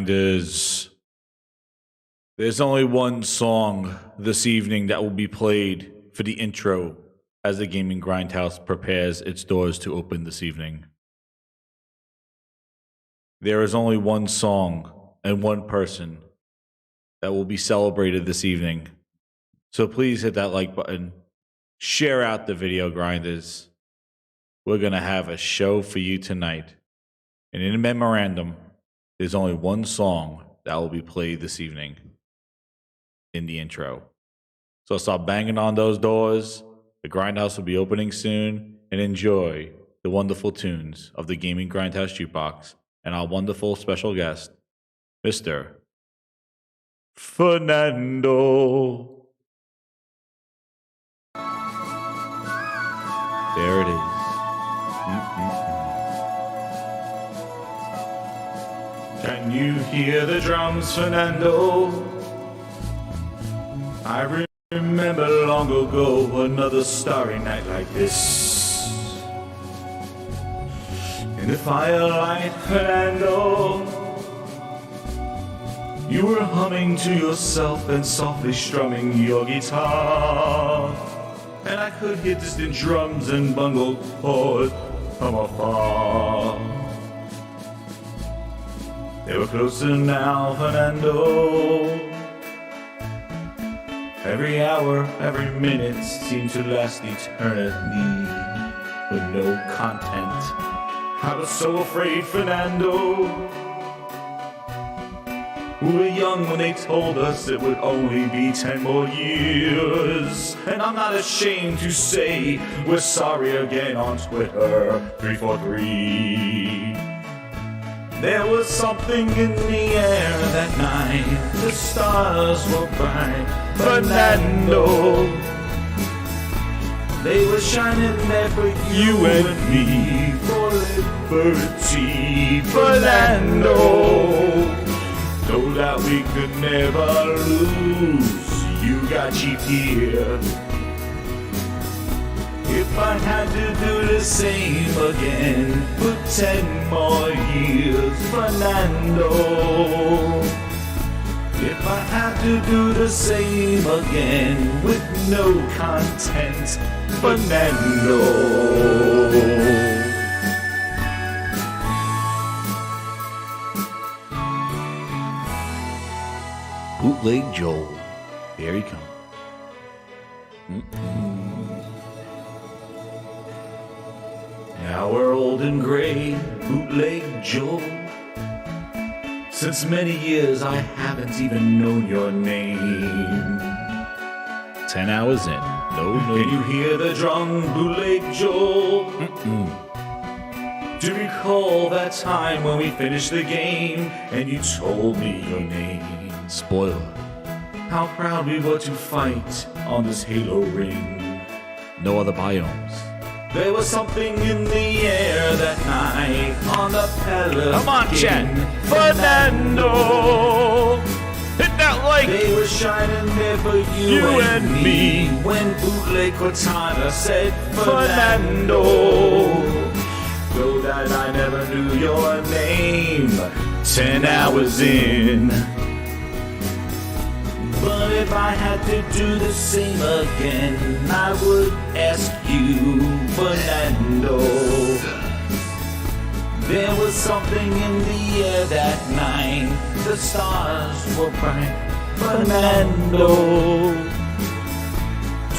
grinders. There's only one song this evening that will be played for the intro as the Gaming Grindhouse prepares its doors to open this evening. There is only one song and one person that will be celebrated this evening. So please hit that like button. Share out the video, grinders. We're going to have a show for you tonight. And in a memorandum, there's only one song that will be played this evening in the intro. So stop banging on those doors. The Grindhouse will be opening soon. And enjoy the wonderful tunes of the Gaming Grindhouse Jukebox and our wonderful special guest, Mr. Fernando. There it is. Can you hear the drums, Fernando? I remember long ago another starry night like this. In the firelight, Fernando, you were humming to yourself and softly strumming your guitar. And I could hear distant drums and bungled chords from afar. They were closer now, Fernando. Every hour, every minute seemed to last eternity with no content. I was so afraid, Fernando. We were young when they told us it would only be 10 more years. And I'm not ashamed to say we're sorry again on Twitter, 343. There was something in the air that night. The stars were bright, Fernando. They were shining there for you and me, for liberty, Fernando. Know that we could never lose. You got cheap here. If I had to do the same again for 10 more years, Fernando. If I had to do the same again with no content, Fernando. Bootleg Joel. Here he comes. Now we're old and gray, Bootleg Joel. Since many years I haven't even known your name. 10 hours in, no. Can you hear the drum, Bootleg Joel? Do you recall that time when we finished the game and you told me your name? Spoiler. How proud we were to fight on this Halo ring. No other biomes. There was something in the air that night on the Pelican. Come on, Chen. Fernando. Hit that like. They were shining there for you and me. When Bootleg Cortana said Fernando. Though that I never knew your name. 10 hours in. But if I had to do the same again, I would ask you, Fernando. There was something in the air that night. The stars were bright, Fernando.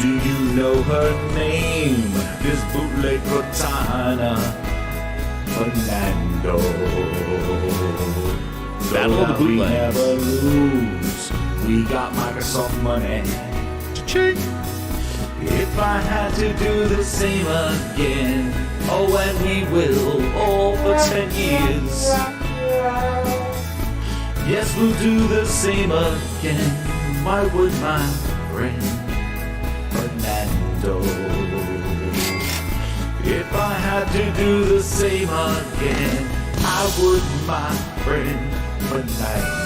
Do you know her name? This Bootleg Cortana, Fernando. Battle of the Bootlegs. We never lose. We got Microsoft money. Cha-ching. If I had to do the same again, oh, and we will, all for 10 years. Yes, we'll do the same again. Why would my friend Fernando? If I had to do the same again, I would, my friend Fernando.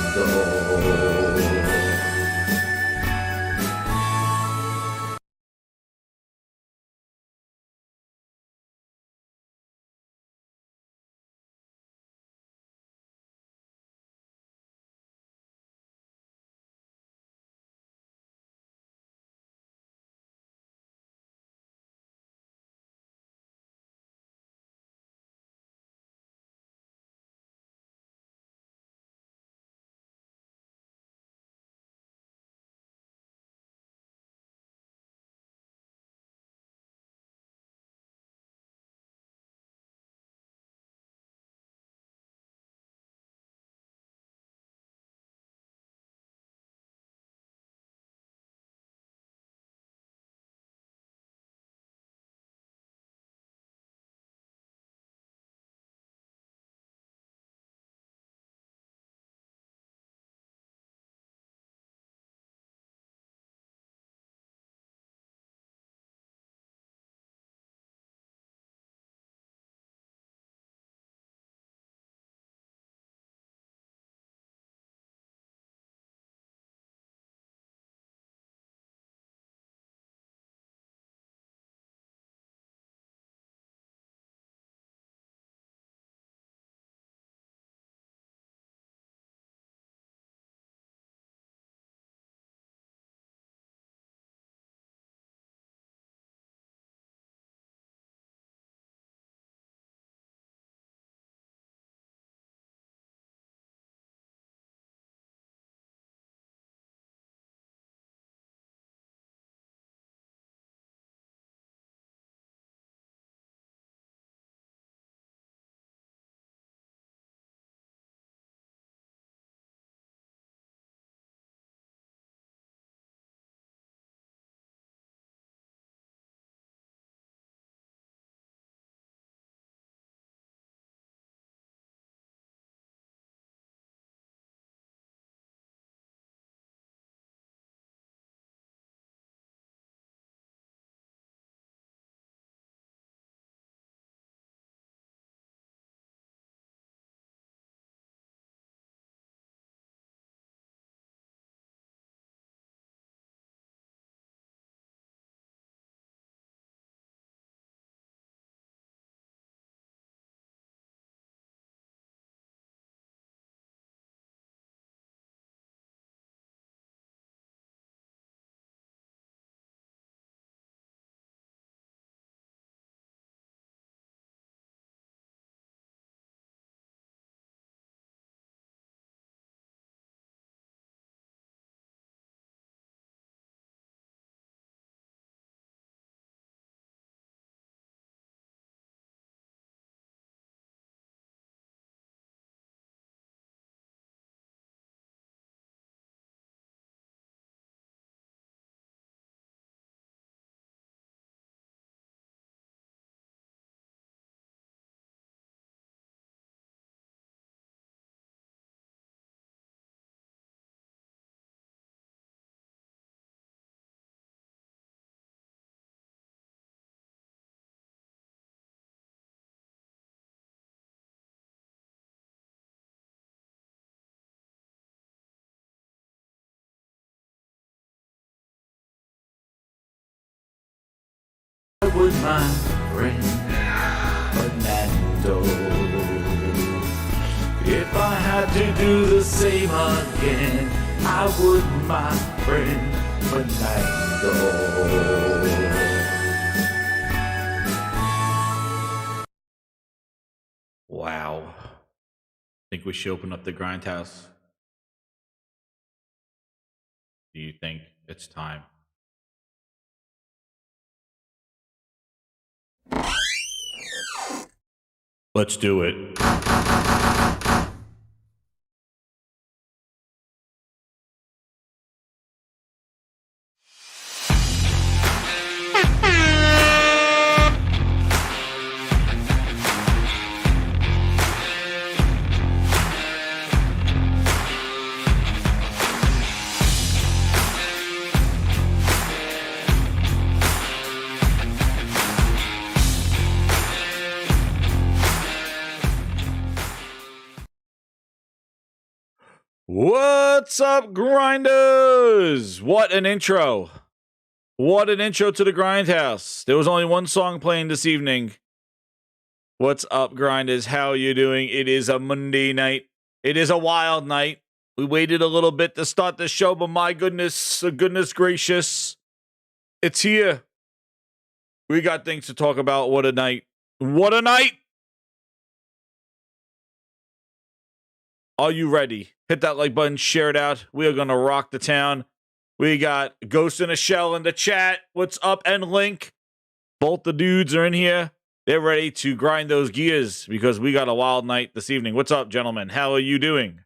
would, my friend Fernando. If I had to do the same again, I would, my friend Fernando. Wow. Think we should open up the Grindhouse? Do you think it's time? Let's do it. What's up, grinders? What an intro. What an intro to the Grindhouse. There was only one song playing this evening. What's up, grinders? How are you doing? It is a Monday night. It is a wild night. We waited a little bit to start the show, but my goodness, goodness gracious, it's here. We got things to talk about. What a night. What a night. Are you ready? Hit that like button, share it out. We are going to rock the town. We got Ghost in a Shell in the chat. What's up? And Link. Both the dudes are in here. They're ready to grind those gears because we got a wild night this evening. What's up, gentlemen? How are you doing?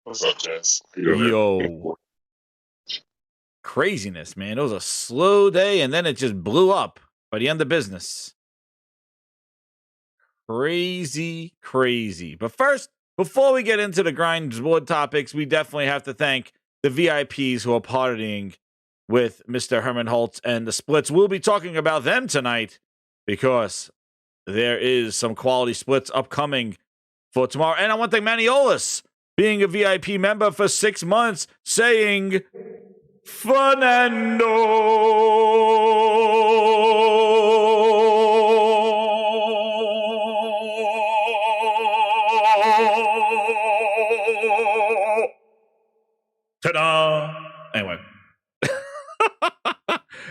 What's up, Jess? Yo. Craziness, man. It was a slow day, and then it just blew up by the end of business. Crazy, crazy. But first, before we get into the grind board topics, we definitely have to thank the VIPs who are partying with Mr. Herman Holtz and the Splits. We'll be talking about them tonight because there is some quality splits upcoming for tomorrow. And I want to thank Maniolis being a VIP member for 6 months, saying, Fernando. Ta-da! Anyway.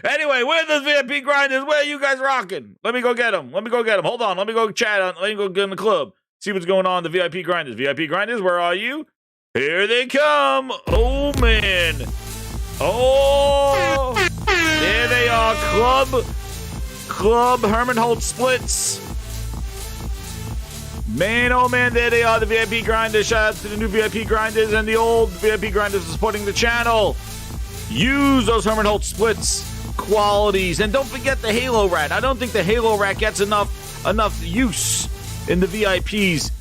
Anyway, where the VIP grinders? Where are you guys rocking? Let me go get them. Hold on. Let me go chat. Let me go get in the club. See what's going on. The VIP grinders. VIP grinders, where are you? Here they come. Oh, man. Oh. There they are. Club Herman Holtz Splits. Man, oh man, there they are, the VIP grinders. Shout out to the new VIP grinders and the old VIP grinders supporting the channel. Use those Herman Holtz Splits qualities. And don't forget the Halo Rat. I don't think the Halo Rat gets enough use in the VIP's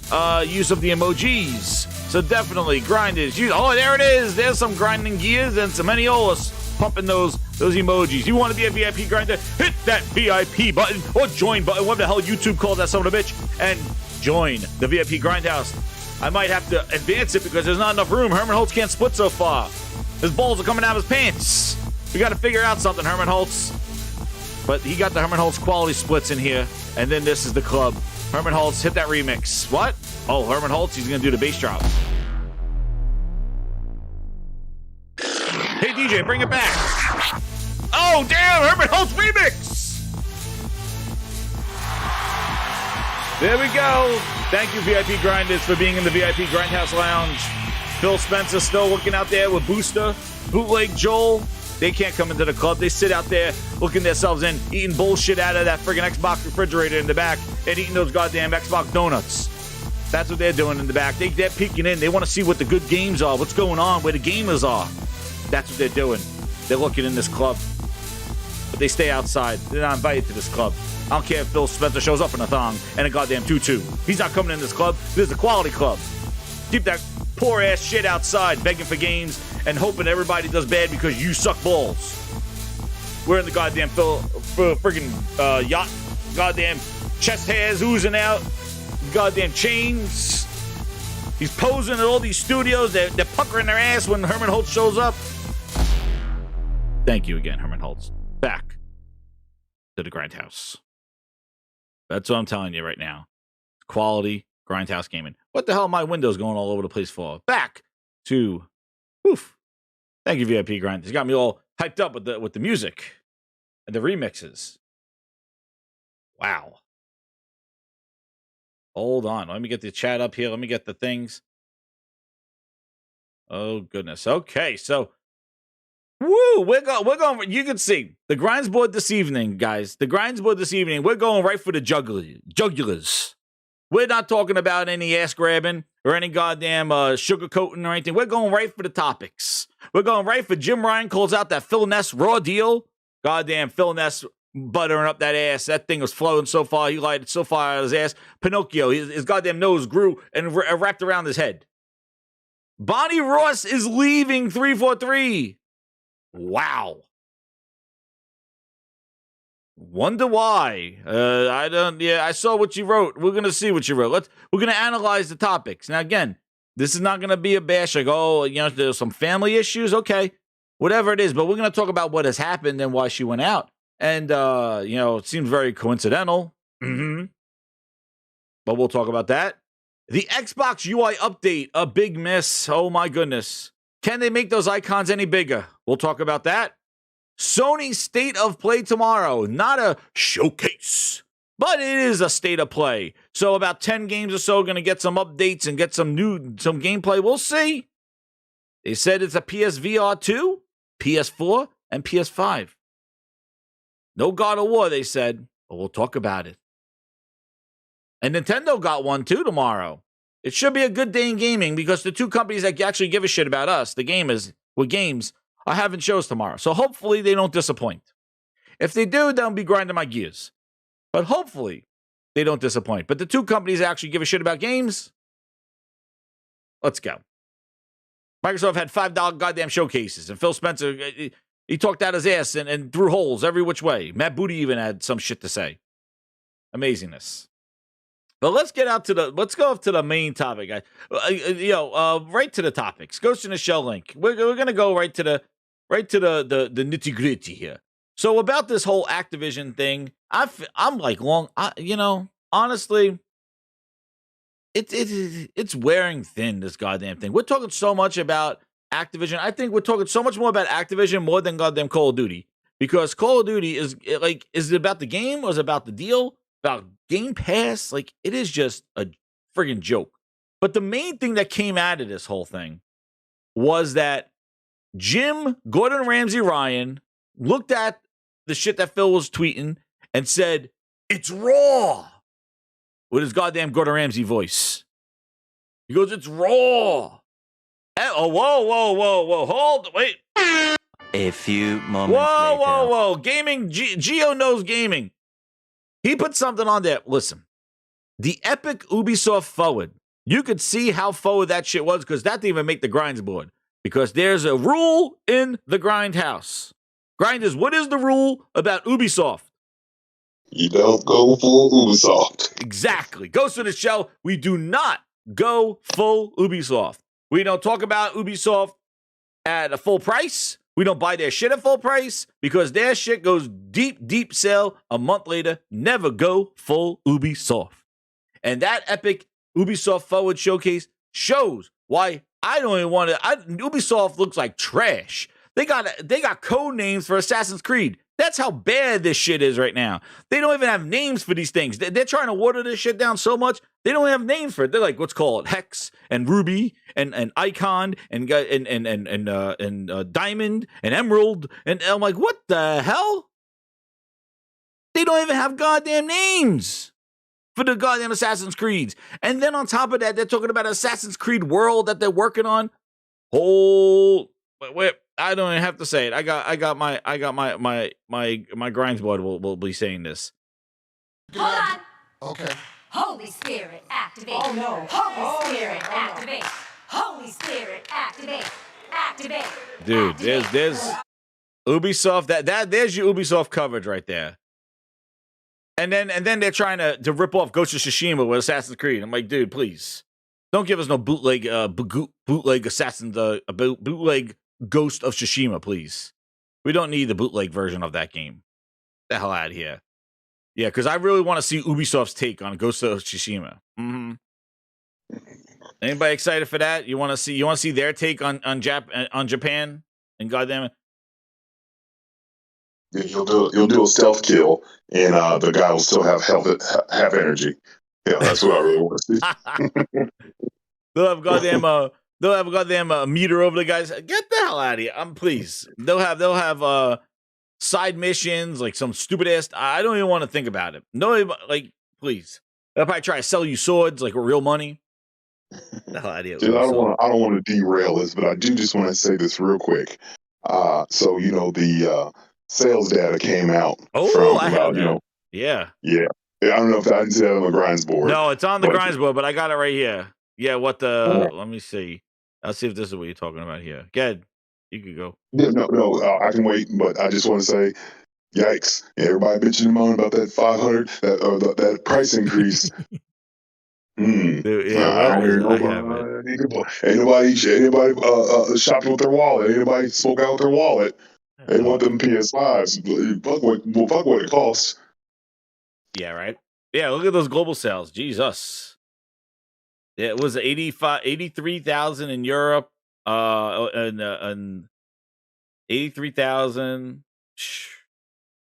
use of the emojis. So definitely, grinders. Oh, there it is. There's some grinding gears and some Maniolis pumping those emojis. You want to be a VIP grinder? Hit that VIP button or join button, whatever the hell YouTube calls that son of a bitch, and join the VIP Grindhouse. I might have to advance it because there's not enough room. Herman Holtz can't split so far. His balls are coming out of his pants. We got to figure out something, Herman Holtz. But he got the Herman Holtz quality splits in here. And then this is the club. Herman Holtz, hit that remix. What? Oh, Herman Holtz, he's going to do the bass drop. Hey, DJ, bring it back. Oh, damn, Herman Holtz remix. There we go. Thank you, VIP Grinders, for being in the VIP Grindhouse Lounge. Phil Spencer still looking out there with Booster. Bootleg Joel. They can't come into the club. They sit out there looking themselves in, eating bullshit out of that friggin' Xbox refrigerator in the back and eating those goddamn Xbox donuts. That's what they're doing in the back. They're peeking in. They want to see what the good games are, what's going on, where the gamers are. That's what they're doing. They're looking in this club. But they stay outside. They're not invited to this club. I don't care if Phil Spencer shows up in a thong and a goddamn tutu. He's not coming in this club. This is a quality club. Keep that poor ass shit outside, begging for games and hoping everybody does bad because you suck balls. We're in the goddamn friggin' yacht. Goddamn chest hairs oozing out. Goddamn chains. He's posing at all these studios. They're puckering their ass when Herman Holtz shows up. Thank you again, Herman Holtz. Back to the Grindhouse. That's what I'm telling you right now. Quality Grindhouse gaming. What the hell are my windows going all over the place for? Back to, woof. Thank you, VIP Grind. It's got me all hyped up with the music and the remixes. Wow. Hold on. Let me get the chat up here. Let me get the things. Oh, goodness. Okay, so, woo, we're going, you can see, the Grinds board this evening, guys. The Grinds board this evening, we're going right for the jugulars. We're not talking about any ass grabbing or any goddamn sugarcoating or anything. We're going right for the topics. We're going right for Jim Ryan calls out that Phil Ness raw deal. Goddamn Phil Ness buttering up that ass. That thing was flowing so far. He lighted so far out of his ass. Pinocchio, his goddamn nose grew and wrapped around his head. Bonnie Ross is leaving 343. Wow. Wonder why. I saw what you wrote. We're going to see what you wrote. We're going to analyze the topics. Now, again, this is not going to be a bash like, there's some family issues. Okay, whatever it is. But we're going to talk about what has happened and why she went out. And, it seems very coincidental. Mm-hmm. But we'll talk about that. The Xbox UI update, a big miss. Oh, my goodness. Can they make those icons any bigger? We'll talk about that. Sony State of Play tomorrow. Not a showcase, but it is a state of play. So about 10 games or so are going to get some updates and get some gameplay. We'll see. They said it's a PSVR 2, PS4, and PS5. No God of War, they said, but we'll talk about it. And Nintendo got one too tomorrow. It should be a good day in gaming because the two companies that actually give a shit about us, the gamers with games, are having shows tomorrow. So hopefully they don't disappoint. If they do, they'll be grinding my gears. But hopefully they don't disappoint. But the two companies that actually give a shit about games, let's go. Microsoft had $5 goddamn showcases, and Phil Spencer, he talked out his ass and threw holes every which way. Matt Booty even had some shit to say. Amazingness. But let's go up to the main topic, guys. Right to the topics. Ghost in the Shell link. We're gonna go right to the nitty gritty here. So about this whole Activision thing, I'm like honestly, it's wearing thin, this goddamn thing. We're talking so much about Activision. I think we're talking so much more about Activision more than goddamn Call of Duty, because Call of Duty is it about the game or is it about the deal? About Game Pass? Like, it is just a friggin' joke. But the main thing that came out of this whole thing was that Gordon Ramsay Ryan looked at the shit that Phil was tweeting and said, "It's raw," with his goddamn Gordon Ramsay voice. He goes, "It's raw." Oh, whoa, hold, wait. A few moments later. Whoa. Gaming, Geo knows gaming. He put something on there. Listen, the epic Ubisoft forward. You could see how forward that shit was because that didn't even make the Grinds board. Because there's a rule in the Grindhouse. Grinders, what is the rule about Ubisoft? You don't go full Ubisoft. Exactly. Ghost in the Shell, we do not go full Ubisoft. We don't talk about Ubisoft at a full price. We don't buy their shit at full price because their shit goes deep sale a month later. Never go full Ubisoft. And that epic Ubisoft Forward showcase shows why I don't even want to. Ubisoft looks like trash. They got code names for Assassin's Creed. That's how bad this shit is right now. They don't even have names for these things. They're trying to water this shit down so much, they don't have names for it. They're like, what's called Hex and Ruby and Icon and Diamond and Emerald. And I'm like, what the hell? They don't even have goddamn names for the goddamn Assassin's Creeds. And then on top of that, they're talking about Assassin's Creed World that they're working on. Wait, I don't even have to say it. I got my Grinds board will be saying this. Hold on. Okay. Holy Spirit, activate. Oh no. Holy Spirit, activate. Holy Spirit, activate. Activate. Dude, activate. there's Ubisoft. There's your Ubisoft coverage right there. And then they're trying to rip off Ghost of Tsushima with Assassin's Creed. I'm like, dude, please don't give us no bootleg bootleg Ghost of Tsushima, please. We don't need the bootleg version of that game. Get the hell out of here. Yeah, because I really want to see Ubisoft's take on Ghost of Tsushima. Mm-hmm. Anybody excited for that? You want to see their take on Japan? And goddamn it, Yeah, you'll do a stealth kill, and the guy will still have energy. Yeah, that's what I really want to see. they'll have a goddamn meter over the guys. Get the hell out of here! Please. They'll have side missions like some stupid ass. I don't even want to think about it. No, like please. They'll probably try to sell you swords like with real money. The hell out of here. Dude, I don't want to derail this, but I do just want to say this real quick. So the sales data came out from I have that. Yeah. I don't know if I didn't see that on the grinds board. No, it's on the grinds board, but I got it right here. Yeah, let me see. I'll see if this is what you're talking about here. Ged, you could go. Yeah, no, I can wait, but I just want to say, yikes! Everybody bitching and moaning about that 500, that price increase. Dude, yeah, ain't nobody shopping with their wallet. Ain't nobody spoke out with their wallet. They want them PS5s. Fuck what it costs. Yeah, right. Yeah, look at those global sales. Jesus. Yeah, it was 83,000 in Europe. And 83,000.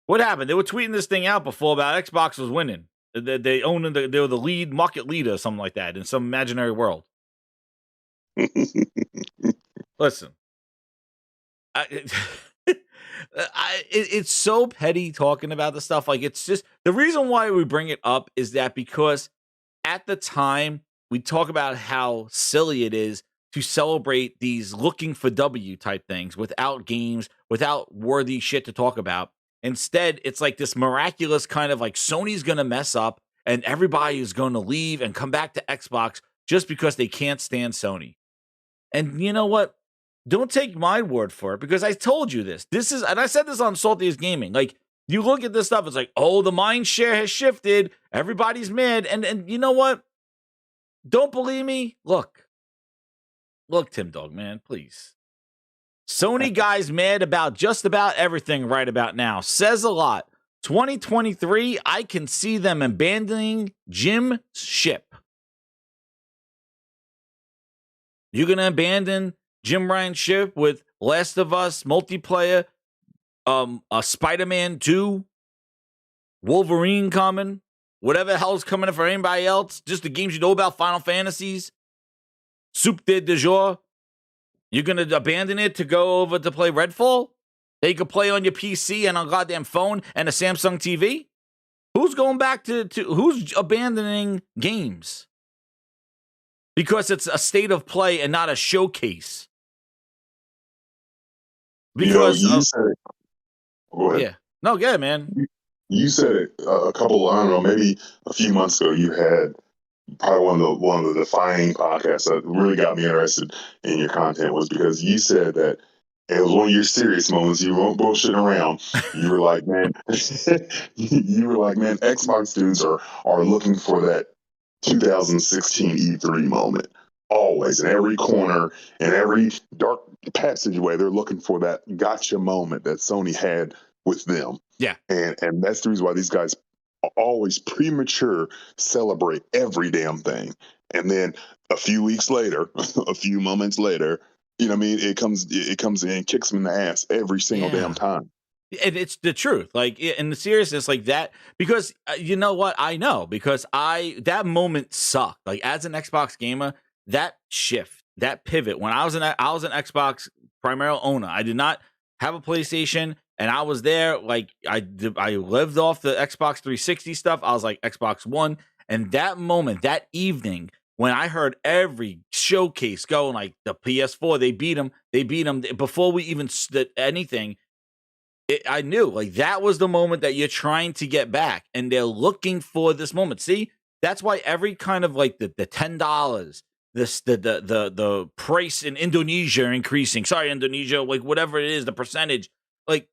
What happened? They were tweeting this thing out before about Xbox was winning. They owned they were the market leader, or something like that, in some imaginary world. Listen, it's so petty talking about the stuff. Like, it's just the reason why we bring it up is that because at the time we talk about how silly it is to celebrate these looking for W type things without games, without worthy shit to talk about. Instead, it's like this miraculous kind of like Sony's going to mess up and everybody is going to leave and come back to Xbox just because they can't stand Sony. And you know what? Don't take my word for it, because I told you this. And I said this on Saltiest Gaming. Like, you look at this stuff, it's like, oh, the mind share has shifted. Everybody's mad. And you know what? Don't believe me? Look, Tim Dog, man, please. Sony guys mad about just about everything right about now. Says a lot. 2023, I can see them abandoning Jim's ship. You're going to abandon Jim Ryan's ship with Last of Us multiplayer, a Spider-Man 2, Wolverine coming, whatever the hell's coming for anybody else, just the games you know about, Final Fantasies, Soup de jour. You're going to abandon it to go over to play Redfall? That you can play on your PC and on a goddamn phone and a Samsung TV? Who's going back to who's abandoning games? Because it's a state of play and not a showcase. Because you said it. Go ahead. Yeah. No, go ahead, man. You said it a couple, I don't know, maybe a few months ago. You had probably one of the defining podcasts that really got me interested in your content, was because you said that it was one of your serious moments. You weren't bullshitting around. You were like, man, Xbox dudes are looking for that 2016 E3 moment. Always, in every corner, in every dark passageway, they're looking for that gotcha moment that Sony had with them. Yeah. And that's the reason why these guys always premature celebrate every damn thing. And then a few weeks later, a few moments later, you know what I mean? It comes in and kicks them in the ass every single damn time. And it's the truth, like, in the seriousness, like that, because you know what? I know, because that moment sucked. Like, as an Xbox gamer, that shift, that pivot, when I was an Xbox primary owner, I did not have a PlayStation, and I was there, like, I lived off the Xbox 360 stuff. I was like Xbox One, and that moment, that evening, when I heard every showcase go, like the PS4, they beat them before we even did anything. I knew, like, that was the moment that you're trying to get back, and they're looking for this moment. See, that's why every kind of like the $10, the price in Indonesia increasing. Sorry, Indonesia, like whatever it is, the percentage, like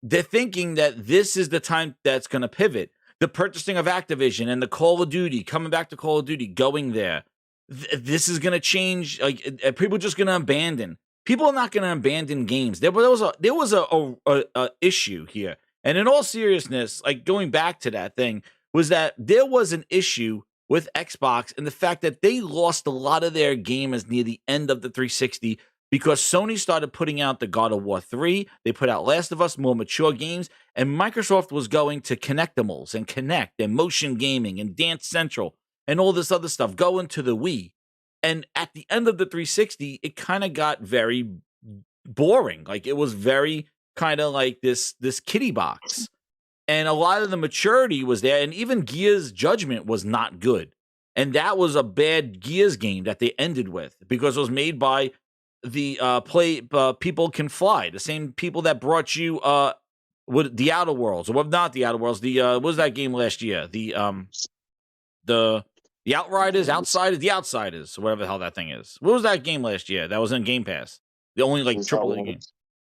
they're thinking that this is the time that's going to pivot. The purchasing of Activision and the Call of Duty, coming back to Call of Duty, going there. This is going to change. Like, people are just going to abandon. People are not going to abandon games. There was a issue here. And in all seriousness, like going back to that thing, was that there was an issue with Xbox and the fact that they lost a lot of their gamers near the end of the 360 because Sony started putting out the God of War 3. They put out Last of Us, more mature games, and Microsoft was going to Connectimals and Kinect and Motion Gaming and Dance Central and all this other stuff, going to the Wii. And at the end of the 360, it kind of got very boring. Like it was very kind of like this kitty box. And a lot of the maturity was there. And even Gears Judgment was not good. And that was a bad Gears game that they ended with because it was made by the People Can Fly, the same people that brought you with the Outer Worlds, or not the Outer Worlds, the what was that game last year? The Outriders, the Outsiders, whatever the hell that thing is. What was that game last year? That was in Game Pass. The only like AAA game.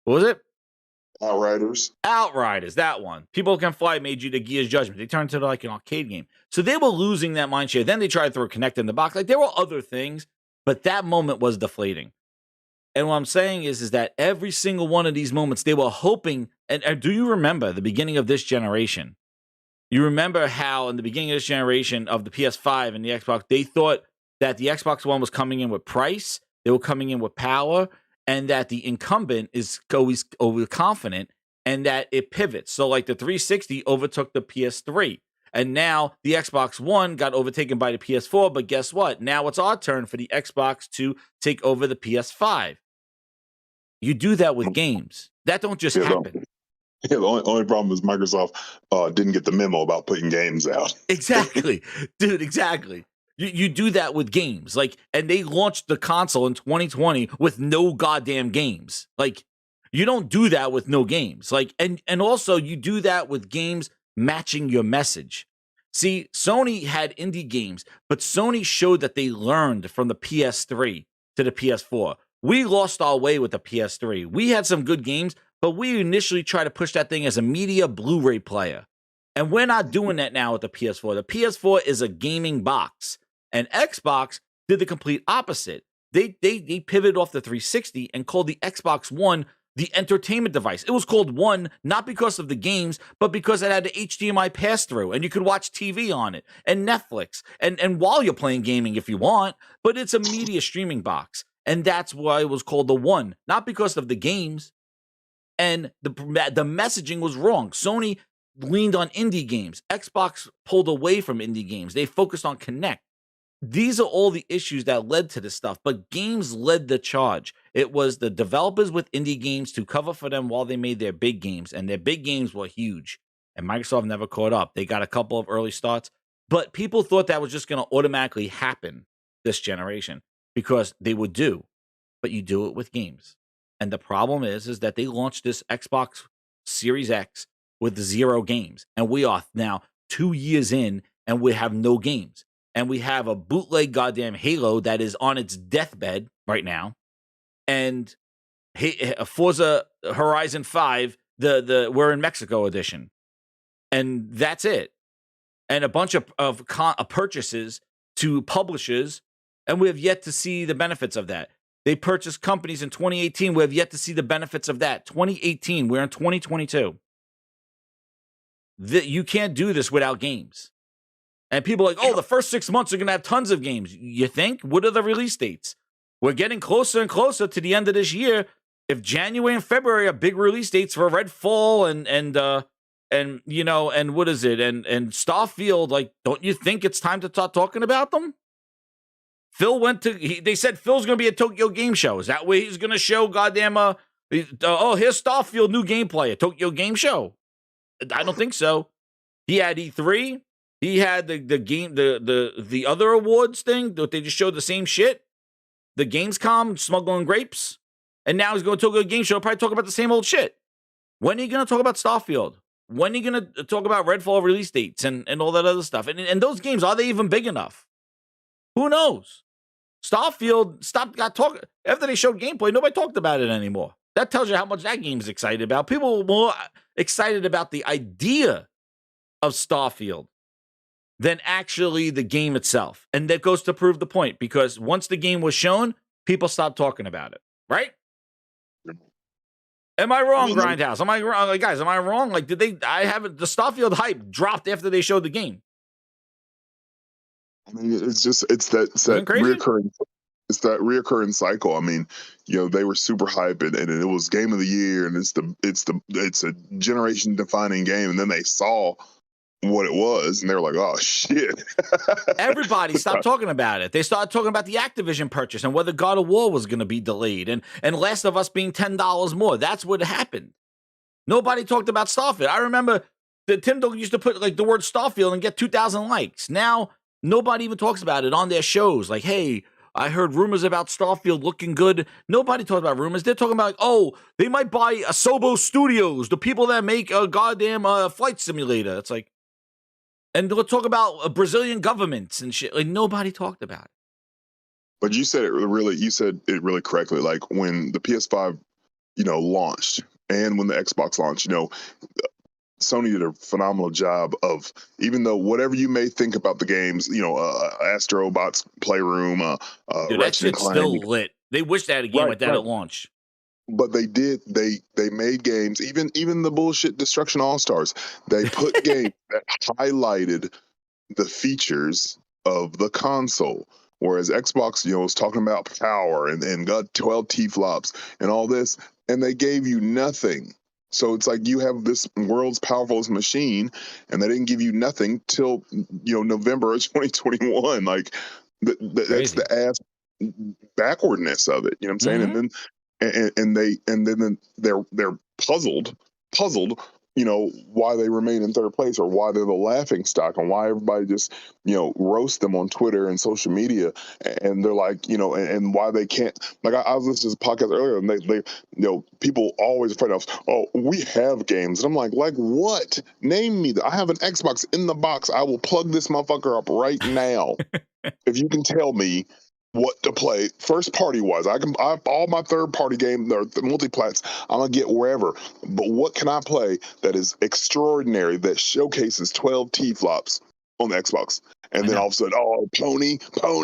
What was it? Outriders, that one. People Can Fly made you the Gears Judgment. They turned into like an arcade game. So they were losing that mind share. Then they tried to throw Kinect in the box. Like there were other things, but that moment was deflating. And what I'm saying is that every single one of these moments, they were hoping, and do you remember the beginning of this generation? You remember how in the beginning of this generation of the PS5 and the Xbox, they thought that the Xbox One was coming in with price, they were coming in with power, and that the incumbent is always overconfident and that it pivots. So like the 360 overtook the PS3. And now the Xbox One got overtaken by the PS4. But guess what? Now it's our turn for the Xbox to take over the PS5. You do that with games. That don't just happen. Yeah, the only problem is Microsoft didn't get the memo about putting games out. Exactly. Dude, exactly. You do that with games. Like, and they launched the console in 2020 with no goddamn games. Like, you don't do that with no games. Like, and also you do that with games matching your message. See, Sony had indie games, but Sony showed that they learned from the PS3 to the PS4. We lost our way with the PS3. We had some good games, but we initially tried to push that thing as a media Blu-ray player. And we're not doing that now with the PS4. The PS4 is a gaming box. And Xbox did the complete opposite. They pivoted off the 360 and called the Xbox One the entertainment device. It was called One, not because of the games, but because it had the HDMI pass-through, and you could watch TV on it, and Netflix, and while you're playing gaming if you want, but it's a media streaming box. And that's why it was called the One, not because of the games. And the messaging was wrong. Sony leaned on indie games. Xbox pulled away from indie games. They focused on Kinect. These are all the issues that led to this stuff, but games led the charge. It was the developers with indie games to cover for them while they made their big games, and their big games were huge, and Microsoft never caught up. They got a couple of early starts, but people thought that was just going to automatically happen this generation because they would do, but you do it with games. And the problem is that they launched this Xbox Series X with 0 games, and we are now 2 years in, and we have no games. And we have a bootleg goddamn Halo that is on its deathbed right now. And Forza Horizon 5, the We're in Mexico edition. And that's it. And a bunch of purchases to publishers. And we have yet to see the benefits of that. They purchased companies in 2018. We have yet to see the benefits of that. 2018, we're in 2022. You can't do this without games. And people are like, oh, the first 6 months are going to have tons of games. You think? What are the release dates? We're getting closer and closer to the end of this year. If January and February are big release dates for Redfall and you know, and what is it? And Starfield, like, don't you think it's time to start talking about them? Phil they said Phil's going to be at Tokyo Game Show. Is that where he's going to show goddamn, here's Starfield new gameplay at Tokyo Game Show? I don't think so. He had E3. He had the game, the other awards thing that they just showed the same shit. The Gamescom smuggling grapes. And now he's going to Tokyo Game Show, probably talk about the same old shit. When are you going to talk about Starfield? When are you going to talk about Redfall release dates and all that other stuff? And those games, are they even big enough? Who knows? Starfield got talking. After they showed gameplay, nobody talked about it anymore. That tells you how much that game's excited about. People were more excited about the idea of Starfield than actually the game itself. And that goes to prove the point, because once the game was shown, people stopped talking about it, right? Am I wrong, mean, Grindhouse? Am I wrong, like, guys? Am I wrong? Like, did they? I haven't. The Starfield hype dropped after they showed the game. I mean, it's that Isn't crazy? reoccurring cycle. I mean, they were super hype and it was game of the year and it's a generation defining game, and then they saw what it was and they were like, oh shit. Everybody stopped talking about it. They started talking about the Activision purchase and whether God of War was going to be delayed and Last of Us being $10 more. That's what happened. Nobody talked about Starfield. I remember that Tim Dog used to put like the word Starfield and get 2,000 likes. Now nobody even talks about it on their shows. Like, hey, I heard rumors about Starfield looking good. Nobody talks about rumors. They're talking about, like, oh, they might buy Asobo Studios, the people that make a goddamn flight simulator. It's like, and we'll talk about Brazilian governments and shit. Like, nobody talked about it. But you said it really correctly. Like when the PS5, launched, and when the Xbox launched, Sony did a phenomenal job of, even though whatever you may think about the games, Astrobot's Playroom, Dude, that Ratchet and shit's Clank, still lit. They wish they had a game like that at launch. but they did. They made games. Even the bullshit Destruction All Stars. They put games that highlighted the features of the console. Whereas Xbox, was talking about power and got 12 T-flops and all this, and they gave you nothing. So it's like you have this world's powerfulest machine, and they didn't give you nothing till November of 2021. Like that's the ass backwardness of it. You know what I'm saying? And then they're puzzled, why they remain in third place or why they're the laughing stock and why everybody just roast them on Twitter and social media, and they're like and why they can't, like I was listening to this podcast earlier and they people always afraid of, oh, we have games, and I'm like what, name me I have an Xbox in the box, I will plug this motherfucker up right now if you can tell me what to play first party wise. I all my third party game or the multiplats I'm gonna get wherever, but what can I play that is extraordinary that showcases 12 T-flops on the Xbox? And then all of a sudden, oh, Pony.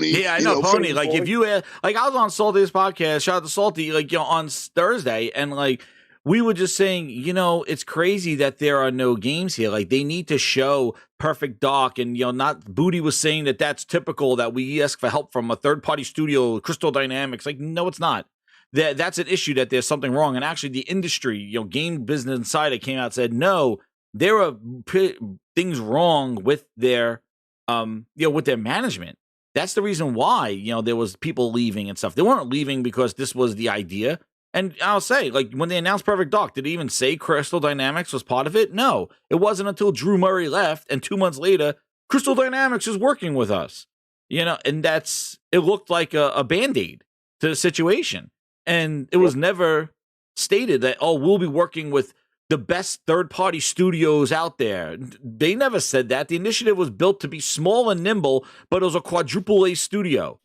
Yeah, I know, Pony. Like, if you like, I was on Salty's podcast, shout out to Salty, like, on Thursday, and like, we were just saying, it's crazy that there are no games here. Like, they need to show Perfect Dark, and not Booty was saying that that's typical that we ask for help from a third-party studio, Crystal Dynamics. Like, no, it's not. That's an issue, that there's something wrong. And actually, the industry, game business Insider came out and said, no, there are things wrong with their, with their management. That's the reason why, there was people leaving and stuff. They weren't leaving because this was the idea. And I'll say, like, when they announced Perfect Dark, did they even say Crystal Dynamics was part of it? No. It wasn't until Drew Murray left, and 2 months later, Crystal Dynamics is working with us. And it looked like a Band-Aid to the situation. And it was never stated that, oh, we'll be working with the best third-party studios out there. They never said that. The initiative was built to be small and nimble, but it was a quadruple A studio.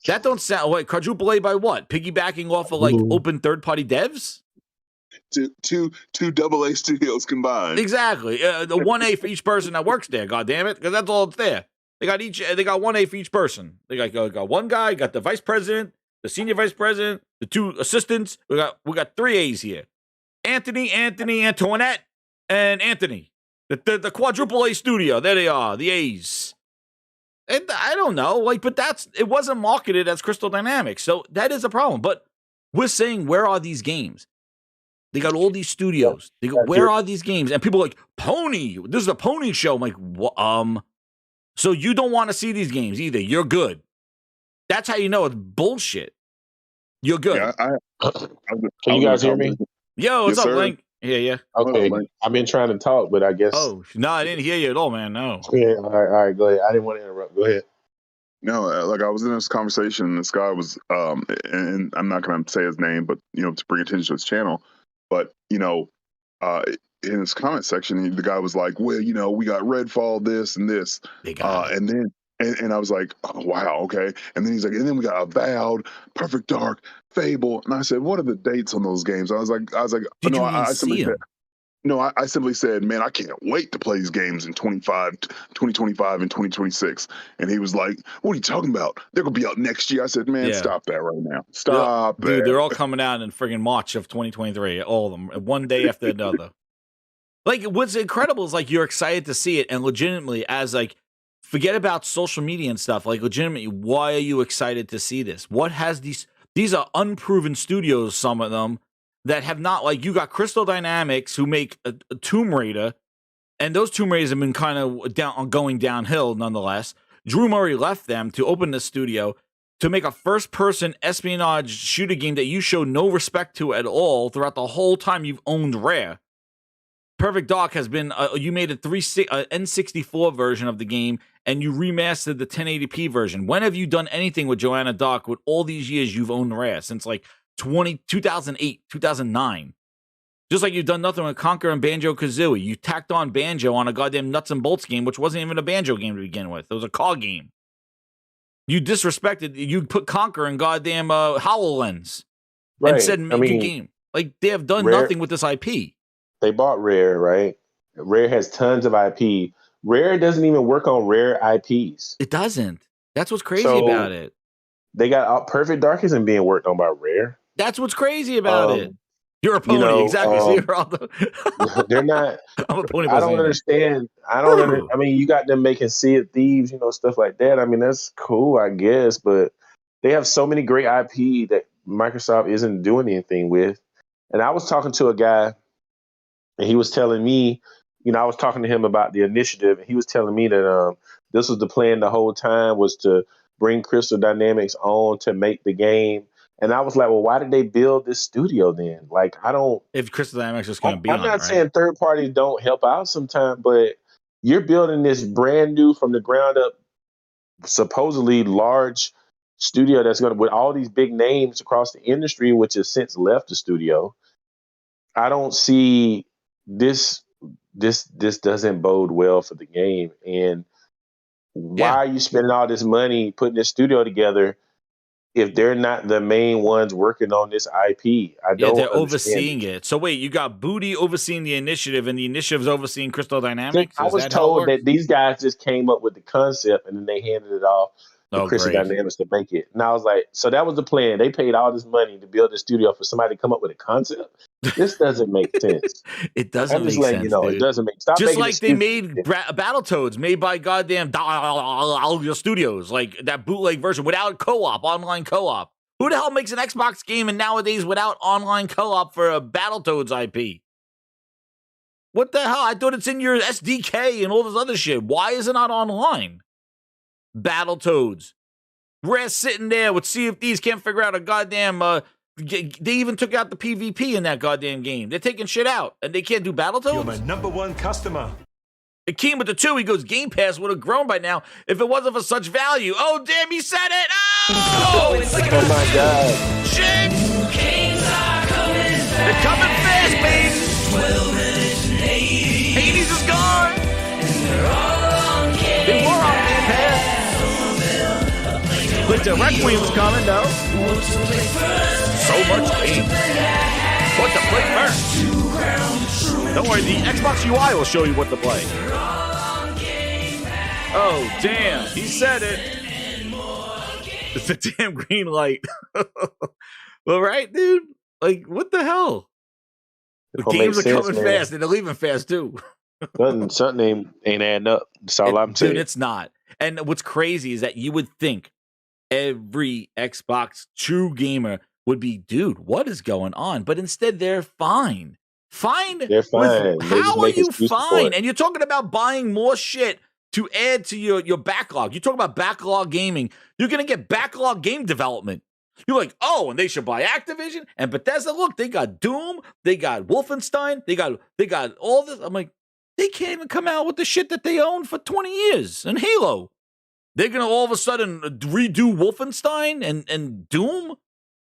That don't sound like quadruple A by what? Piggybacking off of like open third-party devs? Two AA studios combined. Exactly. The 1A for each person that works there, God damn it, because that's all it's there. They got 1A for each person. They got one guy, got the vice president, the senior vice president, the 2 assistants. We got 3 A's here. Anthony, Antoinette, and Anthony. The quadruple A studio. There they are, the A's. And I don't know, but it wasn't marketed as Crystal Dynamics, so that is a problem. But we're saying, where are these games? They got all these studios. They go, where are these games? And people are like, Pony, this is a Pony show. I'm like, so you don't want to see these games either. You're good. That's how you know it's bullshit. You're good. Yeah, can you guys hear me? Yo, what's up, Link? Yeah. Okay, I've been trying to talk, but I guess. Oh, no, I didn't hear you at all, man. No. Yeah, all right, go ahead. I didn't want to interrupt. Go ahead. No, like I was in this conversation, and this guy was, and I'm not going to say his name, but to bring attention to his channel, but in his comment section, the guy was like, "Well, we got Redfall, this and this," and then. And I was like, oh, wow, okay. And then he's like, and then we got Avowed, Perfect Dark, Fable. And I said, what are the dates on those games? I was like, Did you even see them? No, I simply said, man, I can't wait to play these games in 2025 and 2026. And he was like, what are you talking about? They're going to be out next year. I said, man, Yeah. stop that right now. Stop that. Dude, they're all coming out in friggin' March of 2023. All of them. One day after another. Like, what's incredible is, like, you're excited to see it. And legitimately, as, like, forget about social media and stuff. Like, legitimately, why are you excited to see this? What has these are unproven studios, some of them, that have not, like, you got Crystal Dynamics who make a Tomb Raider, and those Tomb Raiders have been kind of going downhill nonetheless. Drew Murray left them to open the studio to make a first-person espionage shooter game that you show no respect to at all throughout the whole time you've owned Rare. Perfect Dark has been, you made a N64 version of the game, and you remastered the 1080p version. When have you done anything with Joanna Dark with all these years you've owned Rare? Since, like, 2008, 2009. Just like you've done nothing with Conquer and Banjo-Kazooie. You tacked on Banjo on a goddamn nuts and bolts game, which wasn't even a Banjo game to begin with. It was a car game. You disrespected, you put Conquer in goddamn HoloLens. Right. And said make a game. Like, they have done Rare, nothing with this IP. They bought Rare, right? Rare has tons of IP. Rare doesn't even work on Rare IPs. It doesn't. That's what's crazy about it. They got Perfect Dark isn't being worked on by Rare. That's what's crazy about it. You're a pony, exactly. They're not. I'm a pony. I don't understand. I mean, you got them making Sea of Thieves, stuff like that. I mean, that's cool, I guess, but they have so many great IP that Microsoft isn't doing anything with. And I was talking to a guy, and he was telling me, I was talking to him about the initiative, and he was telling me that this was the plan the whole time, was to bring Crystal Dynamics on to make the game. And I was like, well, why did they build this studio then? Like, I don't. If Crystal Dynamics is going to be I'm not saying third parties don't help out sometimes, but you're building this brand new from the ground up, supposedly large studio that's going to, with all these big names across the industry, which has since left the studio. I don't see this doesn't bode well for the game. And why are you spending all this money putting this studio together if they're not the main ones working on this IP? They're overseeing it. So wait, you got Booty overseeing the initiative, and the initiative's overseeing Crystal Dynamics? I was told that these guys just came up with the concept and then they handed it off to Crystal Dynamics to make it. And I was like, so that was the plan. They paid all this money to build a studio for somebody to come up with a concept? This doesn't make sense. It doesn't make sense, dude. It doesn't make sense. Just like they made Battletoads, made by goddamn Studios, like that bootleg version without co-op, online co-op. Who the hell makes an Xbox game and nowadays without online co-op for a Battletoads IP? What the hell? I thought it's in your SDK and all this other shit. Why is it not online? Battletoads. Rare sitting there with Sea of Thieves, can't figure out a goddamn... they even took out the PvP in that goddamn game. They're taking shit out, and they can't do Battletoads? You're my #1 customer. It came with the 2. He goes, Game Pass would have grown by now if it wasn't for such value. Oh, damn, he said it! Oh! Oh, my God. Shit! They're coming fast, baby! 12 minutes and 80s is gone! They were on Game Pass. But the Requiem's coming, though. So much game. What to play first? Don't worry, the Xbox UI will show you what to play. Oh, damn. He said it. It's a damn green light. Well, right, dude? Like, what the hell? The games are coming fast, and they're leaving fast, too. Something ain't adding up. That's all I'm saying. Dude, it's not. And what's crazy is that you would think every Xbox true gamer would be, dude, what is going on? But instead, they're fine. Fine? They're fine. How are you fine? And you're talking about buying more shit to add to your backlog. You talk about backlog gaming. You're going to get backlog game development. You're like, oh, and they should buy Activision and Bethesda. Look, they got Doom. They got Wolfenstein. They got all this. I'm like, they can't even come out with the shit that they owned for 20 years and Halo. They're going to all of a sudden redo Wolfenstein and Doom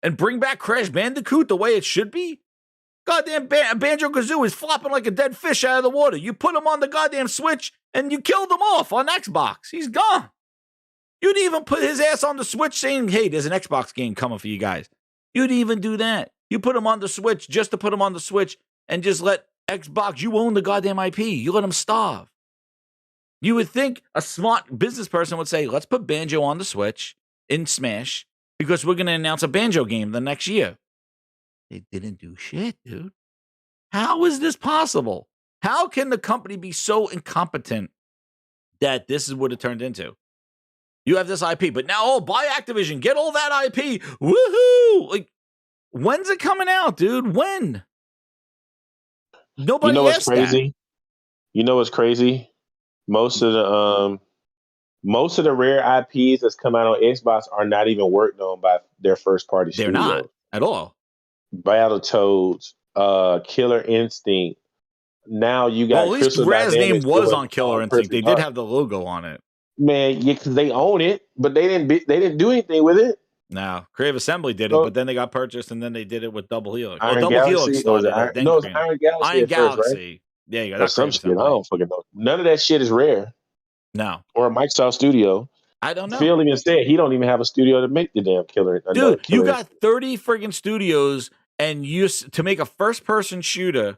and bring back Crash Bandicoot the way it should be? Goddamn Banjo-Kazooie is flopping like a dead fish out of the water. You put him on the goddamn Switch and you killed him off on Xbox. He's gone. You'd even put his ass on the Switch saying, hey, there's an Xbox game coming for you guys. You'd even do that. You put him on the Switch just to put him on the Switch and just let Xbox, you own the goddamn IP. You let them starve. You would think a smart business person would say, let's put Banjo on the Switch in Smash because we're going to announce a Banjo game the next year. They didn't do shit, dude. How is this possible? How can the company be so incompetent that this is what it turned into? You have this IP, but now, buy Activision. Get all that IP. Woohoo! Like, when's it coming out, dude? When? Nobody You know what's asked crazy? that. You know what's crazy? Most of the rare IPs that's come out on Xbox are not even worked on by their first party They're studios. not at all. Battletoads, Killer Instinct. Now you got Well, at least Crystal Rare's Dynamics name was doing, on Killer Instinct. Perfect They did Dark. have the logo on it. Man, yeah, because they own it, but they didn't do anything with it. No, Creative Assembly did it, So- but then they got purchased, and then they did it with Double Helix. Iron Double Galaxy, Helix or was started it it. Then no, it's Creative. Iron Galaxy Iron at first, right? Galaxy. Yeah, you got Or that some Creative shit. I Assembly. don't fucking know. None of that shit is Rare No, or a Microsoft Studio. I don't know. Phil even said he don't even have a studio to make the damn Killer. Dude, you Killer got 30 friggin' studios and to make a first-person shooter,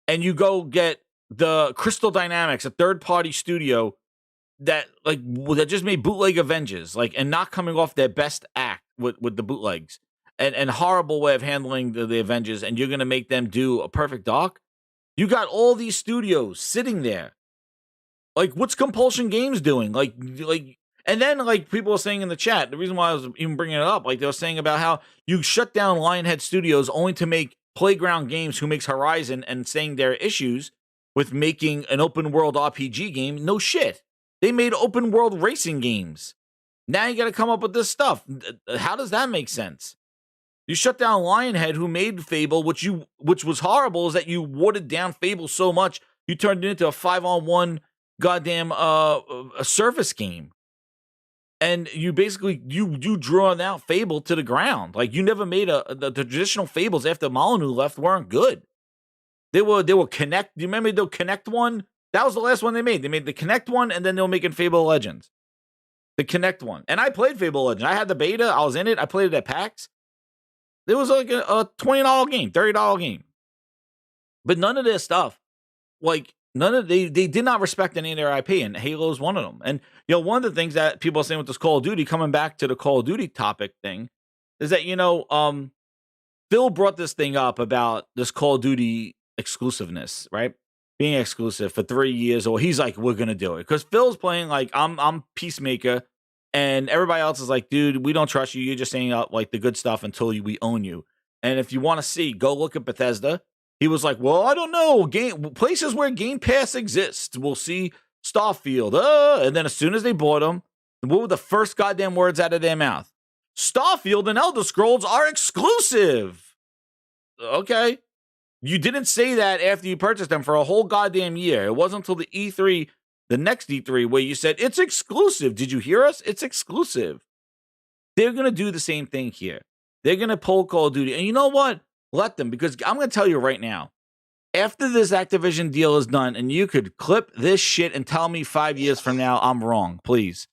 and you go get the Crystal Dynamics, a third-party studio that just made bootleg Avengers, and not coming off their best act with the bootlegs, and horrible way of handling the Avengers, and you're gonna make them do a Perfect Dark. You got all these studios sitting there. What's Compulsion Games doing? And then people were saying in the chat, the reason why I was even bringing it up, they were saying about how you shut down Lionhead Studios only to make Playground Games, who makes Horizon, and saying their issues with making an open world RPG game. No shit. They made open world racing games. Now you got to come up with this stuff. How does that make sense? You shut down Lionhead, who made Fable, which was horrible, is that you watered down Fable so much you turned it into a 5-on-1 goddamn a surface game. And you basically you drawn out Fable to the ground. You never made the traditional Fables after Molyneux left weren't good. They were Connect. Do you remember the Connect one? That was the last one they made. They made the Connect one, and then they were making Fable Legends. The Connect one. And I played Fable Legends. I had the beta. I was in it. I played it at PAX. It was like a $20 game, $30 game. But none of this stuff, they did not respect any of their IP, and Halo is one of them. And one of the things that people are saying with this Call of Duty, coming back to the Call of Duty topic thing, is that Phil brought this thing up about this Call of Duty exclusiveness, right? Being exclusive for 3 years, or he's like, we're gonna do it because Phil's playing I'm Peacemaker, and everybody else is like, dude, we don't trust you. You're just saying out the good stuff until we own you. And if you want to see, go look at Bethesda. He was like, well, I don't know, places where Game Pass exists. We'll see Starfield. And then as soon as they bought them, what were the first goddamn words out of their mouth? Starfield and Elder Scrolls are exclusive. Okay. You didn't say that after you purchased them for a whole goddamn year. It wasn't until the E3, the next E3, where you said, it's exclusive. Did you hear us? It's exclusive. They're going to do the same thing here. They're going to pull Call of Duty. And you know what? Let them, because I'm going to tell you right now, after this Activision deal is done, and you could clip this shit and tell me 5 years from now I'm wrong, please.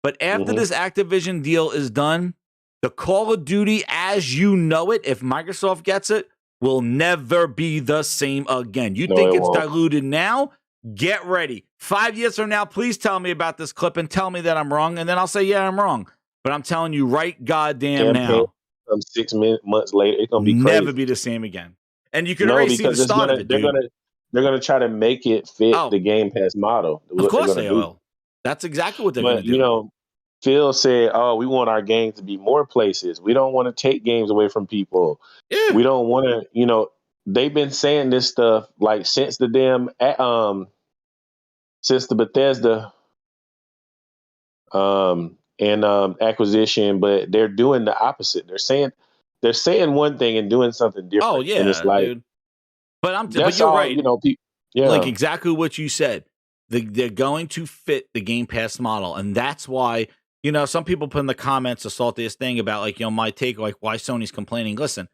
But after this Activision deal is done, the Call of Duty as you know it, if Microsoft gets it, will never be the same again. You think it's diluted now? Get ready. 5 years from now, please tell me about this clip and tell me that I'm wrong, and then I'll say, yeah, I'm wrong. But I'm telling you right goddamn now. 6 months later, it's gonna be crazy. Never be the same again. And you can already see the start of it. They're gonna try to make it fit the Game Pass model. Of course they will. That's exactly what they're gonna do. Phil said, "Oh, we want our games to be more places. We don't want to take games away from people. Yeah. We don't want to, they've been saying this stuff since the damn since the Bethesda acquisition, but they're doing the opposite. They're saying one thing and doing something different. Oh yeah, and it's dude. But you're right. People, exactly what you said. They're going to fit the Game Pass model, and that's why. Some people put in the comments the saltiest thing about my take, why Sony's complaining. Listen,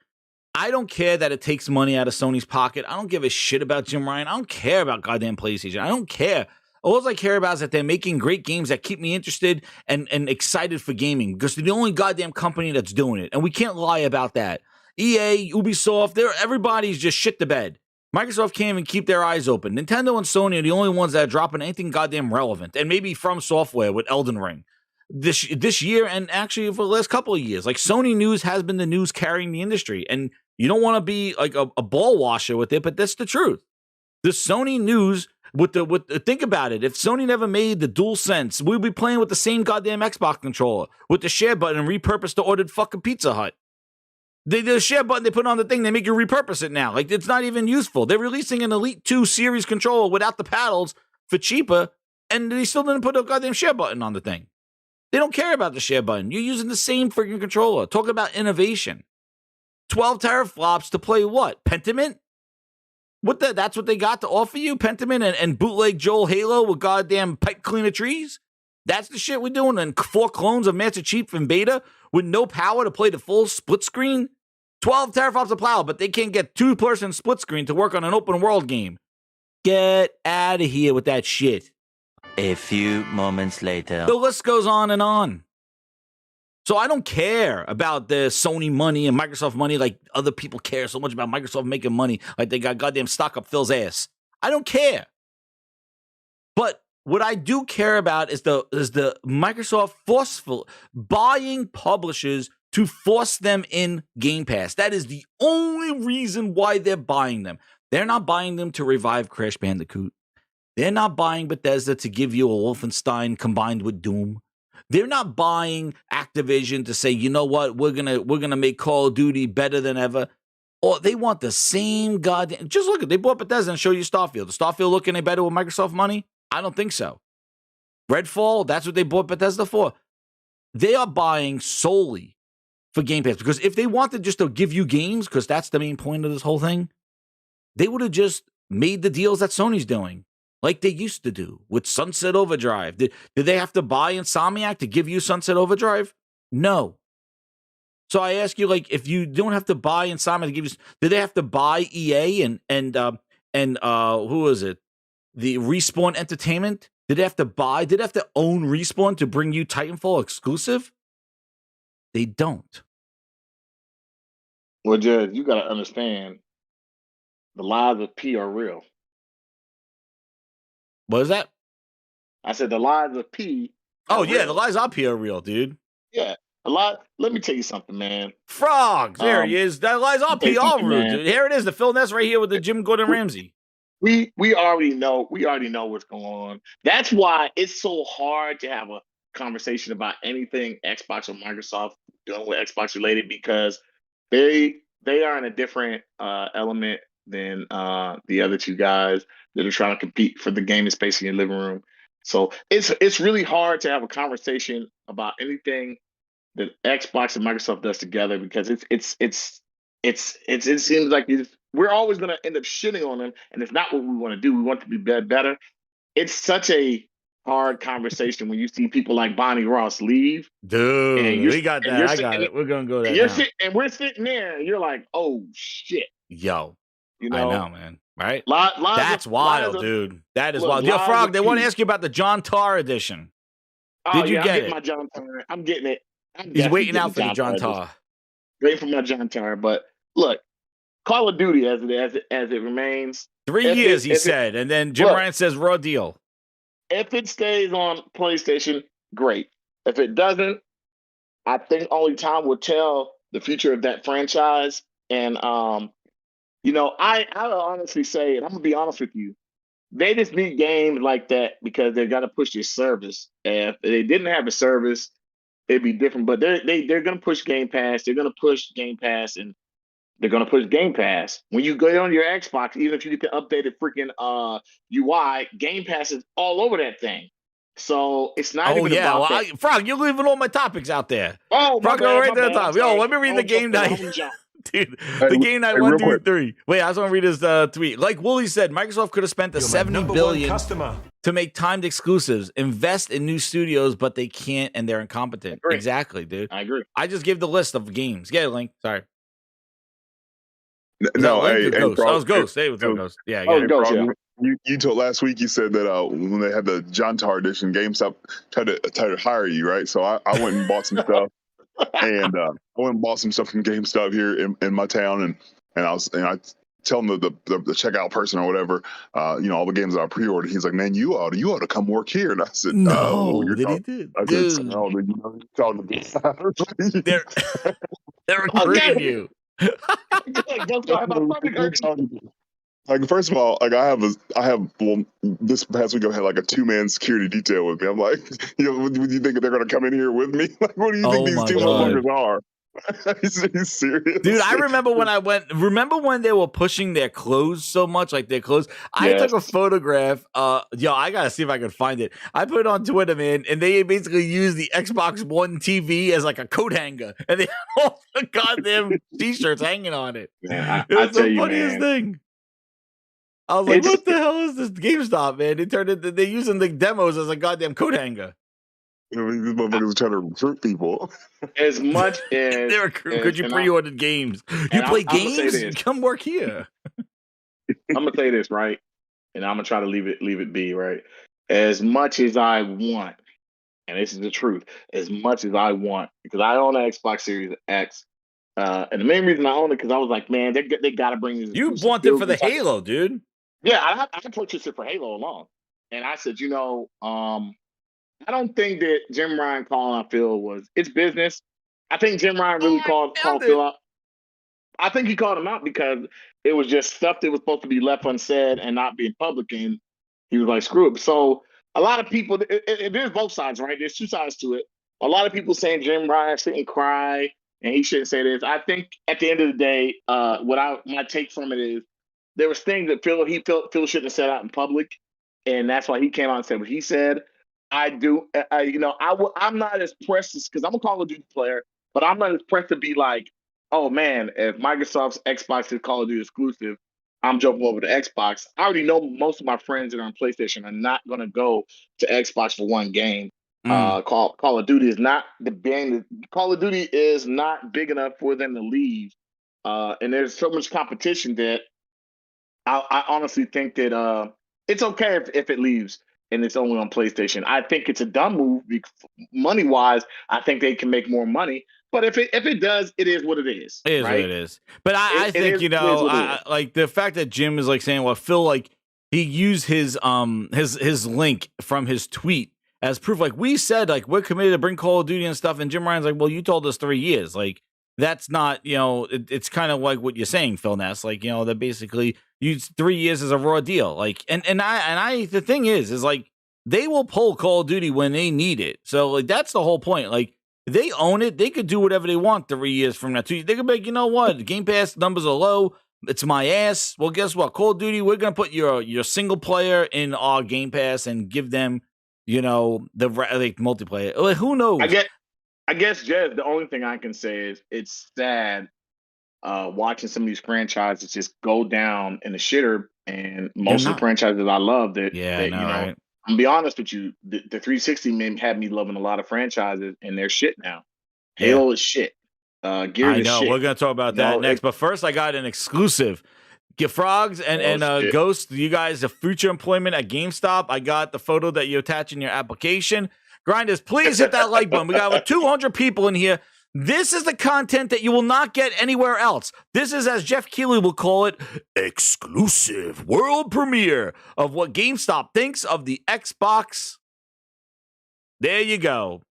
I don't care that it takes money out of Sony's pocket. I don't give a shit about Jim Ryan. I don't care about goddamn PlayStation. I don't care. All I care about is that they're making great games that keep me interested and excited for gaming, because they're the only goddamn company that's doing it. And we can't lie about that. EA, Ubisoft, everybody's just shit the bed. Microsoft can't even keep their eyes open. Nintendo and Sony are the only ones that are dropping anything goddamn relevant, and maybe From Software with Elden Ring this year, and actually for the last couple of years. Like, Sony news has been the news carrying the industry, and you don't want to be like a ball washer with it, but that's the truth. The Sony news think about it. If Sony never made the DualSense, we'd be playing with the same goddamn Xbox controller with the share button and repurposed the ordered fucking Pizza Hut. The share button they put on the thing, they make you repurpose it now. Like, it's not even useful. They're releasing an Elite 2 series controller without the paddles for cheaper, and they still didn't put a goddamn share button on the thing. They don't care about the share button. You're using the same freaking controller. Talk about innovation. 12 teraflops to play what? Pentiment? That's what they got to offer you? Pentiment and bootleg Joel Halo with goddamn pipe cleaner trees? That's the shit we're doing? And 4 clones of Master Chief in beta with no power to play the full split screen? 12 teraflops of power, but they can't get 2-person split screen to work on an open world game. Get out of here with that shit. A few moments later. The list goes on and on. So I don't care about the Sony money and Microsoft money like other people care so much about Microsoft making money like they got goddamn stock up Phil's ass. I don't care. But what I do care about is the Microsoft forceful buying publishers to force them in Game Pass. That is the only reason why they're buying them. They're not buying them to revive Crash Bandicoot. They're not buying Bethesda to give you a Wolfenstein combined with Doom. They're not buying Activision to say, you know what, we're gonna make Call of Duty better than ever. Or they want the same goddamn. Just look at, they bought Bethesda and show you Starfield. Is Starfield looking any better with Microsoft money? I don't think so. Redfall, that's what they bought Bethesda for. They are buying solely for Game Pass, because if they wanted just to give you games, because that's the main point of this whole thing, they would have just made the deals that Sony's doing, like they used to do with Sunset Overdrive. Did they have to buy Insomniac to give you Sunset Overdrive? No. So I ask you, like, if you don't have to buy Insomniac to give you, did they have to buy EA and who was it? The Respawn Entertainment? Did they have to own Respawn to bring you Titanfall exclusive? They don't. Well, Judge, you got to understand, the lies of P are real. What is that? I said the lies of P. Oh, yeah, the lies up here are real, dude. Yeah, a lot. Let me tell you something, man. Frog, there he is. That lies up here all real, dude. Here it is, the Phil Ness right here with the Jim Gordon Ramsay. We already know. We already know what's going on. That's why it's so hard to have a conversation about anything Xbox or Microsoft doing with Xbox related, because they are in a different element than the other two guys that are trying to compete for the gaming space in your living room. So it's really hard to have a conversation about anything that Xbox and Microsoft does together, because it seems like we're always going to end up shitting on them, and it's not what we want to do. We want to be better. It's such a hard conversation when you see people like Bonnie Ross leave. Dude, we got that. I got it. We're going to go there now. And we're sitting there, and you're like, oh, shit. Yo, you know? I know, man. Right? That's wild, dude. That is wild. Yo, Frog, they want to ask you about the John Tar edition. Did you get it? My John Tar. I'm getting it. He's waiting out for the John Tar. Waiting for my John Tar. But look, Call of Duty as it remains. 3 years, he said. And then Jim Ryan says, raw deal. If it stays on PlayStation, great. If it doesn't, I think only time will tell the future of that franchise. And, I will honestly say, and I'm going to be honest with you, they just need games like that because they're going to push this service. If they didn't have a service, it'd be different. But they're going to push Game Pass. They're going to push Game Pass, and they're going to push Game Pass. When you go on your Xbox, even if you get the updated freaking UI, Game Pass is all over that thing. So it's not even about that. Frog, you're leaving all my topics out there. Oh, Frog, go right to the top. Yo, let me read the game night. Dude, the game night 1 through 3. Wait, I just want to read his tweet. Like Wooly said, Microsoft could have spent the $70 billion to make timed exclusives, invest in new studios, but they can't, and they're incompetent. Exactly, dude. I agree. I just gave the list of games. Get it, Link. Sorry. No, Ghost. That was Ghost. Hey, what's up, Ghost? Yeah, Ghost. Yeah. You told last week, you said that when they had the John Tar edition, GameStop tried to hire you, right? So I went and bought some stuff, and I went and bought some stuff from GameStop here in my town, and I telling the checkout person or whatever, all the games that I pre-ordered. He's like, "Man, you ought to come work here." And I said, No, you're did he talking- do? I said, Dude, "Oh, you telling the they're they're recruiting you. Don't talk about public hurt. Like, first of all, like I have this past week I had like a 2-man security detail with me. I'm like, what do you think they're gonna come in here with me? Like, what do you think Oh these my two God. motherfuckers are? He's serious, Dude, I remember when I went. Remember when they were pushing their clothes so much, like their clothes? I Yes. took a photograph. I gotta see if I can find it. I put it on Twitter, man, and they basically used the Xbox One TV as like a coat hanger, and they had all the goddamn t-shirts hanging on it. Man, It I was tell the you, funniest man. thing. I was like, It's- "What the hell is this GameStop, man?" They're using the demos as a goddamn coat hanger. These motherfuckers are trying to recruit people. As much as They're because you and pre-ordered games. You and play I'm gonna say games? this. Come work here. I'm gonna say this, right? And I'm gonna try to leave it be, right? As much as I want, and this is the truth, as much as I want, because I own an Xbox Series X, and the main reason I own it because I was like, man, they gotta bring these. You exclusive want it for builds the inside. Halo, dude. Yeah, I purchased it for Halo alone, and I said, I don't think that Jim Ryan calling out Phil was it's business. I think Jim Ryan really called found Phil it. out. I think he called him out because it was just stuff that was supposed to be left unsaid and not being public, and he was like, "Screw it." So a lot of people, there's both sides, right? There's two sides to it. A lot of people saying Jim Ryan shouldn't cry and he shouldn't say this. I think at the end of the day, my take from it is there was things that Phil shouldn't have said out in public, and that's why he came out and said what he said. I do, I'm not as pressed because I'm a Call of Duty player, but I'm not as pressed to be like, oh man, if Microsoft's Xbox is Call of Duty exclusive, I'm jumping over to Xbox. I already know most of my friends that are on PlayStation are not going to go to Xbox for one game. Call of Duty is not the game. Call of Duty is not big enough for them to leave, and there's so much competition that I honestly think that it's okay if it leaves and it's only on PlayStation. I think it's a dumb move money wise. I think they can make more money, but if it does, it is what it is. It is right? what it is. But I think, like the fact that Jim is like saying, well, Phil, like he used his link from his tweet as proof. Like we said, like we're committed to bring Call of Duty and stuff. And Jim Ryan's like, well, you told us 3 years. Like that's not, it's kind of like what you're saying, Phil Ness. Like, that basically use 3 years as a raw deal. Like, and I the thing is like they will pull Call of Duty when they need it. So like that's the whole point. Like they own it. They could do whatever they want 3 years from now. They could be like, you know what? Game Pass numbers are low. It's my ass. Well, guess what? Call of Duty, we're gonna put your single player in our Game Pass and give them, the like multiplayer. Like, who knows? I guess, Jeff, the only thing I can say is it's sad watching some of these franchises just go down in the shitter. And most of the franchises I love right? I'm gonna be honest with you, the 360 had me loving a lot of franchises, and they're shit now. Halo is shit. Gears is shit. We're gonna talk about that next. But first, I got an exclusive. Get Frogs and Ghost, you guys, the future employment at GameStop. I got the photo that you attach in your application. Grinders, please hit that like button. We got over 200 people in here. This is the content that you will not get anywhere else. This is, as Jeff Keighley will call it, exclusive world premiere of what GameStop thinks of the Xbox. There you go.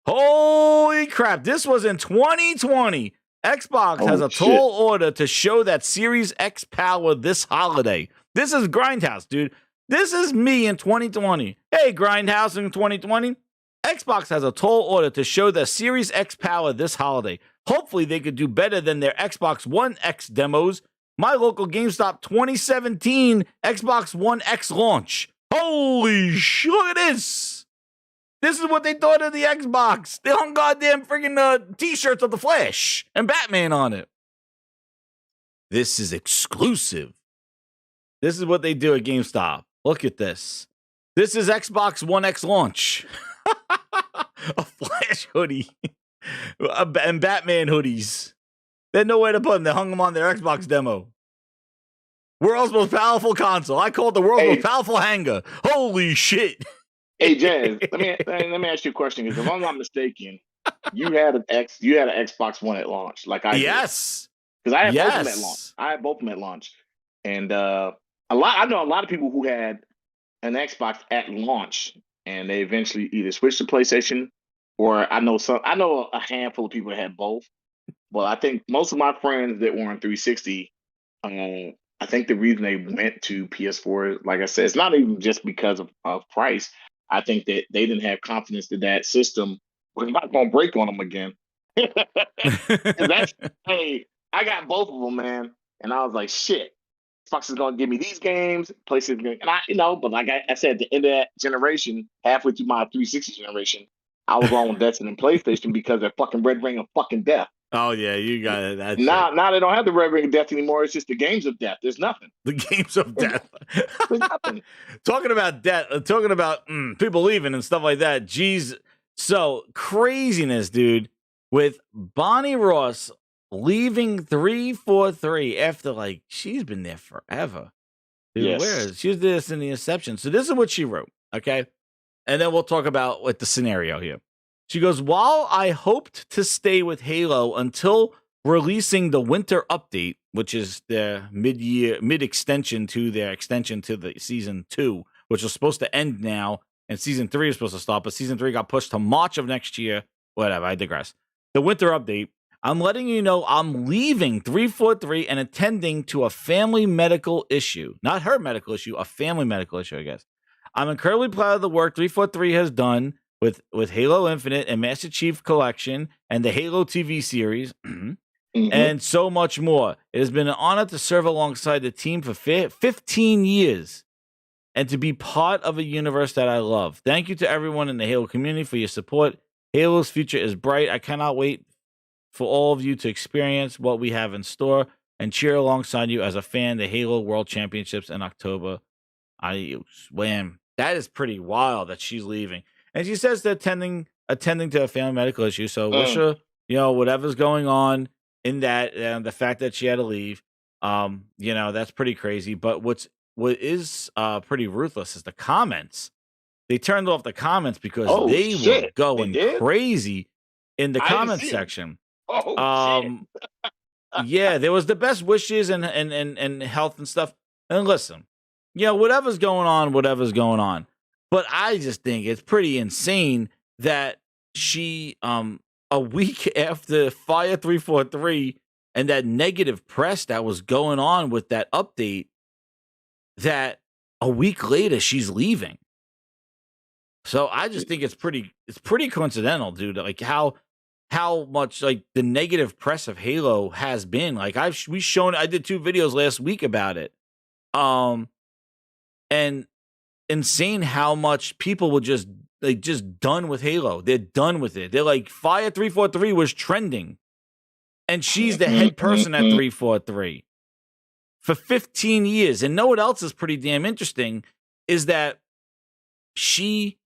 Holy crap. This was in 2020. Xbox has a tall order to show that Series X power this holiday. This is Grindhouse, dude. This is me in 2020. Hey, Grindhouse in 2020. Xbox has a tall order to show the Series X power this holiday. Hopefully, they could do better than their Xbox One X demos. My local GameStop 2017 Xbox One X launch. Holy shit, look at this. This is what they thought of the Xbox. They hung goddamn freaking t-shirts of the Flash and Batman on it. This is exclusive. This is what they do at GameStop. Look at this. This is Xbox One X launch. A Flash hoodie and Batman hoodies. They had nowhere to put them. They hung them on their Xbox demo. World's most powerful console. I call it the world's most powerful hanger. Holy shit. Hey, Jazz, let me ask you a question, because if I'm not mistaken, you had an Xbox One at launch, like I did. Yes. Because I had both of them at launch. And I know a lot of people who had an Xbox at launch, and they eventually either switched to PlayStation, or I know a handful of people that had both. Well, I think most of my friends that were on 360, I think the reason they went to PS4, like I said, it's not even just because of price. I think that they didn't have confidence that that system was not going to break on them again. 'Cause that's, hey, I got both of them, man, and I was like, shit, Fox is going to give me these games, PlayStation, and but like I said, at the end of that generation, halfway through my 360 generation, I was on Destiny and PlayStation because of fucking Red Ring of fucking death. Oh yeah, you got it. That's Now they don't have the Red Ring of Death anymore. It's just the games of death. There's nothing. the games of death. There's nothing. Talking about death, talking about people leaving and stuff like that. Jeez, so craziness, dude. With Bonnie Ross leaving 343 after like she's been there forever. Dude, Yes. she was there in the inception. So this is what she wrote, okay? And then we'll talk about what the scenario here. She goes, while I hoped to stay with Halo until releasing the winter update, which is the mid-extension to their extension to the season 2, which was supposed to end now, and season 3 is supposed to start, but season 3 got pushed to March of next year. Whatever, I digress. The winter update, I'm letting you know I'm leaving 343 and attending to a family medical issue. Not her medical issue, a family medical issue, I guess. I'm incredibly proud of the work 343 has done with Halo Infinite and Master Chief Collection and the Halo TV series and so much more. It has been an honor to serve alongside the team for 15 years and to be part of a universe that I love. Thank you to everyone in the Halo community for your support. Halo's future is bright. I cannot wait for all of you to experience what we have in store and cheer alongside you as a fan. The Halo World Championships in October. Wham. That is pretty wild that she's leaving. And she says they're attending to a family medical issue. So wish her, whatever's going on in that, the fact that she had to leave, that's pretty crazy. But what is pretty ruthless is the comments. They turned off the comments because they were going crazy in the comment section. Yeah, there was the best wishes and health and stuff. And listen, whatever's going on. But I just think it's pretty insane that she, a week after Fire 343 and that negative press that was going on with that update, that a week later she's leaving. So I just think it's pretty coincidental, dude. Like how much like the negative press of Halo has been. Like I did 2 videos last week about it. And insane how much people were just done with Halo. They're done with it. They're like, Fire 343 was trending, and she's the head person at 343 for 15 years. And know what else is pretty damn interesting is that she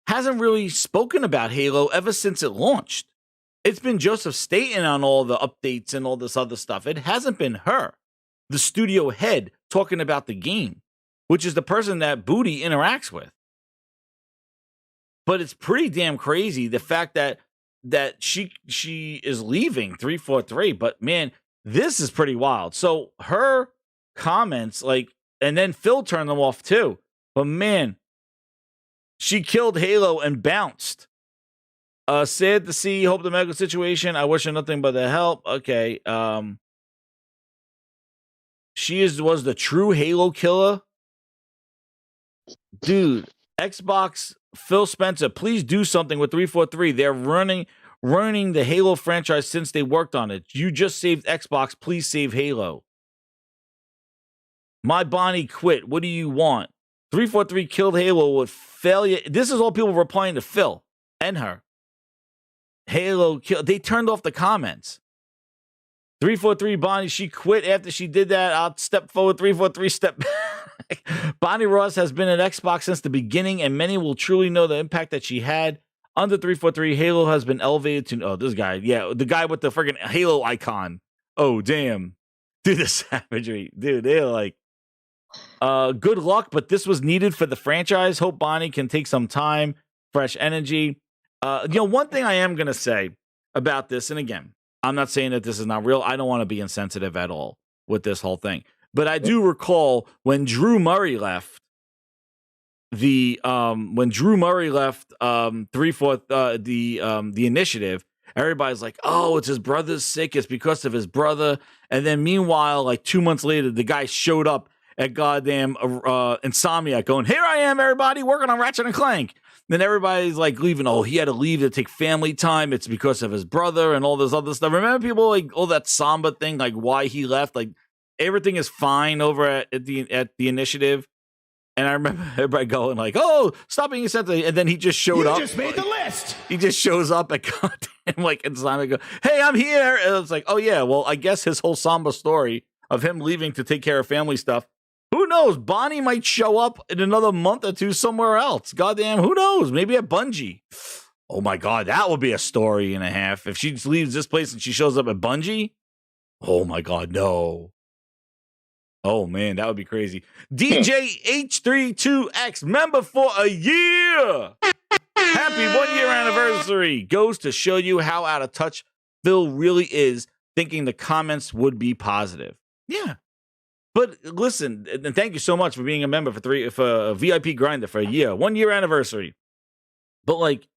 hasn't really spoken about Halo ever since it launched. It's been Joseph Staten on all the updates and all this other stuff. It hasn't been her, the studio head, talking about the game, which is the person that Booty interacts with. But it's pretty damn crazy, the fact that she is leaving 343. But man, this is pretty wild. So her comments, and then Phil turned them off too. But man, she killed Halo and bounced. Sad to see. Hope the medical situation. I wish her nothing but the help. Okay. She was the true Halo killer. Dude, Xbox, Phil Spencer, please do something with 343. They're ruining the Halo franchise since they worked on it. You just saved Xbox. Please save Halo. My Bonnie quit. What do you want? 343 killed Halo with failure. This is all people replying to Phil and her. Halo killed. They turned off the comments. 343 Bonnie, she quit after she did that. I'll step forward. 343 step back. Bonnie Ross has been at Xbox since the beginning, and many will truly know the impact that she had. Under 343, Halo has been elevated to this guy. Yeah, the guy with the friggin' Halo icon. Oh, damn. Dude, the savagery. Dude, they're like, good luck, but this was needed for the franchise. Hope Bonnie can take some time, fresh energy. One thing I am going to say about this, and again, I'm not saying that this is not real. I don't want to be insensitive at all with this whole thing. But I do recall when Drew Murray left the 3/4 the initiative, everybody's like, oh, it's his brother's sick, it's because of his brother. And then meanwhile, like 2 months later, the guy showed up at goddamn Insomniac going, here I am, everybody, working on Ratchet and Clank. Then everybody's like leaving. Oh, he had to leave to take family time. It's because of his brother and all this other stuff. Remember people like all that Samba thing, like why he left? Like everything is fine over at the initiative. And I remember everybody going like, oh, stop being sensitive. And then he just showed up. You just made the list. He just shows up at goddamn like Insomniac go, hey, I'm here. And it's like, oh yeah, well, I guess his whole Samba story of him leaving to take care of family stuff. Who knows? Bonnie might show up in another month or two somewhere else. Goddamn, who knows? Maybe at Bungie. Oh my God, that would be a story and a half. If she just leaves this place and she shows up at Bungie, oh my God, no. Oh man, that would be crazy. DJ H32X, member for a year. Happy 1 year anniversary. Goes to show you how out of touch Phil really is, thinking the comments would be positive. Yeah. But listen, and thank you so much for being a member for a VIP grinder for a year, 1 year anniversary. But like,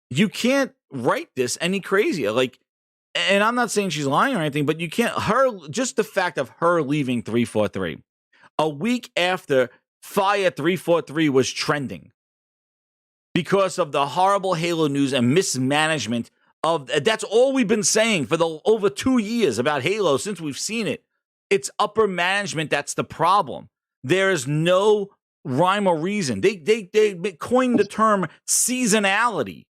you can't write this any crazier. Like, and I'm not saying she's lying or anything, but you can't, just the fact of her leaving 343 a week after Fire 343 was trending because of the horrible Halo news and mismanagement of, that's all we've been saying for the over 2 years about Halo since we've seen it. It's upper management that's the problem. There is no rhyme or reason. They coined the term seasonality.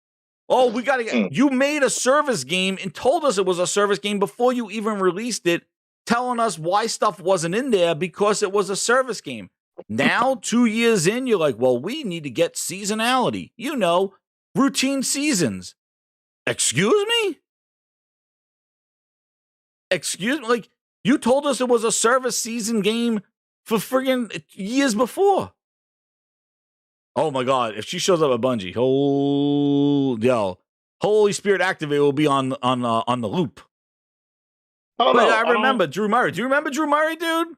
Oh, we got to get, you made a service game and told us it was a service game before you even released it, telling us why stuff wasn't in there because it was a service game. Now, 2 years in, you're like, well, we need to get seasonality. You know, routine seasons. Excuse me? Like, you told us it was a service season game for friggin' years before. Oh my God! If she shows up at Bungie, Holy Spirit Activate will be on the loop. I remember Drew Murray. Do you remember Drew Murray, dude?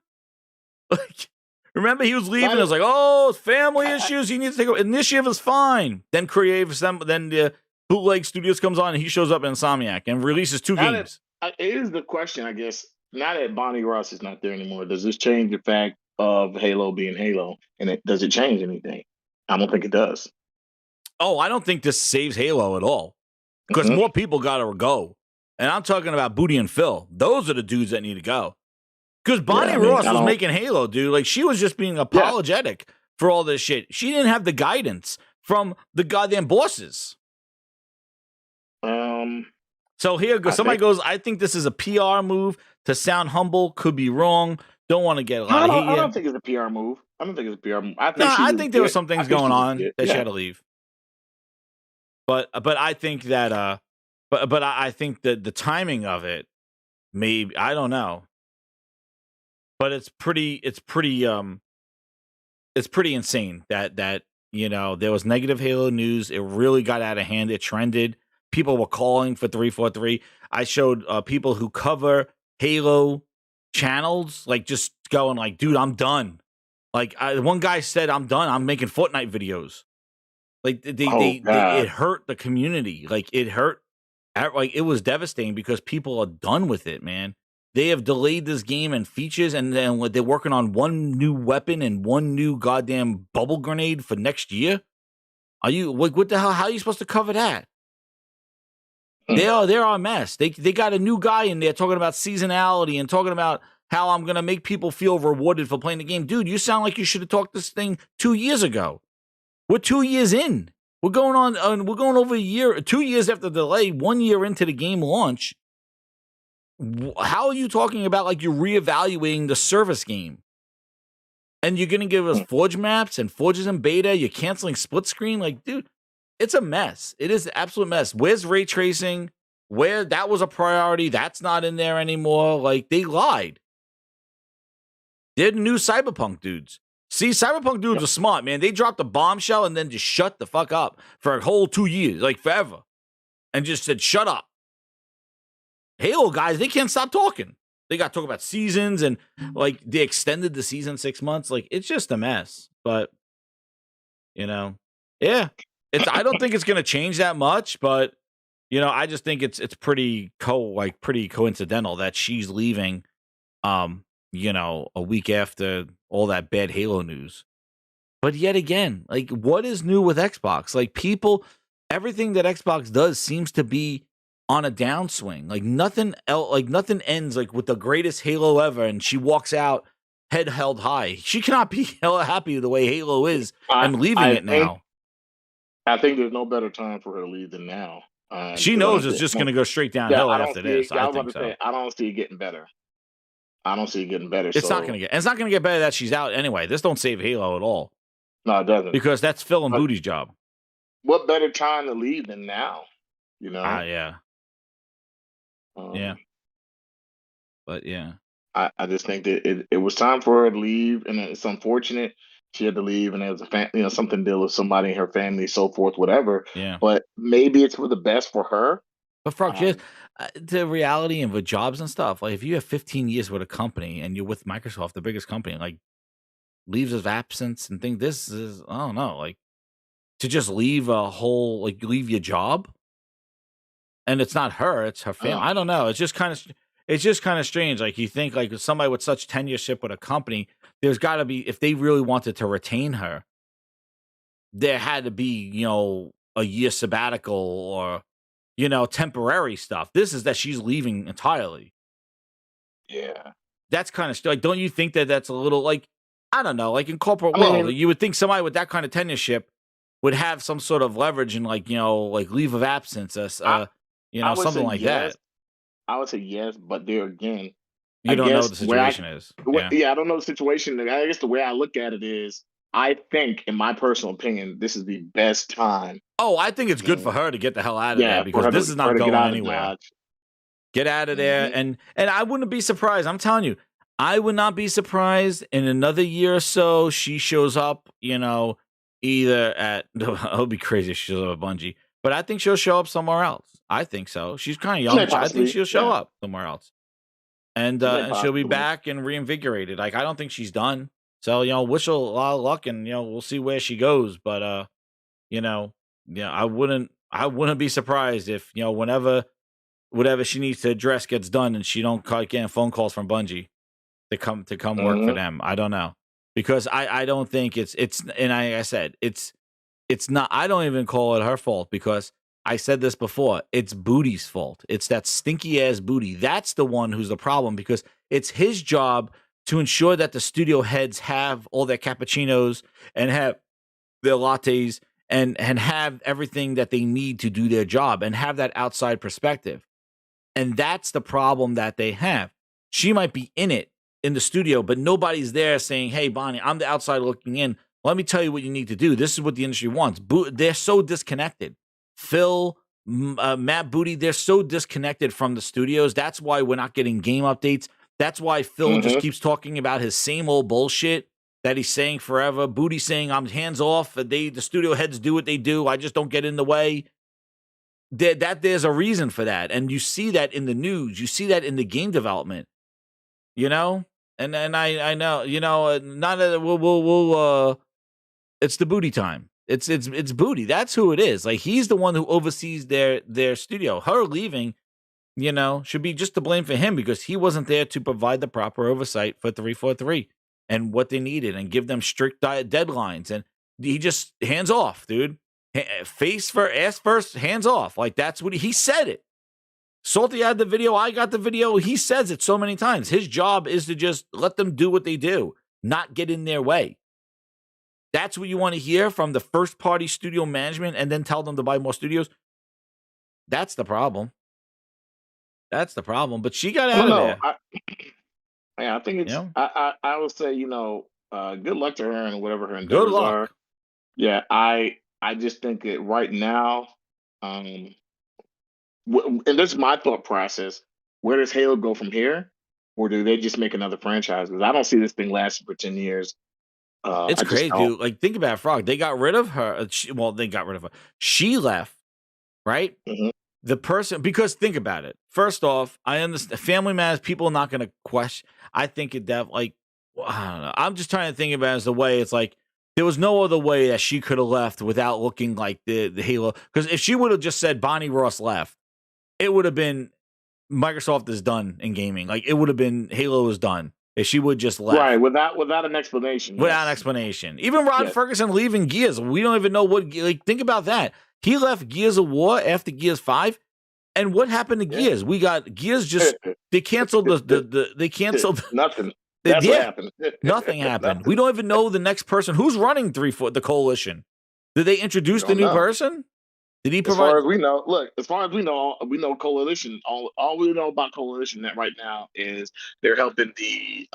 Like, remember he was leaving. It was like, oh, family issues. He needs to take initiative is fine. Then then the Bootleg Studios comes on and he shows up in Insomniac and releases two games. It is the question, I guess. Now that Bonnie Ross is not there anymore, does this change the fact of Halo being Halo? And does it change anything? I don't think it does. Oh, I don't think this saves Halo at all. Because more people got to go. And I'm talking about Booty and Phil. Those are the dudes that need to go. Because Bonnie Ross was making Halo, dude. Like, she was just being apologetic for all this shit. She didn't have the guidance from the goddamn bosses. So here goes. Somebody goes, I think this is a PR move to sound humble. Could be wrong. Don't want to get a lot of heat. I don't think it's a PR move. I think there were some things going on that she had to leave. But I think that but I think that the timing of it, maybe, I don't know. But it's pretty insane that you know, there was negative Halo news. It really got out of hand. It trended. People were calling for 343. I showed people who cover Halo channels, like, just going like, dude, I'm done. Like, one guy said, I'm done. I'm making Fortnite videos. Like, it hurt the community. Like, it hurt. Like, it was devastating because people are done with it, man. They have delayed this game and features, and then they're working on one new weapon and one new goddamn bubble grenade for next year. Are you, like, what the hell? How are you supposed to cover that? They're a mess. They got a new guy in there talking about seasonality and talking about how I'm going to make people feel rewarded for playing the game. Dude, you sound like you should have talked this thing 2 years ago. We're 2 years in. We're going over a year, 2 years after the delay, 1 year into the game launch. How are you talking about like you're reevaluating the service game? And you're going to give us Forge maps and Forges in beta. You're canceling split screen. Like, dude, it's a mess. It is an absolute mess. Where's ray tracing? Where that was a priority, that's not in there anymore. Like, they lied. They're the new Cyberpunk dudes. See, Cyberpunk dudes are smart, man. They dropped a bombshell and then just shut the fuck up for a whole 2 years, like forever. And just said, shut up. Halo guys, they can't stop talking. They got to talk about seasons and like they extended the season 6 months. Like it's just a mess. But yeah, I don't think it's going to change that much. But I just think it's pretty coincidental that she's leaving. A week after all that bad Halo news. But yet again, like what is new with Xbox? Like everything that Xbox does seems to be on a downswing. Like nothing else, like nothing ends like with the greatest Halo ever, and she walks out head held high. She cannot be hella happy the way Halo is and leaving it now. I think there's no better time for her to leave than now. She knows it's just going to go straight downhill after this. I think so. I don't see it getting better. I don't see it getting better. It's not going to get. It's not going to get better that she's out anyway. This don't save Halo at all. No, it doesn't. Because that's Phil and Booty's job. What better time to leave than now? Yeah. Yeah. But yeah. I just think that it was time for her to leave, and it's unfortunate she had to leave, and it was something to deal with somebody in her family, so forth, whatever. Yeah. But maybe it's for the best for her. But Frog, the reality and with jobs and stuff, like if you have 15 years with a company and you're with Microsoft, the biggest company, like leaves of absence and think this is, I don't know, like to just leave leave your job, and it's not her, it's her family. I don't know. It's just kind of strange. Like you think like somebody with such tenureship with a company, there's got to be, if they really wanted to retain her, there had to be a year sabbatical or temporary stuff. This is that she's leaving entirely. Yeah, that's kind of like, don't you think that that's a little like, I don't know, like in corporate world, you would think somebody with that kind of tenureship would have some sort of leverage in like leave of absence, something like that. I would say yes, but there again, you don't know what the situation is. Yeah, I don't know the situation. I guess the way I look at it is, I think, in my personal opinion, this is the best time. Oh, I think it's good for her to get the hell out of there, because this is not going anywhere. Get out of there, and I wouldn't be surprised. I'm telling you, I would not be surprised in another year or so she shows up, either at, it would be crazy if she shows up at Bungie, but I think she'll show up somewhere else. I think so. She's kind of young. I think she'll show up somewhere else. And she'll be back and reinvigorated. Like, I don't think she's done. So, wish her a lot of luck, and, we'll see where she goes. But, I wouldn't be surprised if, whatever she needs to address gets done and she don't get phone calls from Bungie to come work for them. I don't know, because I don't think it's and I said it's not. I don't even call it her fault, because I said this before. It's Booty's fault. It's that stinky ass Booty. That's the one who's the problem, because it's his job to ensure that the studio heads have all their cappuccinos and have their lattes and have everything that they need to do their job and have that outside perspective. And that's the problem that they have. She might be in the studio, but nobody's there saying, hey, Bonnie, I'm the outside looking in. Let me tell you what you need to do. This is what the industry wants. They're so disconnected. Phil, Matt Booty, they're so disconnected from the studios. That's why we're not getting game updates. That's why Phil just keeps talking about his same old bullshit that he's saying forever. Booty saying, I'm hands off. The studio heads do what they do. I just don't get in the way. There's a reason for that. And you see that in the news. You see that in the game development. And I know, not we'll it's the Booty time. It's Booty. That's who it is. Like, he's the one who oversees their studio. Her leaving, should be just to blame for him, because he wasn't there to provide the proper oversight for 343 and what they needed and give them strict deadlines. And he just hands off, dude. Face first, ass first, hands off. Like, that's what he said it. Salty had the video. I got the video. He says it so many times. His job is to just let them do what they do, not get in their way. That's what you want to hear from the first party studio management, and then tell them to buy more studios. That's the problem. That's the problem. But she got out of there. I think it's, I would say, good luck to her and whatever her endeavors are. Yeah, I just think that right now, and this is my thought process, where does Halo go from here? Or do they just make another franchise? Because I don't see this thing lasting for 10 years. It's crazy, dude. Like, think about it, Frog. They got rid of her. They got rid of her. She left, right? the person, because think about it. First off, I understand family matters. People are not going to question. I think it like, I don't know. I'm just trying to think about it as the way it's like, there was no other way that she could have left without looking like the Halo. Because if she would have just said Bonnie Ross left, it would have been Microsoft is done in gaming. Like, it would have been Halo is done. If she would just left. Right, without an explanation. Without an explanation. Even Ron Ferguson leaving Gears. We don't even know what, like, think about that. He left Gears of War after Gears 5. And what happened to Gears? We got Gears just, they canceled they canceled. Nothing. That's what happened. Nothing happened. We don't even know the next person. Who's running the coalition? Did they introduce the new person? Did he provide? As far as we know, we know Coalition. All we know about Coalition that right now is they're helping the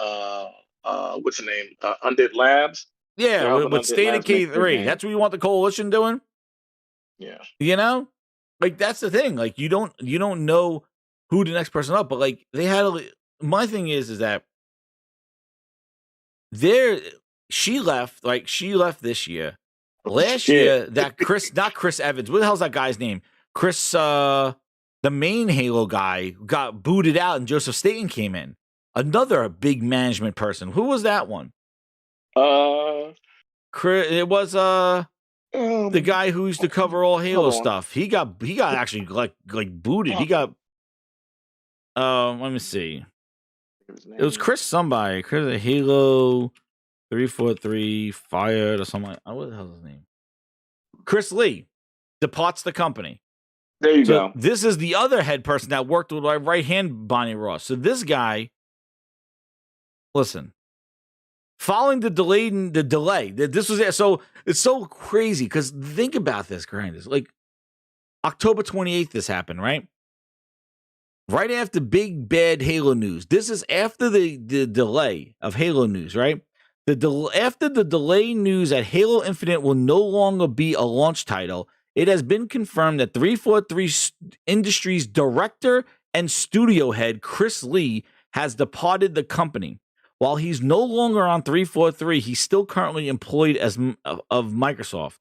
what's the name? Undead Labs. Yeah, with State of K3. That's what you want the Coalition doing? Yeah. You know? Like, that's the thing. Like, you don't know who the next person up, but like they had my thing is that she left this year. Last year, that not Chris Evans. What the hell's that guy's name? Chris, the main Halo guy, got booted out, and Joseph Staten came in. Another big management person. Who was that one? Chris. It was the guy who used to cover all Halo stuff. He got actually like booted. He got. Let me see. It was Chris somebody. Chris Halo 343 fired or something. What the hell is his name? Chris Lee departs the company. There you go. This is the other head person that worked with my right hand, Bonnie Ross. So this guy, listen, following the delay, this was it. So it's so crazy because think about this, Grinders. Like October 28th, this happened, right? Right after big bad Halo news. This is after the delay of Halo news, right? After the delay news that Halo Infinite will no longer be a launch title, it has been confirmed that 343 Industries director and studio head Chris Lee has departed the company. While he's no longer on 343, he's still currently employed of Microsoft.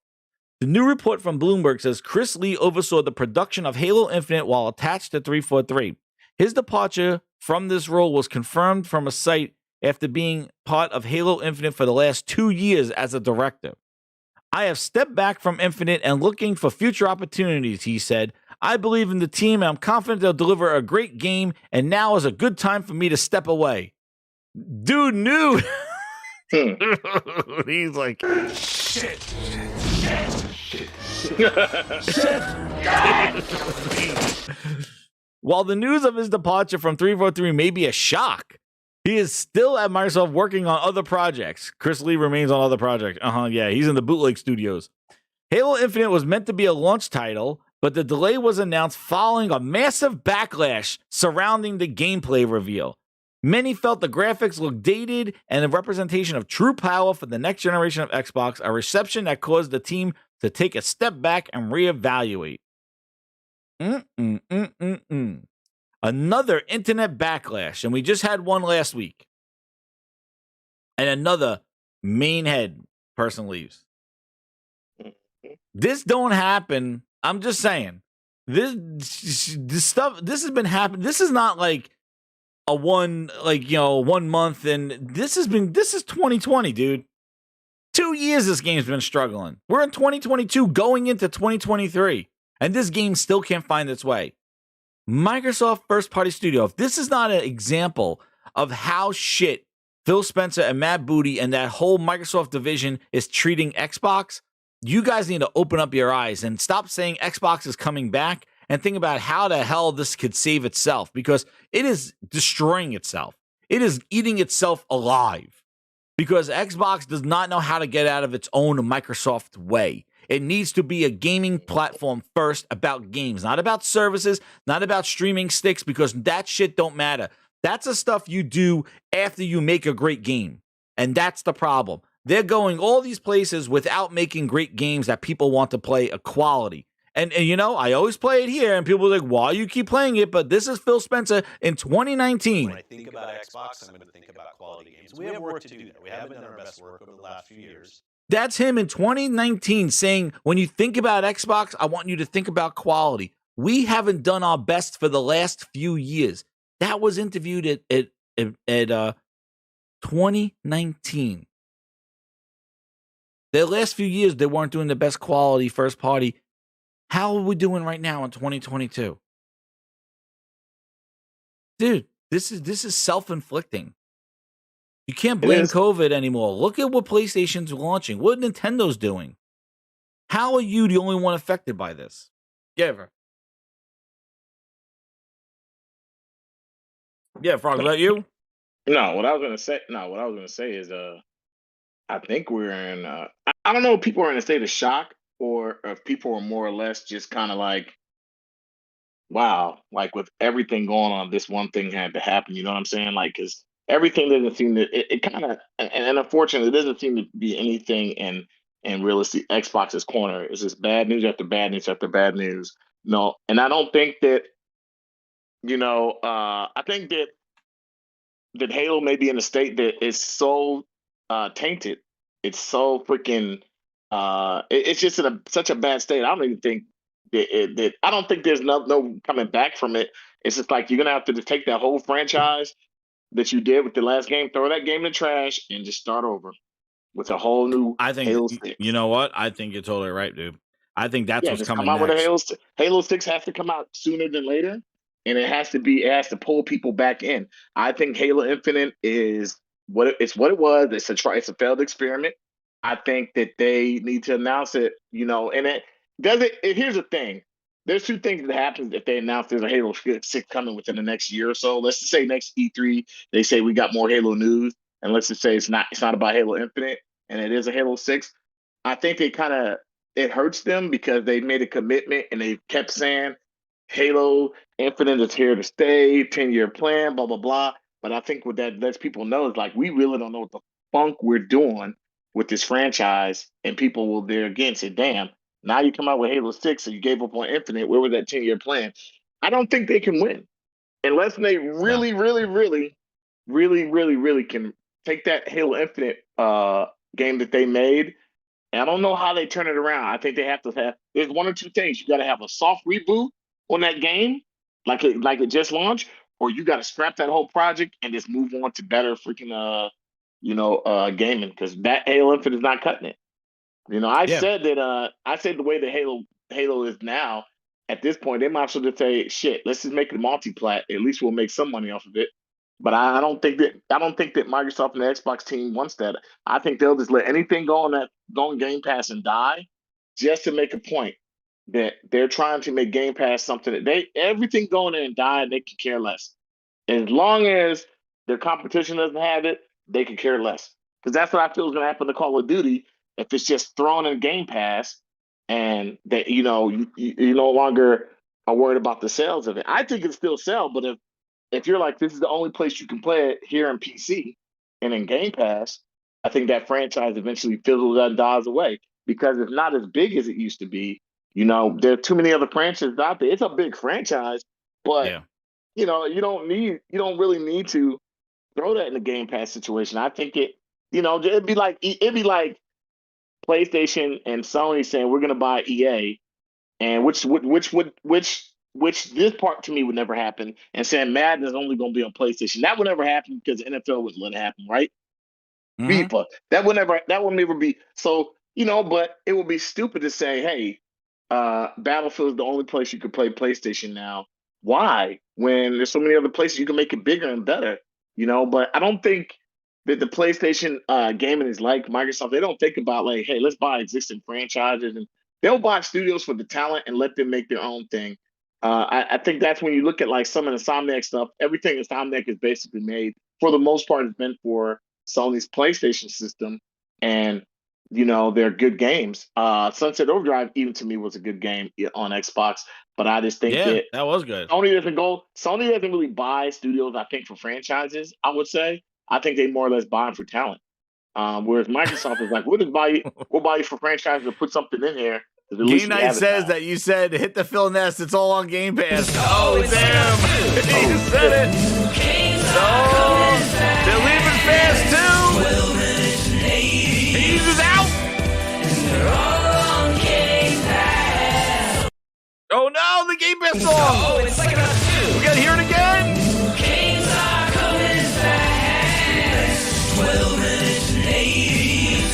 The new report from Bloomberg says Chris Lee oversaw the production of Halo Infinite while attached to 343. His departure from this role was confirmed from a site after being part of Halo Infinite for the last 2 years as a director. I have stepped back from Infinite and looking for future opportunities, he said. I believe in the team and I'm confident they'll deliver a great game, and now is a good time for me to step away. Dude knew. He's like, shit. While the news of his departure from 343 may be a shock, he is still at Microsoft working on other projects. Chris Lee remains on other projects. Yeah, he's in the Bootleg Studios. Halo Infinite was meant to be a launch title, but the delay was announced following a massive backlash surrounding the gameplay reveal. Many felt the graphics looked dated and the representation of true power for the next generation of Xbox, a reception that caused the team to take a step back and reevaluate. Another internet backlash, and we just had one last week. And another main head person leaves. This don't happen. I'm just saying. This stuff, this has been happening. This is not like a 1 month, and this is 2020, dude. 2 years this game's been struggling. We're in 2022 going into 2023, and this game still can't find its way. Microsoft first party studio. If this is not an example of how shit Phil Spencer and Matt Booty and that whole Microsoft division is treating Xbox, you guys need to open up your eyes and stop saying Xbox is coming back and think about how the hell this could save itself, because it is destroying itself. It is eating itself alive because Xbox does not know how to get out of its own Microsoft way. It needs to be a gaming platform first, about games, not about services, not about streaming sticks, because that shit don't matter. That's the stuff you do after you make a great game. And that's the problem. They're going all these places without making great games that people want to play a quality. And you know, I always play it here, and people are like, why you keep playing it? But this is Phil Spencer in 2019. When I think about Xbox, I'm going to think about quality games. We have work to do there. We haven't done our best work over the last few years. That's him in 2019 saying, when you think about Xbox, I want you to think about quality. We haven't done our best for the last few years. That was interviewed at 2019. The last few years, they weren't doing the best quality first party. How are we doing right now in 2022? Dude, this is self-inflicting. You can't blame COVID anymore. Look at what PlayStation's launching. What Nintendo's doing. How are you the only one affected by this? Yeah, Frog, is that you? No, what I was gonna say is, I think we're in. I don't know if people are in a state of shock or if people are more or less just kind of like, wow, like with everything going on, this one thing had to happen. You know what I'm saying? Like, because everything doesn't seem to. It kind of, and unfortunately, it doesn't seem to be anything in realistic Xbox's corner. It's just bad news after bad news after bad news. No, and I don't think that. I think that Halo may be in a state that is so tainted. It's so freaking. It's just in such a bad state. I don't even think that I don't think there's no coming back from it. It's just like you're gonna have to just take that whole franchise that you did with the last game, throw that game in the trash, and just start over with a whole new Halo 6. You know what? I think you're totally right, dude. I think that's what's just coming come out next. with a Halo 6 has to come out sooner than later, and it has to pull people back in. I think Halo Infinite is what it was. It's a failed experiment. I think that they need to announce it, and it does it. Here's the thing. There's two things that happen if they announce there's a Halo 6 coming within the next year or so. Let's just say next E3, they say we got more Halo news, and let's just say it's not about Halo Infinite, and it is a Halo 6. I think it hurts them because they made a commitment and they kept saying Halo Infinite is here to stay, 10-year plan, blah, blah, blah. But I think what that lets people know is like, we really don't know what the funk we're doing with this franchise. And people will there again say, damn, now you come out with Halo 6 and you gave up on Infinite. Where was that 10-year plan? I don't think they can win unless they really, really, really, really, really, really can take that Halo Infinite game that they made. And I don't know how they turn it around. I think they have to have. There's one or two things. You got to have a soft reboot on that game, like it just launched, or you got to scrap that whole project and just move on to better freaking gaming, because that Halo Infinite is not cutting it. I said the way that Halo is now, at this point, they might as well just say, shit, let's just make it multi-plat. At least we'll make some money off of it. But I don't think that Microsoft and the Xbox team wants that. I think they'll just let anything go on Game Pass and die, just to make a point that they're trying to make Game Pass something that everything going there and die, and they can care less. As long as their competition doesn't have it, they can care less. Because that's what I feel is going to happen to Call of Duty if it's just thrown in Game Pass, and that you no longer are worried about the sales of it. I think it still sell, but if you're like, this is the only place you can play it here in PC and in Game Pass, I think that franchise eventually fizzles and dies away because it's not as big as it used to be. There are too many other franchises out there. It's a big franchise, but you don't really need to throw that in the Game Pass situation. I think it'd be like PlayStation and Sony saying we're going to buy EA, and which this part to me would never happen, and saying Madden is only going to be on PlayStation. That would never happen because the NFL wouldn't let it happen, right? Mm-hmm. FIFA. That would never be. So, but it would be stupid to say, hey, Battlefield is the only place you could play PlayStation now. Why? When there's so many other places you can make it bigger and better, but I don't think that the PlayStation gaming is like Microsoft. They don't think about like, hey, let's buy existing franchises, and they'll buy studios for the talent and let them make their own thing. I think that's when you look at like some of the Insomniac stuff. Everything Insomniac is basically made, for the most part, has been for Sony's PlayStation system, and they're good games. Sunset Overdrive, even to me, was a good game on Xbox, but I just think that was good. Sony doesn't really buy studios, I think, for franchises. I would say I think they more or less buy them for talent. Whereas Microsoft is like, we'll buy you for franchises to put something in here. Game Night says that you said hit the Phil Nest. It's all on Game Pass. Oh, damn. He said it. They're leaving fast, too. He's out. Oh no, the Game Pass song! Oh, it's like us too. We gotta hear it again. Games are coming back. 12 minutes and 80s.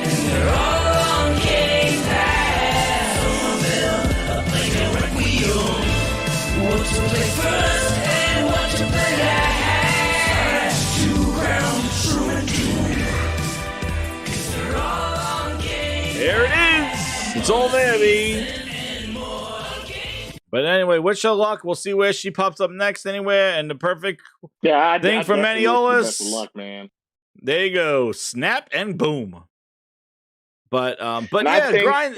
And they're all on Game Pass. Some of them are playing a requiem. What to play first and what to play last. To ground true and true. 'Cause they're all on Game Pass. There it is. It's all there, B. But anyway, wish her luck. We'll see where she pops up next anywhere. And the perfect thing for Maniolis. Best of luck, man. There you go. Snap and boom. But And yeah, I think- grind.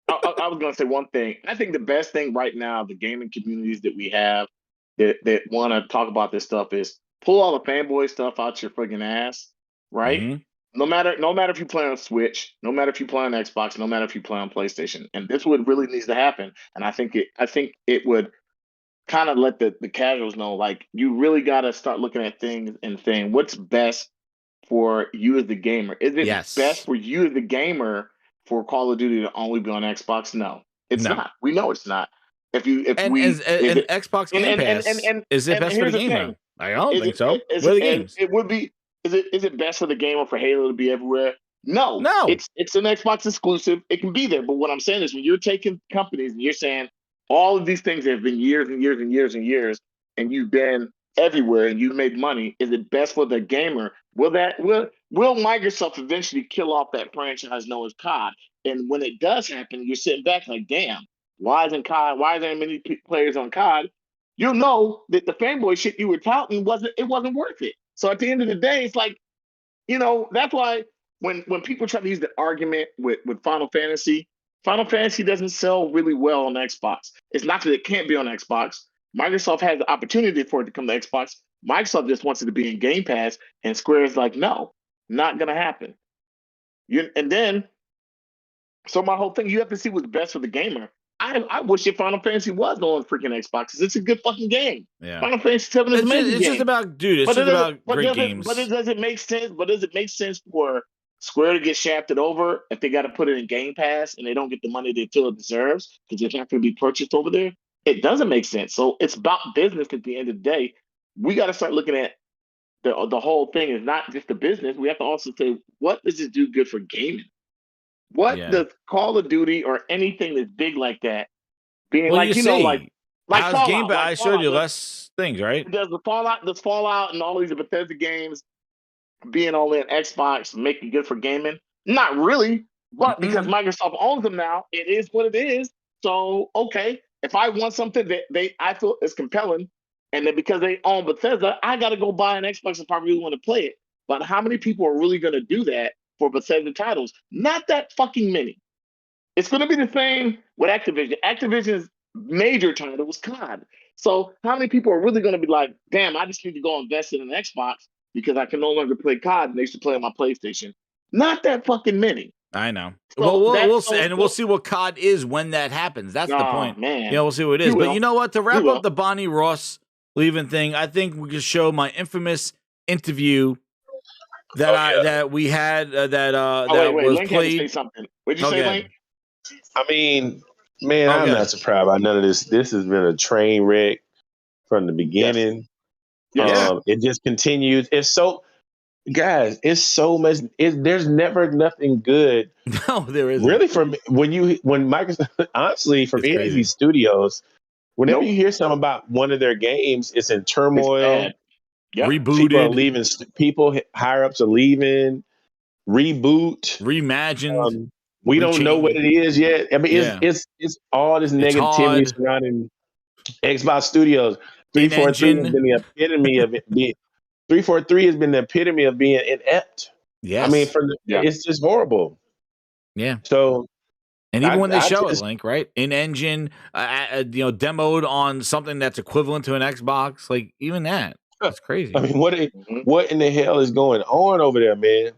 I was gonna say one thing. I think the best thing right now, the gaming communities that we have that want to talk about this stuff is pull all the fanboy stuff out your friggin' ass, right? Mhm. No matter if you play on Switch, no matter if you play on Xbox, no matter if you play on PlayStation, and this would really needs to happen. And I think it would kind of let the casuals know, like, you really got to start looking at things and saying what's best for you as the gamer. Is it Yes. best for you as the gamer for Call of Duty to only be on Xbox? No, it's No. not. We know it's not. And Is Xbox Game and- Pass, is it and best for here's the the gamer? thing. I don't think so. Is Where are it, the games? it would be. Is it best for the gamer for Halo to be everywhere? No, No. It's an Xbox exclusive. It can be there, but what I'm saying is when you're taking companies and you're saying all of these things have been years and years and years and years, and you've been everywhere and you've made money, is it best for the gamer? Will Microsoft eventually kill off that franchise known as COD? And when it does happen, you're sitting back like, damn, why isn't COD? Why isn't many players on COD? You'll know that the fanboy shit you were touting wasn't worth it. So at the end of the day, it's like, that's why when people try to use the argument with Final Fantasy doesn't sell really well on Xbox. It's not that it can't be on Xbox. Microsoft has the opportunity for it to come to Xbox. Microsoft just wants it to be in Game Pass, and Square is like, no, not gonna happen. So my whole thing, you have to see what's best for the gamer. I wish your Final Fantasy was on freaking Xbox, because it's a good fucking game. Yeah. Final Fantasy 7 is amazing. It's just about, dude. It's just about great games. But does it make sense? But does it make sense for Square to get shafted over if they got to put it in Game Pass and they don't get the money they feel it deserves because it's not going to be purchased over there? It doesn't make sense. So it's about business at the end of the day. We got to start looking at the whole thing is not just the business. We have to also say, what does it do good for gaming? What does Call of Duty or anything that's big like that being Well, like, you know, see, like how's Fallout, Game Pass? like I showed Fallout, you like- less things, right? Does Fallout and all these Bethesda games being all in Xbox make it good for gaming? Not really, but because Microsoft owns them now, it is what it is. So okay, if I want something that I feel is compelling, and then because they own Bethesda, I got to go buy an Xbox if I really want to play it. But how many people are really going to do that for Bethesda titles? Not that fucking many. It's going to be the same with Activision. Activision's major title was COD. So how many people are really going to be like, damn, I just need to go invest in an Xbox because I can no longer play COD and they used to play on my PlayStation? Not that fucking many. I know. So We'll see, and we'll see what COD is when that happens. That's the point. Man. We'll see what it is. You But will. you know what? To wrap You up will. the Bonnie Ross leaving thing, I think we can show my infamous interview that we had that wait, was Link had to say played. something. What'd you say, Okay. Link? I mean, man, I'm Okay. not surprised by none of this. This has been a train wreck from the beginning. Yeah. It just continues. It's so, guys, it's so much. There's never nothing good. No, there isn't. Really, when Microsoft, honestly, from It's any crazy. of these studios, whenever Nope. you hear something about one of their games, it's in It's turmoil. bad. Yep. People are Rebooted, leaving. People higher ups are leaving. Reboot. reimagined. We don't know what it is yet. I mean, Yeah. it's all this It's negativity hard. surrounding Xbox Studios. 343 has In-engine. been the epitome of it. 343 has been the epitome of being inept. Yes. I mean, Yeah. it's just horrible. Yeah. So, And even when they I show just- it, Link, right? In engine, demoed on something that's equivalent to an Xbox, like even that, that's crazy. I mean, Mhm. what in the hell is going on over there, man?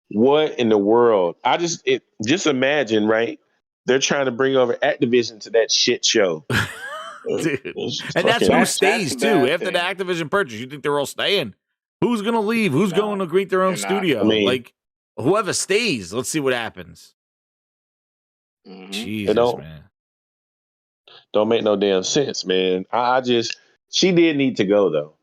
What in the world? Just imagine, right? They're trying to bring over Activision to that shit show. Dude. It's And that's fucking- who That's stays the too bad after the thing. Activision purchase. You think they're all staying? Who's gonna leave? Who's No, going to greet their own they're not. studio? I mean- like whoever stays, let's see what happens. Mhm. Jesus, don't- man. Don't make no damn sense, man. She did need to go though.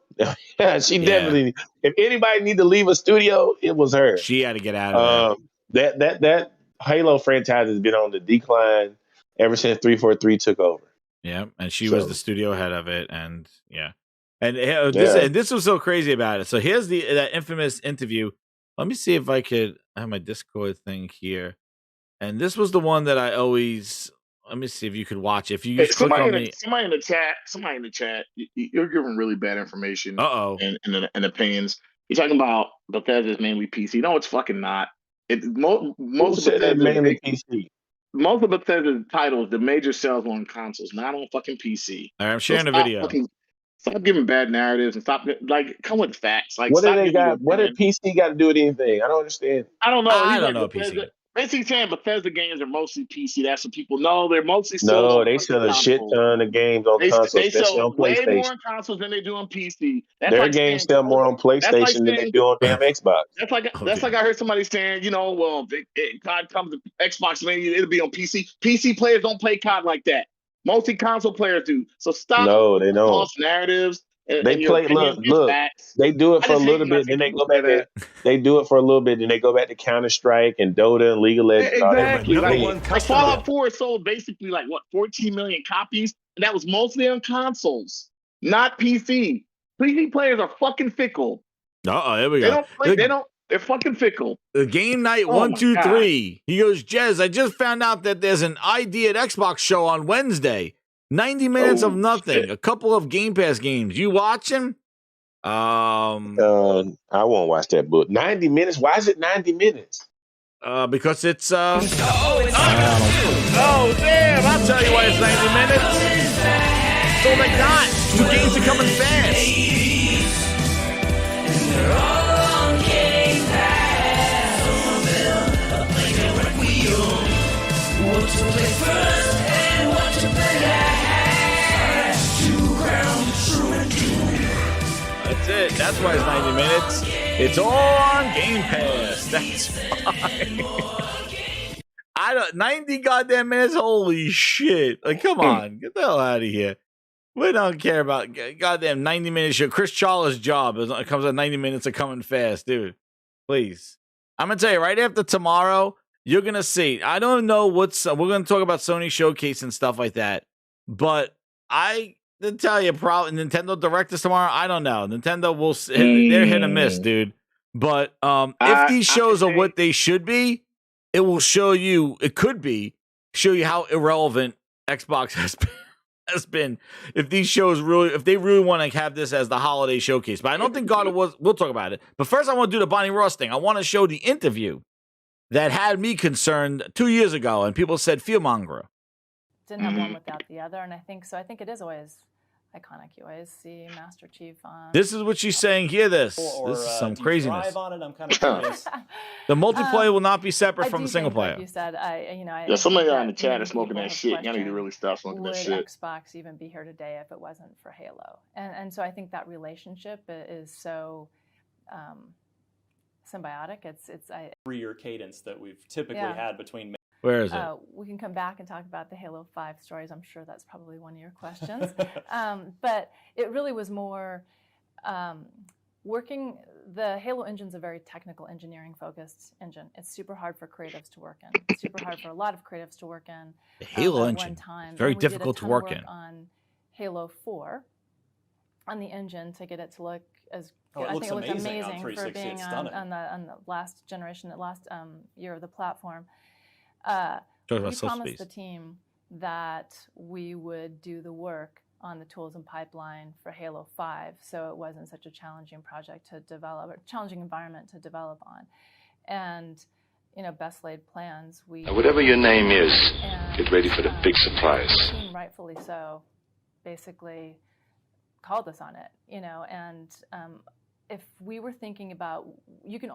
She definitely. If anybody need to leave a studio, it was her. She had to get out of there. That Halo franchise has been on the decline ever since 343 took over. Yeah, and she was the studio head of it, and and this was so crazy about it. So here's that infamous interview. Let me see if I could have my Discord thing here, and this was the one that I always. Let me see if you could watch. If you just click on me, somebody in the chat, you're giving really bad information. And opinions. You're talking about Bethesda's mainly PC. No, it's fucking not. Most of Bethesda's mainly PC. Most of Bethesda's titles, the major sales on consoles, not on fucking PC. All right, I'm sharing the video. Stop giving bad narratives and stop come with facts. Like, what do they got? What did PC got to do with anything? I don't understand. I don't know. I don't know PC. Basically saying Bethesda games are mostly PC. That's what people know. They're mostly no. They sell a shit ton of games on consoles. They sell on PlayStation. way more on consomes than they do on PC. That's their games sell more on PlayStation than they do on damn Xbox. That's like I heard somebody saying, well, COD comes to Xbox, maybe it'll be on PC. PC players don't play COD like that. Mostly console players do. So stop. No, they don't. False narratives. They play. Look. They do it for a little bit, then they go back to. They do it for a little bit, then they go back to Counter Strike and Dota and League of Legends. Exactly. Like Fallout 4 sold basically 14 million copies, and that was mostly on consoles, not PC. PC players are fucking fickle. There we go. They're fucking fickle. The Game Night 123. He goes, Jez, I just found out that there's an ID at Xbox show on Wednesday. 90 minutes of nothing. Shit. A couple of Game Pass games. You watching? I won't watch that book. 90 minutes? Why is it 90 minutes? Because it's damn, I'll tell you why it's 90 minutes. That's all they got. The games are coming fast. What to play first and what to play last. To ground true and true. That's it. That's why it's 90 minutes. It's all on Game Pass. That's fine. 90 goddamn minutes. Holy shit! Like, come on, get the hell out of here. We don't care about goddamn 90 minutes. Show Chris Charles' job it comes at 90 minutes of coming fast, dude. Please, I'm gonna tell you right after tomorrow. You're going to see. I don't know we're going to talk about Sony Showcase and stuff like that. But I didn't tell you, probably Nintendo Direct is tomorrow. I don't know. Nintendo will, they're hit and miss, dude. But if these shows are what they should be, it will show you, show you how irrelevant Xbox has been. If these shows if they really want to have this as the holiday showcase. But I don't think we'll talk about it. But first I want to do the Bonnie Ross thing. I want to show the interview that had me concerned 2 years ago, and people said fearmonger. Didn't have one without the other, and I think it is always iconic. You always see Master Chief on. This is what she's saying. Hear this. This is some craziness. On it? I'm kind of curious. The multiplayer will not be separate from the single player. Like you said, somebody in the chat is smoking that shit. Y'all need to really stop smoking that shit. Would Xbox even be here today if it wasn't for Halo? And so I think that relationship is so. Symbiotic. It's 3-year cadence that we've typically had between. Where is it? We can come back and talk about the Halo 5 stories. I'm sure that's probably one of your questions. But it really was more working. The Halo engine's a very technical, engineering-focused engine. It's super hard for creatives to work in. It's super hard for a lot of creatives to work in. The Halo engine. Very difficult to work in. On Halo 4, on the engine to get it to look as. I think it looks amazing for being on the last generation, the last year of the platform. We promised the team that we would do the work on the tools and pipeline for Halo 5, so it wasn't such a challenging project to develop, or challenging environment to develop on. And best laid plans. Whatever your name is, get ready for the big surprise. The team, rightfully so, basically called us on it, and if we were thinking about, you can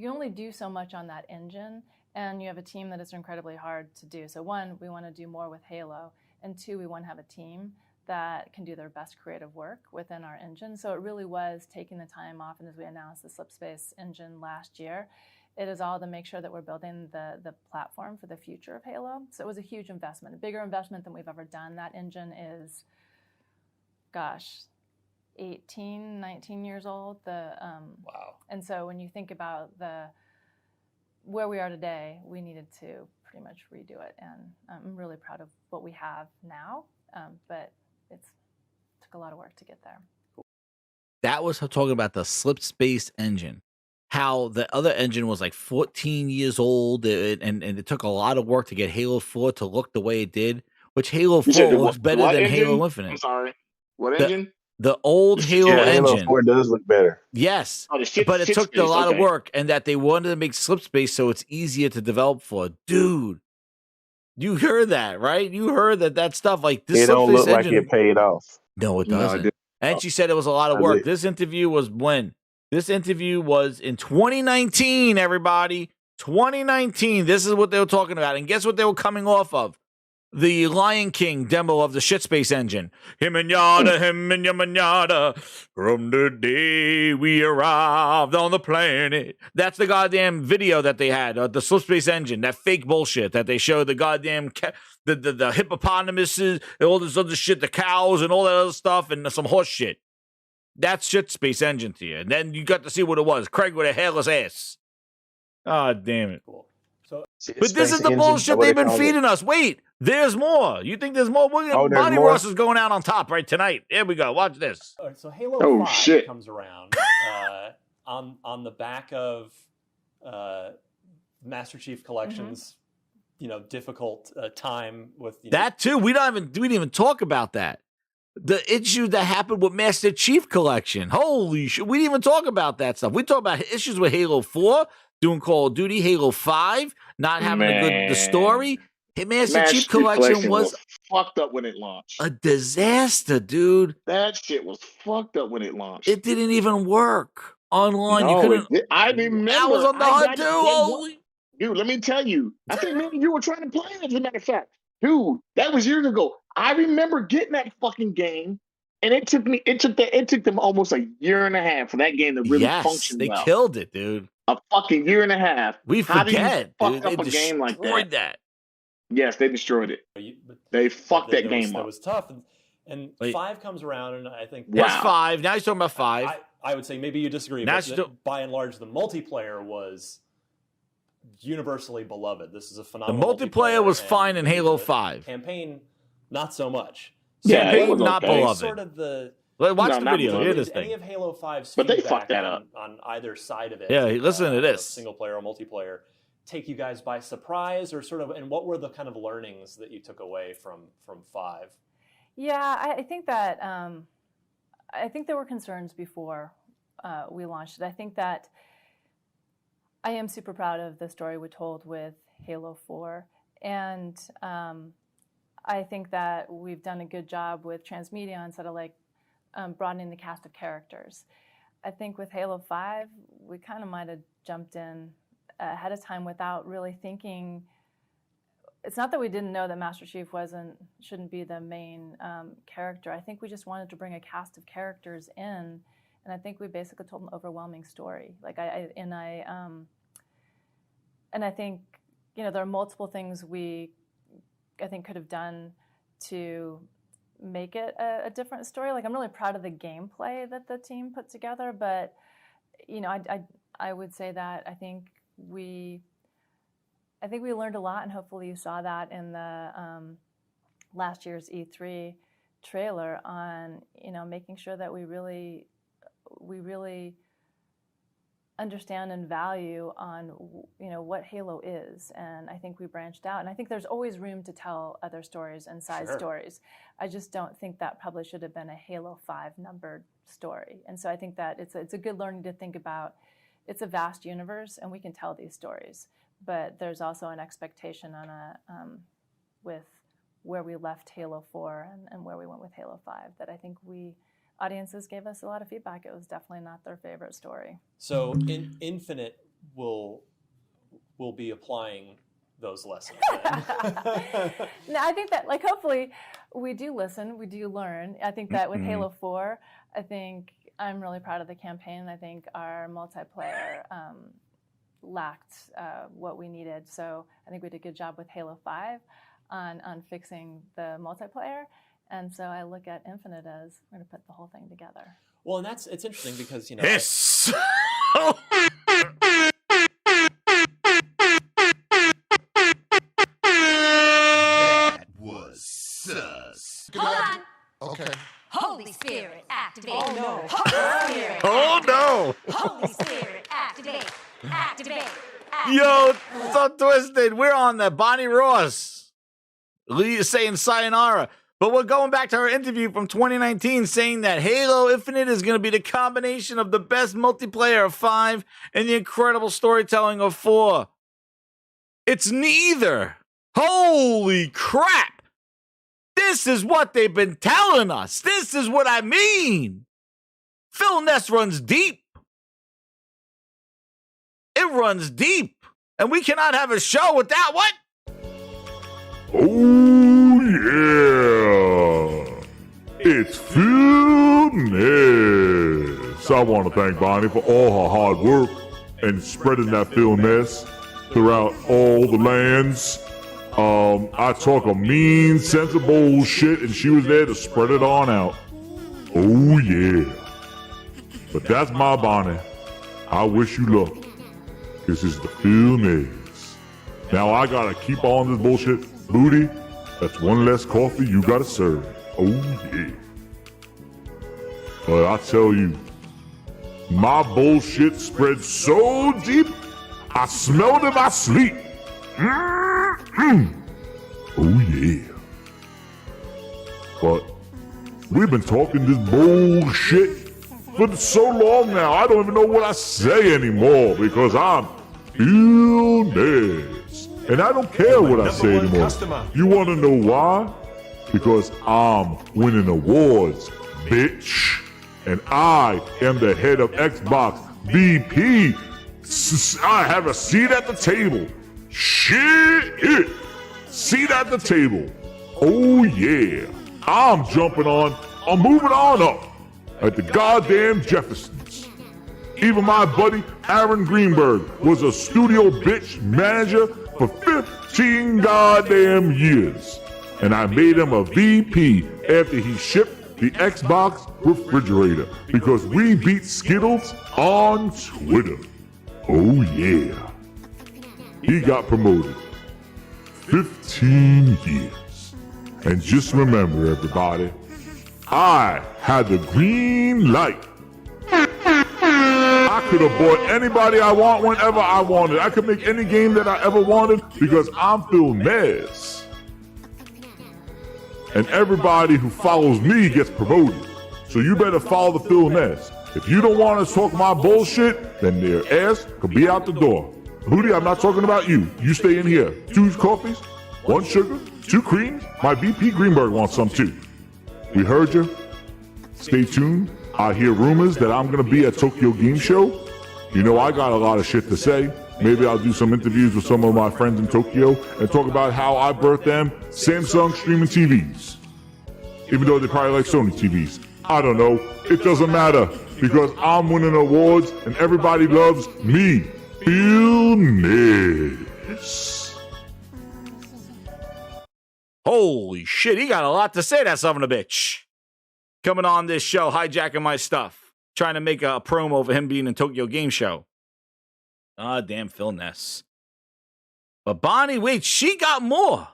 only do so much on that engine, and you have a team that is incredibly hard to do. So one, we want to do more with Halo, and two, we want to have a team that can do their best creative work within our engine. So it really was taking the time off, and as we announced the Slipspace engine last year, it is all to make sure that we're building the platform for the future of Halo. So it was a huge investment, a bigger investment than we've ever done. That engine is, gosh, 18, 19 years old. Wow. And so when you think about where we are today, we needed to pretty much redo it. And I'm really proud of what we have now, but it took a lot of work to get there. That was talking about the slip space engine. How the other engine was like 14 years old, and it took a lot of work to get Halo 4 to look the way it did, which Halo 4 looks better than engine? Halo Infinite. I'm sorry. What engine? The old Halo Halo engine. 4 does look better. Yes, Oh, but it took a lot of work, and that they wanted to make slip space so it's easier to develop for. Dude, you heard that, right? You heard that stuff like this. It don't look like it paid off. No, it doesn't. No, And she said it was a lot of work. This interview was when? This interview was in 2019, everybody. 2019. This is what they were talking about. And guess what they were coming off of? The Lion King demo of the shit space engine. Him and yada, from the day we arrived on the planet. That's the goddamn video that they had, the slip space engine, that fake bullshit that they showed the goddamn the hippopotamuses and all this other shit, the cows and all that other stuff and some horse shit. That's shit space engine to you. And then you got to see what it was. Craig with a hairless ass. Oh, damn it. Cool. So, but this is the bullshit they've been feeding us. Wait, there's more. You think there's more? Bonnie Ross is going out on top right tonight. Here we go. Watch this. All right, so Halo 5 comes around on the back of Master Chief Collection's difficult time with that too. We didn't even talk about that. The issue that happened with Master Chief Collection. Holy shit. We didn't even talk about that stuff. We talk about issues with Halo 4, doing Call of Duty, Halo 5, not having the story. Hey, Master Chief Collection was fucked up when it launched. A disaster, dude. That shit was fucked up when it launched. It didn't even work online. No, you couldn't. I remember. I was on the HUD too. Holy. Dude, let me tell you. I think maybe you were trying to play it, as a matter of fact. Dude, that was years ago. I remember getting that fucking game, and it took them almost a year and a half for that game to really function well. They killed it, dude. A fucking year and a half. We forget, dude. They destroyed game like that. Yes, they destroyed it. They fucked that game up. It was tough. And 5 comes around, and I think that's 5. Now he's talking about 5. I would say maybe you disagree, but by and large, the multiplayer was universally beloved. This is a phenomenal. The multiplayer was fine in Halo 5. Campaign, not so much. Campaign, not beloved. Sort of the. Watch the video. Hear this thing. Any of Halo 5's but they feedback fucked that up on either side of it. Yeah, listen to this. Single player or multiplayer, take you guys by surprise, or sort of, and what were the kind of learnings that you took away from 5? Yeah, I think that I think there were concerns before we launched it. I think that I am super proud of the story we told with Halo 4, and I think that we've done a good job with transmedia instead of broadening the cast of characters. I think with Halo 5, we kind of might have jumped in ahead of time without really thinking. It's not that we didn't know that Master Chief shouldn't be the main character. I think we just wanted to bring a cast of characters in, and I think we basically told an overwhelming story. And I think there are multiple things I think could have done to make it a different story. I'm really proud of the gameplay that the team put together, but I would say that I think we learned a lot, and hopefully you saw that in the last year's E3 trailer on making sure that we really understand and value on what Halo is. And I think we branched out, and I think there's always room to tell other stories and side stories. I just don't think that probably should have been a Halo 5 numbered story. And so I think that it's a good learning to think about. It's a vast universe, and we can tell these stories, but there's also an expectation on with where we left Halo 4 and where we went with Halo 5 that I think audiences gave us a lot of feedback. It was definitely not their favorite story. So Infinite will be applying those lessons. No, I think that hopefully we do listen, we do learn. I think that with Halo 4, I think I'm really proud of the campaign. I think our multiplayer lacked what we needed. So I think we did a good job with Halo 5 on fixing the multiplayer. And so I look at Infinite as we're going to put the whole thing together. Well, and it's interesting because, you know... Hiss! That was sus. Hold on. Okay. Holy Spirit, activate. Oh, no. Holy Spirit. Oh, no. Holy Spirit, activate. Activate. Yo, so twisted. We're on the Bonnie Ross. Lee is saying sayonara. But we're going back to our interview from 2019 saying that Halo Infinite is going to be the combination of the best multiplayer of 5 and the incredible storytelling of 4. It's neither. Holy crap. This is what they've been telling us. This is what I mean. Phil Ness runs deep. It runs deep. And we cannot have a show without what? Oh, yeah. It's Phil Ness. I want to thank Bonnie for all her hard work and spreading that Phil Ness throughout all the lands. I talk a mean, sensible shit, and she was there to spread it on out. Oh, yeah. But that's my Bonnie. I wish you luck. This is the Phil Ness. Now I gotta keep on this bullshit. Booty, that's one less coffee you gotta serve. Oh, yeah. But I tell you, my bullshit spread so deep, I smelled in my sleep. Oh, yeah. But we've been talking this bullshit for so long now, I don't even know what I say anymore because I'm Phil Ness. And I don't care what I say anymore. You want to know why? Because I'm winning awards, bitch. And I am the head of Xbox VP. I have a seat at the table. Shit. Seat at the table. Oh yeah. I'm jumping on. I'm moving on up. Like the goddamn Jeffersons. Even my buddy Aaron Greenberg was a studio bitch manager for 15 goddamn years. And I made him a VP after he shipped the Xbox refrigerator because we beat Skittles on Twitter. Oh yeah. He got promoted. 15 years. And just remember, everybody, I had the green light. I could have bought anybody I want whenever I wanted. I could make any game that I ever wanted because I'm Phil Ness. And everybody who follows me gets promoted. So you better follow the Phil Ness. If you don't want to talk my bullshit, then their ass could be out the door. Booty, I'm not talking about you. You stay in here. 2 coffees, 1 sugar, 2 creams. My VP Greenberg wants some too. We heard you. Stay tuned. I hear rumors that I'm going to be at Tokyo Game Show. You know, I got a lot of shit to say. Maybe I'll do some interviews with some of my friends in Tokyo and talk about how I birthed them Samsung streaming TVs. Even though they probably like Sony TVs. I don't know. It doesn't matter because I'm winning awards and everybody loves me. Phil Ness. Holy shit, he got a lot to say, that son of a bitch. Coming on this show, hijacking my stuff. Trying to make a promo for him being in Tokyo Game Show. Ah, damn Phil Ness. But Bonnie, wait, she got more.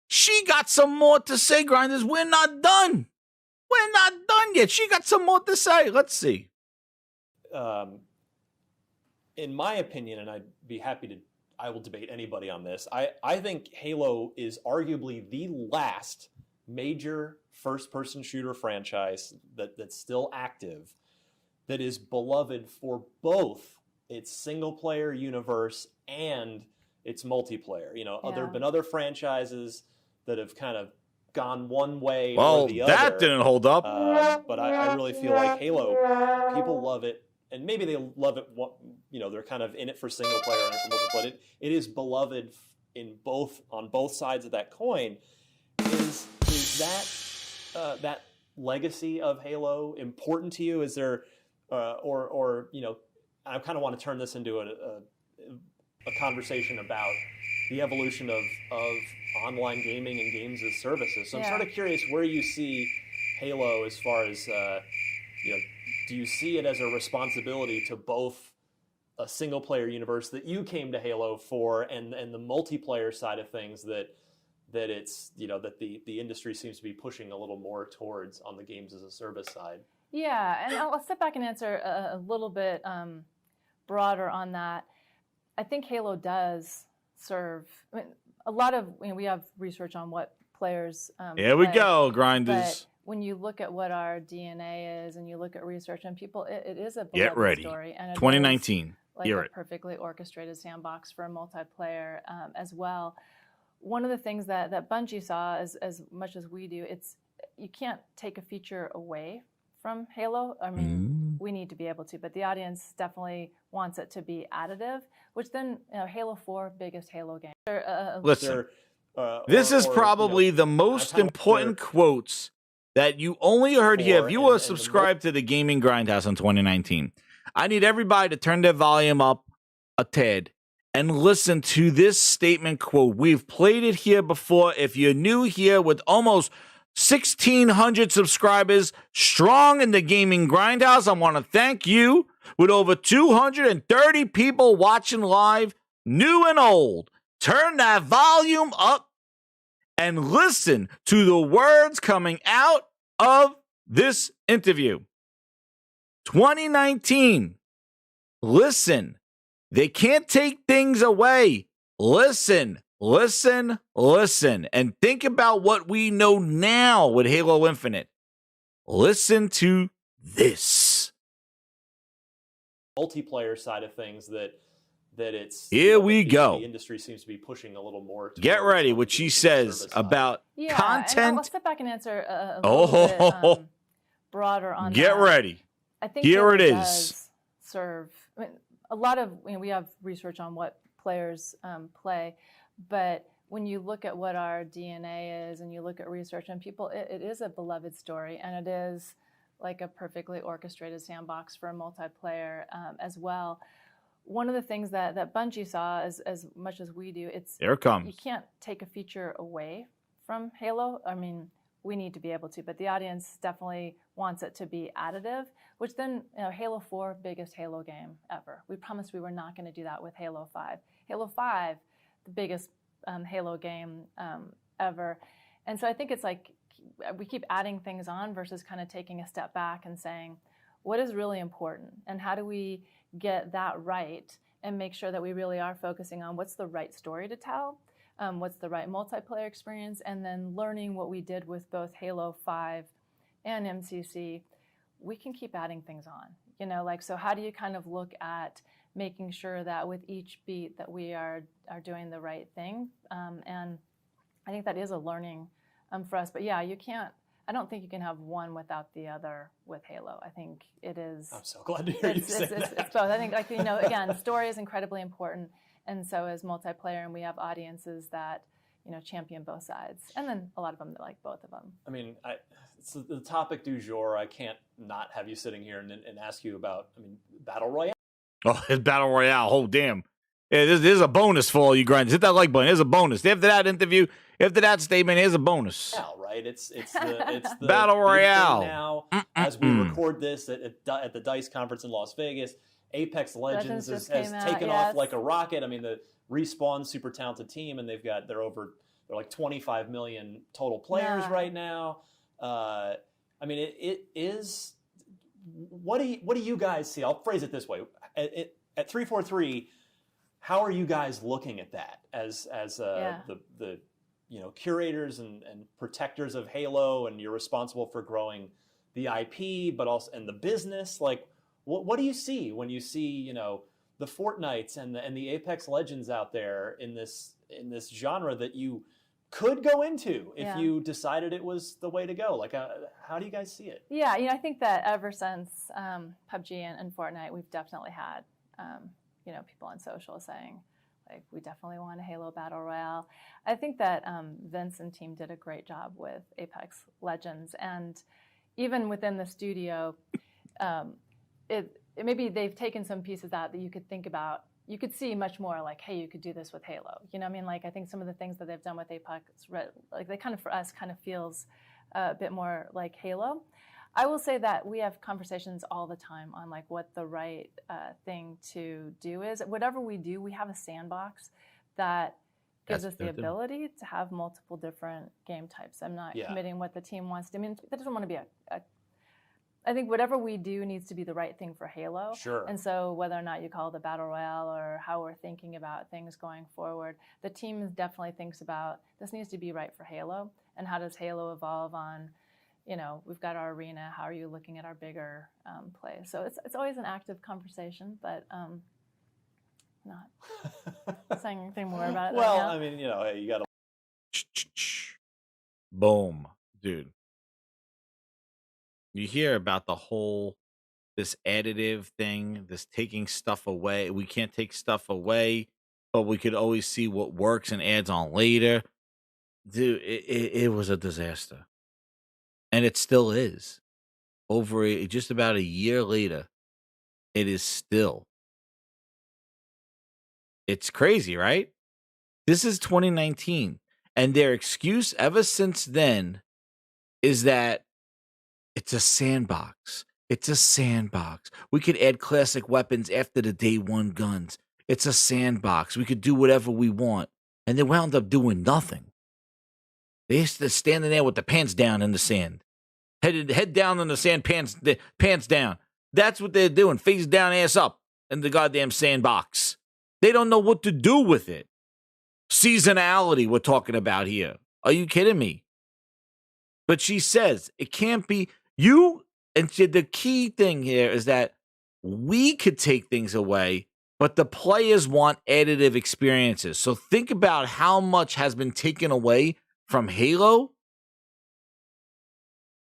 She got some more to say, Grinders. We're not done. We're not done yet. She got some more to say. Let's see. In my opinion, and I'd be happy to, I will debate anybody on this. I think Halo is arguably the last major first-person shooter franchise that's still active, that is beloved for both its single-player universe and its multiplayer. You know, there have been other franchises that have kind of gone one way or the other. Well, that didn't hold up. But I really feel like Halo, people love it. And maybe they love it, you know, they're kind of in it for single player and for multiplayer, but it is beloved on both sides of that coin. Is that legacy of Halo important to you? Is there, or you know, I kind of want to turn this into a conversation about the evolution of online gaming and games as services. So I'm sort of curious where you see Halo as far as, do you see it as a responsibility to both a single player universe that you came to Halo for and the multiplayer side of things that it's, that the industry seems to be pushing a little more towards on the games as a service side? Yeah, and I'll step back and answer a little bit broader on that. I think Halo does serve, a lot of, we have research on what players Here we go, grinders. But when you look at what our DNA is and you look at research and people, it is a Get beloved ready. story. And it 2019. Is like Hear a it. perfectly orchestrated sandbox for multiplayer as well. One of the things that Bungie saw, as much as we do, you can't take a feature away from Halo. I mean, we need to be able to, but the audience definitely wants it to be additive, which then, Halo 4, biggest Halo game. Listen, this is probably the most important quotes that you only heard here. If you were subscribed to the Gaming Grindhouse in 2019, I need everybody to turn their volume up a tad and listen to this statement quote. We've played it here before. If you're new here, with almost 1,600 subscribers strong in the Gaming Grindhouse, I want to thank you. With over 230 people watching live, new and old, turn that volume up and listen to the words coming out of this interview. 2019. Listen. They can't take things away. Listen, listen, listen. And think about what we know now with Halo Infinite. Listen to this. Multiplayer side of things that it's here we go. The industry seems to be pushing a little more. Get ready, what she says about content. And I'll step back and answer a little bit broader on Get that. ready. I think here it is. Does serve. A lot of we have research on what players play, but when you look at what our DNA is and you look at research and people, it is a beloved story, and it is like a perfectly orchestrated sandbox for multiplayer as well. One of the things that Bungie saw, as much as we do, here it comes. You can't take a feature away from Halo. I mean, we need to be able to, but the audience definitely wants it to be additive, which then, Halo 4, biggest Halo game ever. We promised we were not going to do that with Halo 5. Halo 5, the biggest Halo game ever. And so I think it's like we keep adding things on versus kind of taking a step back and saying, what is really important? And how do we get that right and make sure that we really are focusing on what's the right story to tell? What's the right multiplayer experience, and then learning what we did with both Halo 5 and MCC, we can keep adding things on, so how do you kind of look at making sure that with each beat that we are doing the right thing? And I think that is a learning for us, but yeah, I don't think you can have one without the other with Halo. I think it is. I'm so glad to hear you say that. It's both. I think, again, story is incredibly important. And so is multiplayer, and we have audiences that, champion both sides. And then a lot of them that like both of them. I mean, it's the topic du jour. I can't not have you sitting here and ask you about, Battle Royale. Oh, it's Battle Royale. Oh, damn. Yeah, there's a bonus for all you grinders. Hit that like button. There's a bonus. After that interview, after that statement, here's a bonus. Yeah, right. It's the Battle Royale. Now, as we record this at the DICE conference in Las Vegas, Apex Legends has taken off like a rocket. The Respawn, super talented team, and they're like 25 million total players right now. It is. What do you guys see? I'll phrase it this way: at 343, how are you guys looking at that as the curators and protectors of Halo, and you're responsible for growing the IP, but also and the business, like. What do you see when you see, the Fortnites and the Apex Legends out there in this genre that you could go into if you decided it was the way to go? Like, how do you guys see it? Yeah, I think that ever since PUBG and Fortnite, we've definitely had, people on social saying, like, we definitely want a Halo Battle Royale. I think that Vince and team did a great job with Apex Legends, and even within the studio. Maybe they've taken some pieces out that you could think about you could see much more like, hey, you could do this with Halo. You know what I mean? Like, I think some of the things that they've done with Apex, like they kind of, for us, kind of feels a bit more like Halo. I will say that we have conversations all the time on like what the right thing to do is. Whatever we do, we have a sandbox that gives us the ability to have multiple different game types. I'm not committing what the team wants to. I mean, that doesn't want to be I think whatever we do needs to be the right thing for Halo. Sure. And so whether or not you call it the Battle Royale or how we're thinking about things going forward, the team definitely thinks about this needs to be right for Halo. And how does Halo evolve on, you know, we've got our arena. How are you looking at our bigger play? So it's always an active conversation, but not saying anything more about it. Well, right now. I mean, you know, hey, you got to. Boom, dude. You hear about the whole, this additive thing, this taking stuff away. We can't take stuff away, but we could always see what works and adds on later. Dude, it was a disaster. And it still is. Just about a year later, it is still. It's crazy, right? This is 2019. And their excuse ever since then is that it's a sandbox. It's a sandbox. We could add classic weapons after the day one guns. It's a sandbox. We could do whatever we want. And they wound up doing nothing. They used to standing there with the pants down in the sand. Head down in the sand, pants down. That's what they're doing. Face down, ass up in the goddamn sandbox. They don't know what to do with it. Seasonality we're talking about here. Are you kidding me? But she says it can't be you. And the key thing here is that we could take things away, but the players want additive experiences. So think about how much has been taken away from Halo.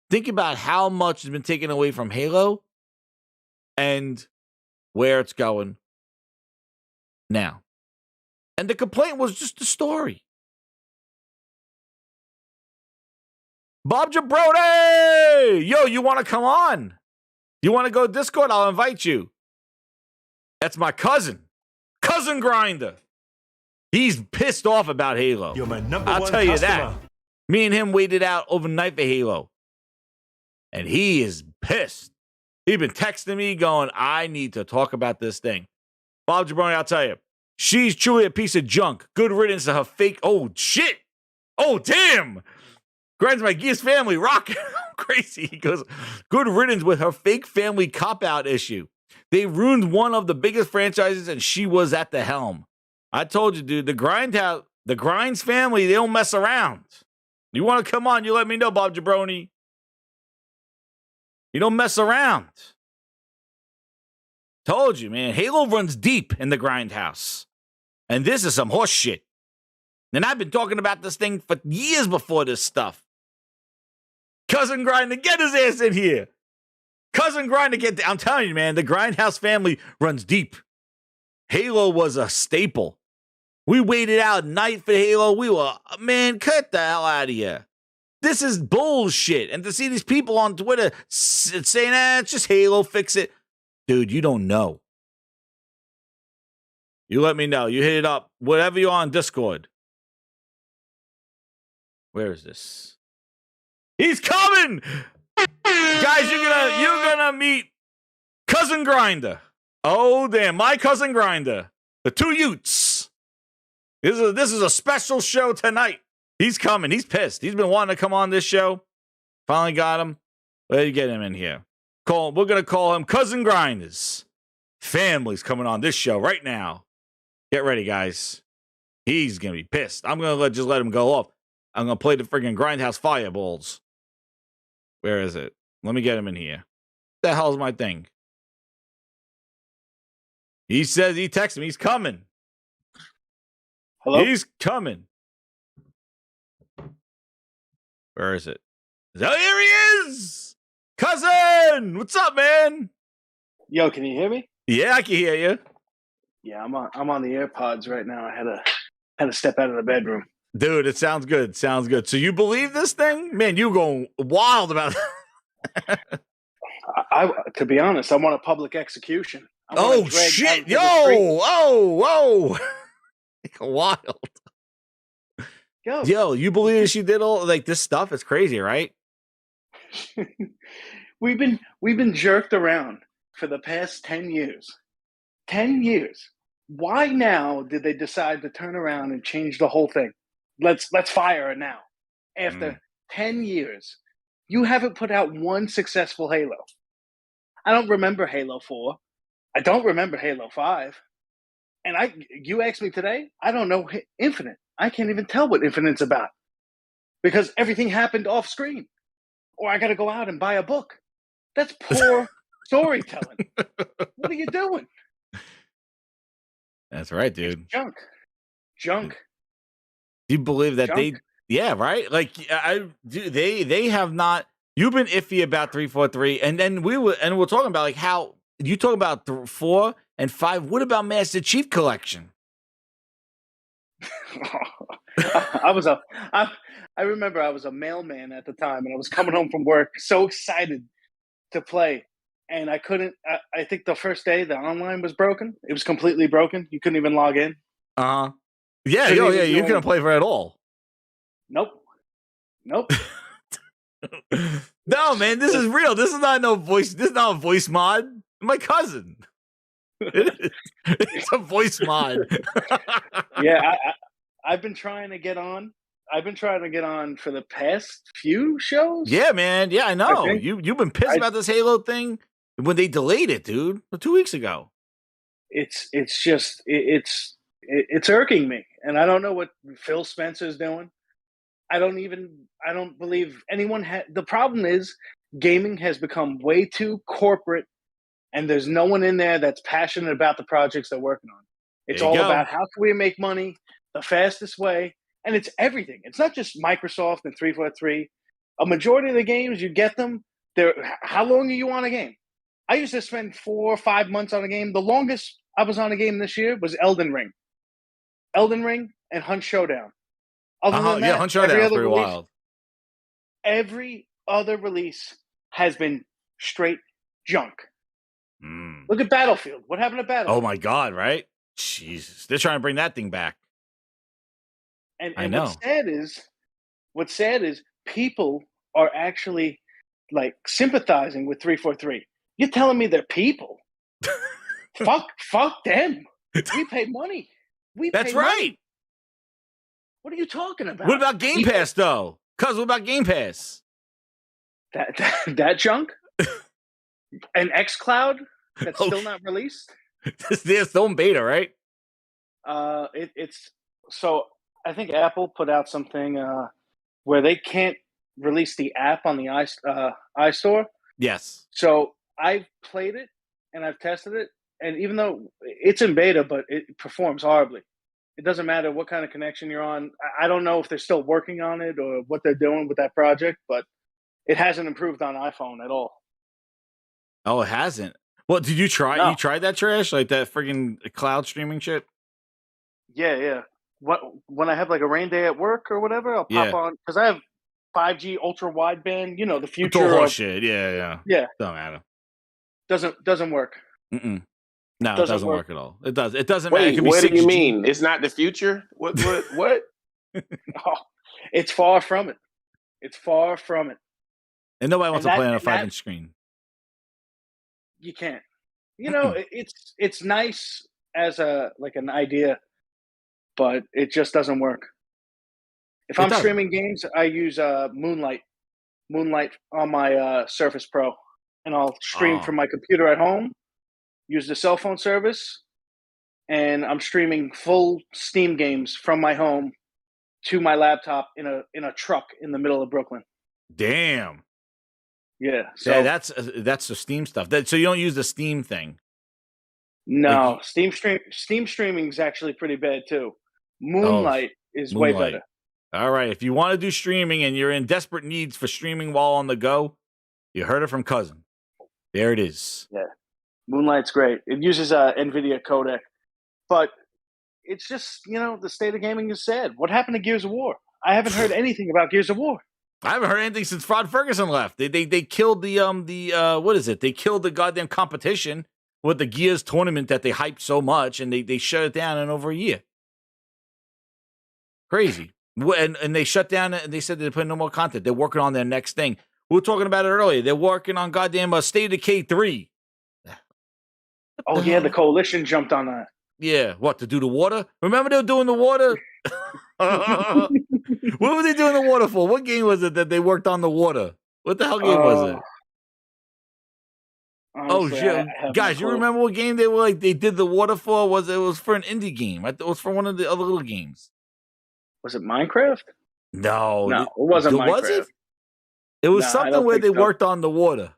Think about how much has been taken away from Halo and where it's going now. And the complaint was just the story. Bob Jabroni! Yo, you want to come on? You want to go Discord? I'll invite you. That's my cousin. Cousin Grinder. He's pissed off about Halo. You're my number I'll one tell you customer. that. Me and him waited out overnight for Halo. And he is pissed. He's been texting me going, I need to talk about this thing. Bob Jabroni, I'll tell you. She's truly a piece of junk. Good riddance to her fake. Oh, shit. Oh, damn. Grinds my geese family rocking crazy. He goes, good riddance with her fake family cop-out issue. They ruined one of the biggest franchises, and she was at the helm. I told you, dude, the Grinds family, they don't mess around. You want to come on, you let me know, Bob Jabroni. You don't mess around. Told you, man. Halo runs deep in the Grindhouse. And this is some horse shit. And I've been talking about this thing for years before this stuff. Cousin Grinder, get his ass in here. Cousin Grinder, I'm telling you, man, the Grindhouse family runs deep. Halo was a staple. We waited out night for Halo. We were, man, cut the hell out of here. This is bullshit. And to see these people on Twitter saying, it's just Halo, fix it. Dude, you don't know. You let me know. You hit it up. Whatever you're on Discord. Where is this? He's coming! Guys, you're gonna meet Cousin Grinder. Oh, damn. My Cousin Grinder. The two Utes. This is a special show tonight. He's coming. He's pissed. He's been wanting to come on this show. Finally got him. Let's get him in here. We're going to call him Cousin Grinders. Family's coming on this show right now. Get ready, guys. He's going to be pissed. I'm going to just let him go off. I'm going to play the friggin' Grindhouse Fireballs. Where is it? Let me get him in here. What the hell's my thing? He says, he texted me. He's coming. Hello? He's coming. Where is it? Oh, here he is! Cousin! What's up, man? Yo, can you hear me? Yeah, I can hear you. Yeah, I'm on the AirPods right now. I had to step out of the bedroom. Dude, it sounds good. Sounds good. So you believe this thing? Man, you going wild about it. I to be honest, I want a public execution. Oh shit! Yo! Whoa! Wild. Yo, you believe she did all like this stuff? It's crazy, right? We've been jerked around for the past 10 years. 10 years. Why now did they decide to turn around and change the whole thing? Let's fire her now. After 10 years, you haven't put out one successful Halo. I don't remember Halo 4. I don't remember Halo 5. And you asked me today, I don't know Infinite. I can't even tell what Infinite's about because everything happened off screen. Or I got to go out and buy a book. That's poor storytelling. What are you doing? That's right, dude. It's junk. Do you believe that junk. Yeah, right? Like they have not. You've been iffy about 343, and then we're talking about like how you talk about 4 and 5. What about Master Chief Collection? I remember I was a mailman at the time, and I was coming home from work, so excited to play, and I couldn't. I think the first day the online was broken. It was completely broken. You couldn't even log in. Yeah, you couldn't play for it at all. Nope. No, man, this is real. This is not no voice. This is not a voice mod. My cousin. It's a voice mod. Yeah, I've been trying to get on. I've been trying to get on for the past few shows. Yeah, man. Yeah, I know. You've been pissed about this Halo thing when they delayed it, dude. 2 weeks ago. It's irking me, and I don't know what Phil Spencer's doing. I don't believe anyone the problem is gaming has become way too corporate, and there's no one in there that's passionate about the projects they're working on. It's all about how can we make money the fastest way, and it's everything. It's not just Microsoft and 343. A majority of the games, you get them, how long are you on a game? I used to spend 4 or 5 months on a game. The longest I was on a game this year was Elden Ring and Hunt Showdown. Other than that, Hunt Showdown is pretty wild. Every other release has been straight junk. Look at Battlefield. What happened to Battlefield? Oh my God, right? Jesus. They're trying to bring that thing back. And I know. What's sad is people are actually like sympathizing with 343. You're telling me they're people? fuck them. We pay money. That's right. Money. What are you talking about? What about Game Pass though? What about Game Pass? That junk? An xCloud that's still not released? They're still in beta, right? It's so I think Apple put out something where they can't release the app on the iStore. Yes. So I've played it and I've tested it, and even though it's in beta, but it performs horribly. It doesn't matter what kind of connection you're on. I don't know if they're still working on it or what they're doing with that project, but it hasn't improved on iPhone at all. Oh, it hasn't? Well, did you try? No. You tried that trash? Like that friggin' cloud streaming shit? Yeah. When I have like a rain day at work or whatever, I'll pop on. Because I have 5G ultra wideband, the future. It's shit. Yeah. Don't matter. Doesn't work. Mm-mm. No, it doesn't work at all. It does. It doesn't matter. It what do you mean? It's not the future? What? It's far from it. It's far from it. And nobody wants to play on a 5-inch screen. You can't. It's nice as an idea, but it just doesn't work. If I'm streaming games, I use Moonlight on my Surface Pro, and I'll stream from my computer at home. Use the cell phone service, and I'm streaming full Steam games from my home to my laptop in a truck in the middle of Brooklyn. Damn. Yeah. So that's the Steam stuff. So you don't use the Steam thing. No, Steam streaming is actually pretty bad too. Moonlight is way better. All right, if you want to do streaming and you're in desperate needs for streaming while on the go, you heard it from Cousin. There it is. Yeah. Moonlight's great. It uses NVIDIA codec, but it's just the state of gaming is sad. What happened to Gears of War? I haven't heard anything about Gears of War. I haven't heard anything since Rod Ferguson left. They killed the what is it? They killed the goddamn competition. with the Gears tournament that they hyped so much, and they shut it down in over a year. Crazy. And they shut down, and they said they're putting no more content. They're working on their next thing. We were talking about it earlier. They're working on goddamn State of Decay 3. Oh, yeah, the Coalition jumped on that. Yeah, what, to do the water? Remember they were doing the water? What were they doing the water for? What game was it that they worked on the water? What the hell game was it? Honestly, shit. Guys, you remember what game they were like they did the water for? It was for an indie game. It was for one of the other little games. Was it Minecraft? No, it wasn't Minecraft. Was it? It was something where they worked on the water.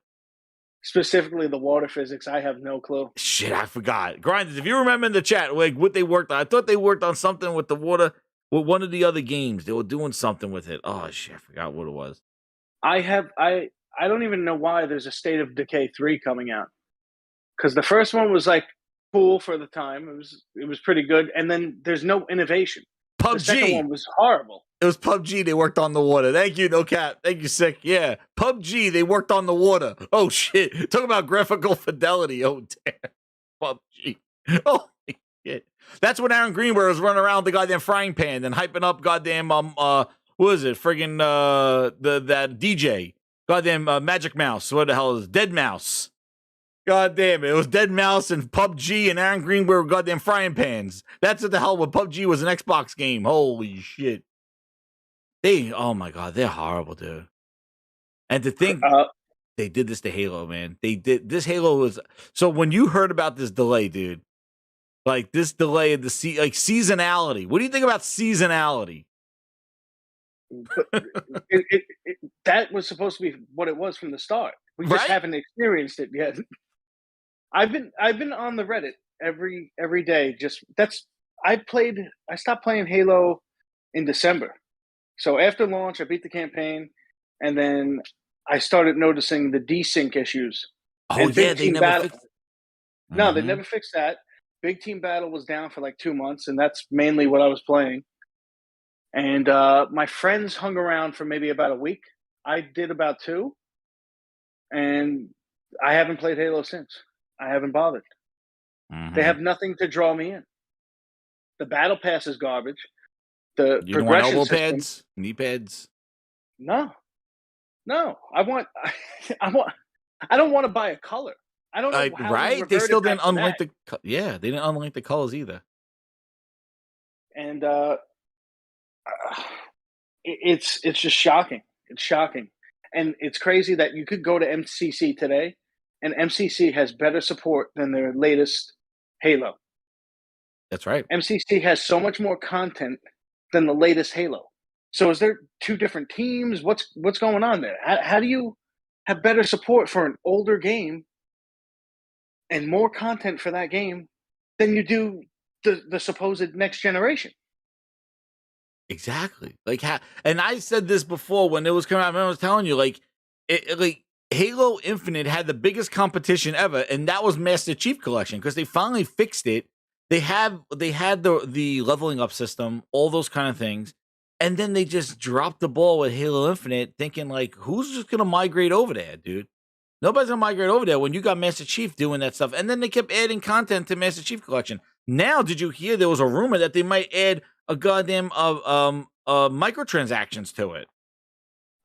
Specifically the water physics. I have no clue. Shit, I forgot. Grinders, if you remember in the chat, like what they worked on. I thought they worked on something with the water with one of the other games. They were doing something with it. Oh shit, I forgot what it was. I don't even know why there's a State of Decay 3 coming out. Because the first one was like cool for the time. It was pretty good. And then there's no innovation. PUBG. The second one was horrible. It was PUBG. They worked on the water. Thank you, No Cap. Thank you, Sick. Yeah. PUBG. They worked on the water. Oh, shit. Talk about graphical fidelity. Oh, damn. PUBG. Holy shit. That's when Aaron Greenberg was running around with the goddamn frying pan and hyping up goddamn, what is it? Friggin' that DJ. Goddamn Magic Mouse. What the hell is it? Dead Mouse. God damn it. It was Dead Mouse and PUBG and Aaron Greenberg with goddamn frying pans. That's what the hell when PUBG was an Xbox game. Holy shit. Oh my God, they're horrible, dude. And to think they did this to Halo, man. They did this. Halo was so when you heard about this delay, dude, like this delay of the seasonality. What do you think about seasonality? That was supposed to be what it was from the start. We just haven't experienced it yet. I've been on the Reddit every day. I stopped playing Halo in December. So after launch, I beat the campaign, and then I started noticing the desync issues. Oh yeah, they never fixed it. No, they never fixed that. Big Team Battle was down for like 2 months, and that's mainly what I was playing. And my friends hung around for maybe about a week. I did about 2, and I haven't played Halo since. I haven't bothered. They have nothing to draw me in. The battle pass is garbage. The you don't want progression elbow system, pads, knee pads. No. I don't want to buy a color. I don't know how right. They still didn't unlink they didn't unlink the colors either. And it's just shocking. It's shocking. And it's crazy that you could go to MCC today, and MCC has better support than their latest Halo. That's right. MCC has so much more content than the latest Halo. So is there 2 different teams? What's going on there? How do you have better support for an older game and more content for that game than you do the supposed next generation? Exactly. Like and I said this before when it was coming out. I was telling you, like Halo Infinite had the biggest competition ever, and that was Master Chief Collection because they finally fixed it. They had the leveling up system, all those kind of things, and then they just dropped the ball with Halo Infinite, thinking like, who's just gonna migrate over there, dude? Nobody's gonna migrate over there when you got Master Chief doing that stuff. And then they kept adding content to Master Chief Collection. Now, did you hear there was a rumor that they might add a goddamn microtransactions to it?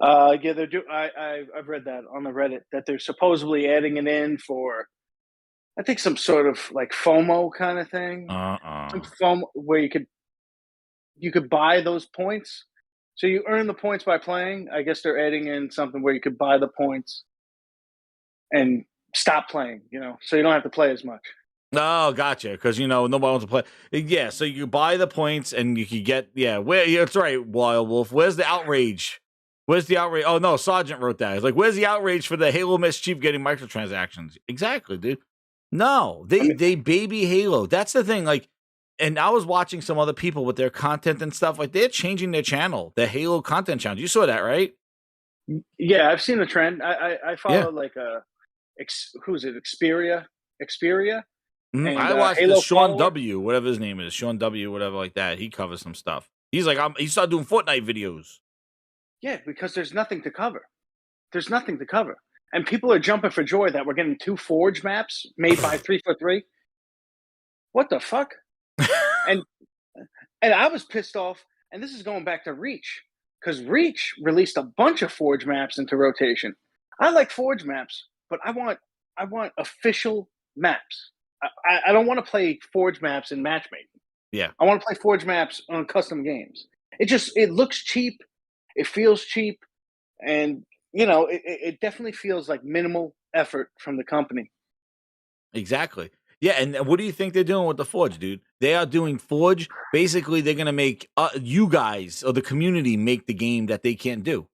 Yeah, they're I've read that on the Reddit that they're supposedly adding it in for, I think, some sort of like FOMO kind of thing. Some FOMO where you could buy those points. So you earn the points by playing. I guess they're adding in something where you could buy the points and stop playing, so you don't have to play as much. Oh, gotcha. Because nobody wants to play. Yeah, so you buy the points and you can get that's right, Wild Wolf. Where's the outrage? Where's the outrage? Oh no, Sergeant wrote that. It's like, where's the outrage for the Halo Master Chief getting microtransactions? Exactly, dude. No, they baby Halo. That's the thing. Like, and I was watching some other people with their content and stuff. Like, they're changing their channel, the Halo content channel. You saw that, right? Yeah, I've seen the trend. I follow who is it? Xperia. Mm-hmm. And, I watched Halo Sean follower. W, whatever his name is, Sean W, whatever like that. He covers some stuff. He's like, he started doing Fortnite videos. Yeah, because there's nothing to cover. and people are jumping for joy that we're getting 2 Forge maps made by 343. What the fuck? and I was pissed off, and this is going back to Reach, because Reach released a bunch of Forge maps into rotation. I like Forge maps, but I want official maps. I don't want to play Forge maps in matchmaking. Yeah. I want to play Forge maps on custom games. It looks cheap, it feels cheap, and it definitely feels like minimal effort from the company. Exactly. Yeah, and what do you think they're doing with the Forge, dude? They are doing Forge. Basically, they're going to make you guys or the community make the game that they can't do.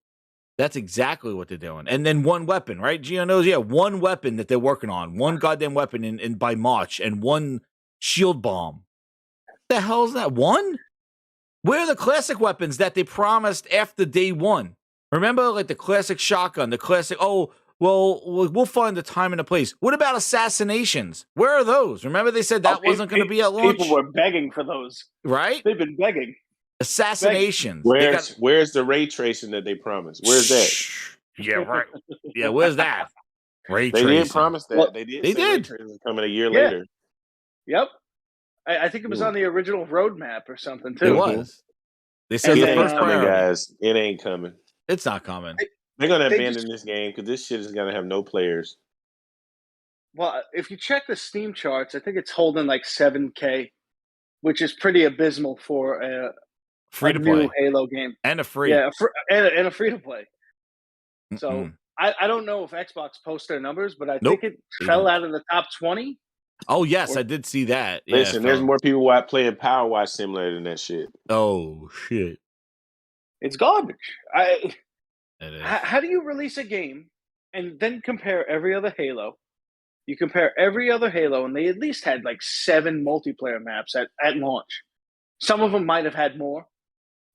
That's exactly what they're doing. And then one weapon, right? Gio knows, one weapon that they're working on. One goddamn weapon in by March, and one shield bomb. What the hell is that? One? Where are the classic weapons that they promised after day one? Remember, like the classic shotgun, the classic, we'll find the time and the place. What about assassinations? Where are those? Remember they said that wasn't going to be at launch? People were begging for those. Right? They've been begging. Assassinations. Where's the ray tracing that they promised? Where's that? Yeah, right. Yeah, where's that? Ray they tracing. did promise that. Well, they did. They did. Ray tracing coming a year later. Yep. I think it was on the original roadmap or something too. It was. They said it the ain't first coming, priority. guys. It ain't coming. It's not coming. They're gonna abandon this game because this shit is gonna have no players. Well, if you check the Steam charts, I think it's holding like 7K, which is pretty abysmal for a free to new play Halo game and a free. Yeah, and a free to play. So I don't know if Xbox posts their numbers, but I think it fell out of the top 20. Oh yes, I did see that. Listen, there's more people playing Power Wash Simulator than that shit. Oh shit! It's garbage. It is. How do you release a game and then compare every other Halo? You compare every other Halo, and they at least had like 7 multiplayer maps at launch. Some of them might have had more.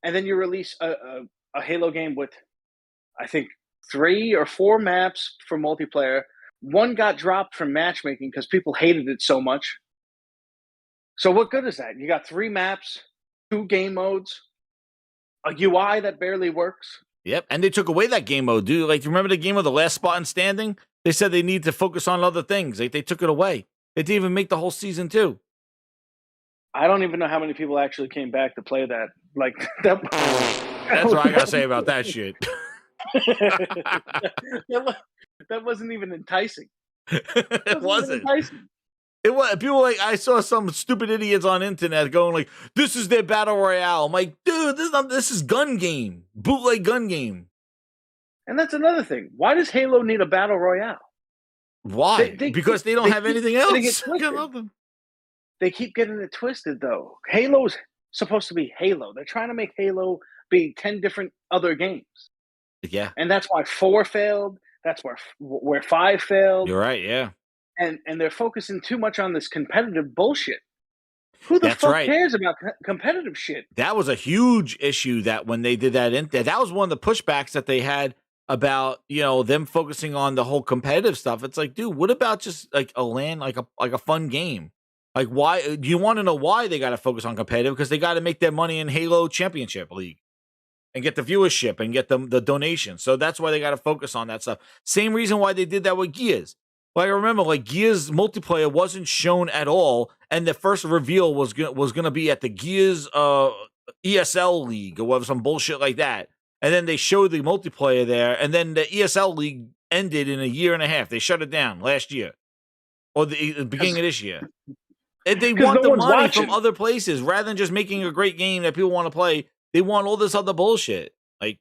And then you release a Halo game with, I think, 3 or 4 maps for multiplayer. One got dropped from matchmaking because people hated it so much. So what good is that? You got 3 maps, 2 game modes, a UI that barely works. Yep, and they took away that game mode, dude. Like, you remember the game mode, the last spot in standing? They said they need to focus on other things. Like, they took it away. They didn't even make the whole season 2. I don't even know how many people actually came back to play that. Like that. That's what I gotta say about that shit. That wasn't even enticing. It wasn't. It was. People like, I saw some stupid idiots on internet going like, "This is their battle royale." I'm like, dude, this is gun game, bootleg gun game. And that's another thing. Why does Halo need a battle royale? Why? Because they don't have anything else. They keep getting it twisted, though. Halo's supposed to be Halo. They're trying to make Halo be 10 different other games. Yeah. And that's why 4 failed. That's where 5 failed. You're right, yeah. And they're focusing too much on this competitive bullshit. Who the fuck cares about competitive shit? That was a huge issue that when they did that, that was one of the pushbacks that they had about, them focusing on the whole competitive stuff. It's like, dude, what about just like a LAN, like a fun game? Like, why do you want to know why they got to focus on competitive? Because they got to make their money in Halo Championship League and get the viewership and get the donations. So that's why they got to focus on that stuff. Same reason why they did that with Gears. Like, I remember, like, Gears multiplayer wasn't shown at all, and the first reveal was gonna be at the Gears ESL League or some bullshit like that. And then they showed the multiplayer there, and then the ESL League ended in a year and a half. They shut it down last year or the beginning of this year. And they want the money from other places rather than just making a great game that people want to play. They want all this other bullshit. Like,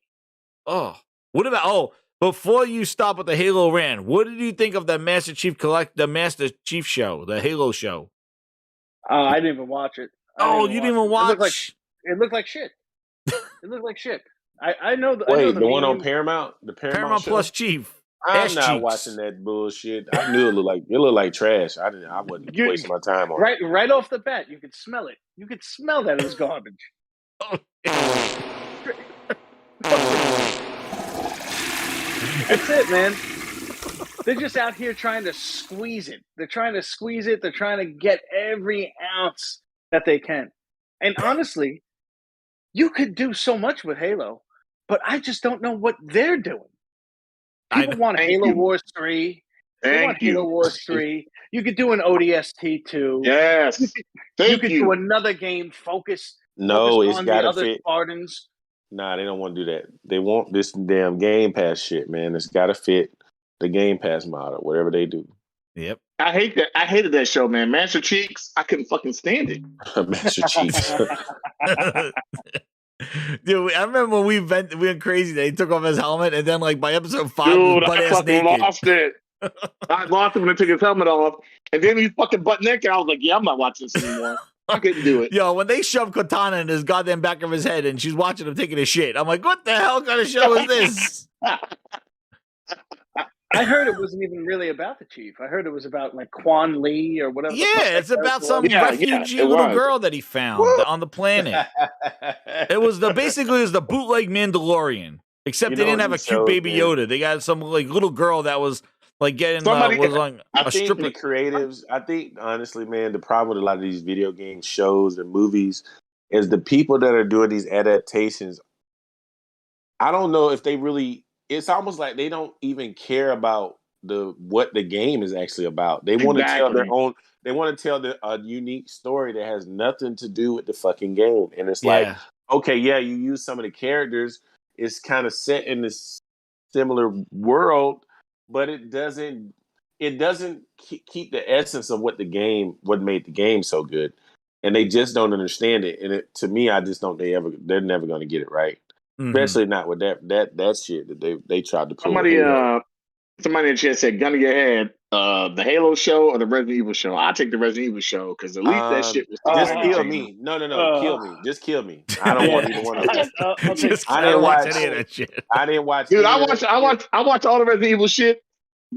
before you stop with the Halo rant, what did you think of the Master Chief show, the Halo show? I didn't even watch it. You didn't even watch? It looked like shit. It looked like shit. I know. Wait, the one on Paramount? The Paramount show? Plus Chief. I'm not watching that bullshit. I knew it looked like trash. I wasn't wasting my time on it. Right off the bat, you could smell it. You could smell that it was garbage. That's it, man. They're just out here trying to squeeze it. They're trying to get every ounce that they can. And honestly, you could do so much with Halo, but I just don't know what they're doing. People want Halo Wars 3. They want Halo Wars 3. You could do an ODST 2. Yes. You could do another game focused it's on got the to other fit. Spartans. Nah, they don't want to do that. They want this damn Game Pass shit, man. It's got to fit the Game Pass model, whatever they do. Yep. I hate that. I hated that show, man. Master Cheeks, I couldn't fucking stand it. Master Cheeks. Dude, I remember when we went crazy that he took off his helmet, and then like by episode 5, he was Dude, I butt-ass fucking naked. lost it. I lost him when he took his helmet off, and then he's fucking butt naked. I was like, yeah, I'm not watching this anymore. I couldn't do it. Yo, when they shoved Cortana in his goddamn back of his head and she's watching him taking a shit, I'm like, what the hell kind of show is this? I heard it wasn't even really about the chief. I heard it was about like Quan Lee or whatever. Yeah, it's about some refugee little girl that he found on the planet. It was basically the bootleg Mandalorian, except they didn't have a cute baby Yoda. They got some like little girl that was like getting was on a stripper. The creatives. I think honestly, man, the problem with a lot of these video game shows and movies is the people that are doing these adaptations. I don't know if they really. It's almost like they don't even care about what the game is actually about. They want to tell their own. They want to tell a unique story that has nothing to do with the fucking game. And it's like, okay, yeah, you use some of the characters. It's kind of set in this similar world, but it doesn't keep the essence of what made the game so good. And they just don't understand it. And to me, I just don't. They're never going to get it right. Especially not with that shit that they tried to pull. Somebody in the chat said, gun to your head, the Halo show or the Resident Evil show? I'll take the Resident Evil show because at least that shit was just kill me. No, kill me. Just kill me. I don't want either one of them. I didn't watch any of that shit. I didn't watch. Dude, I watched all the Resident Evil shit,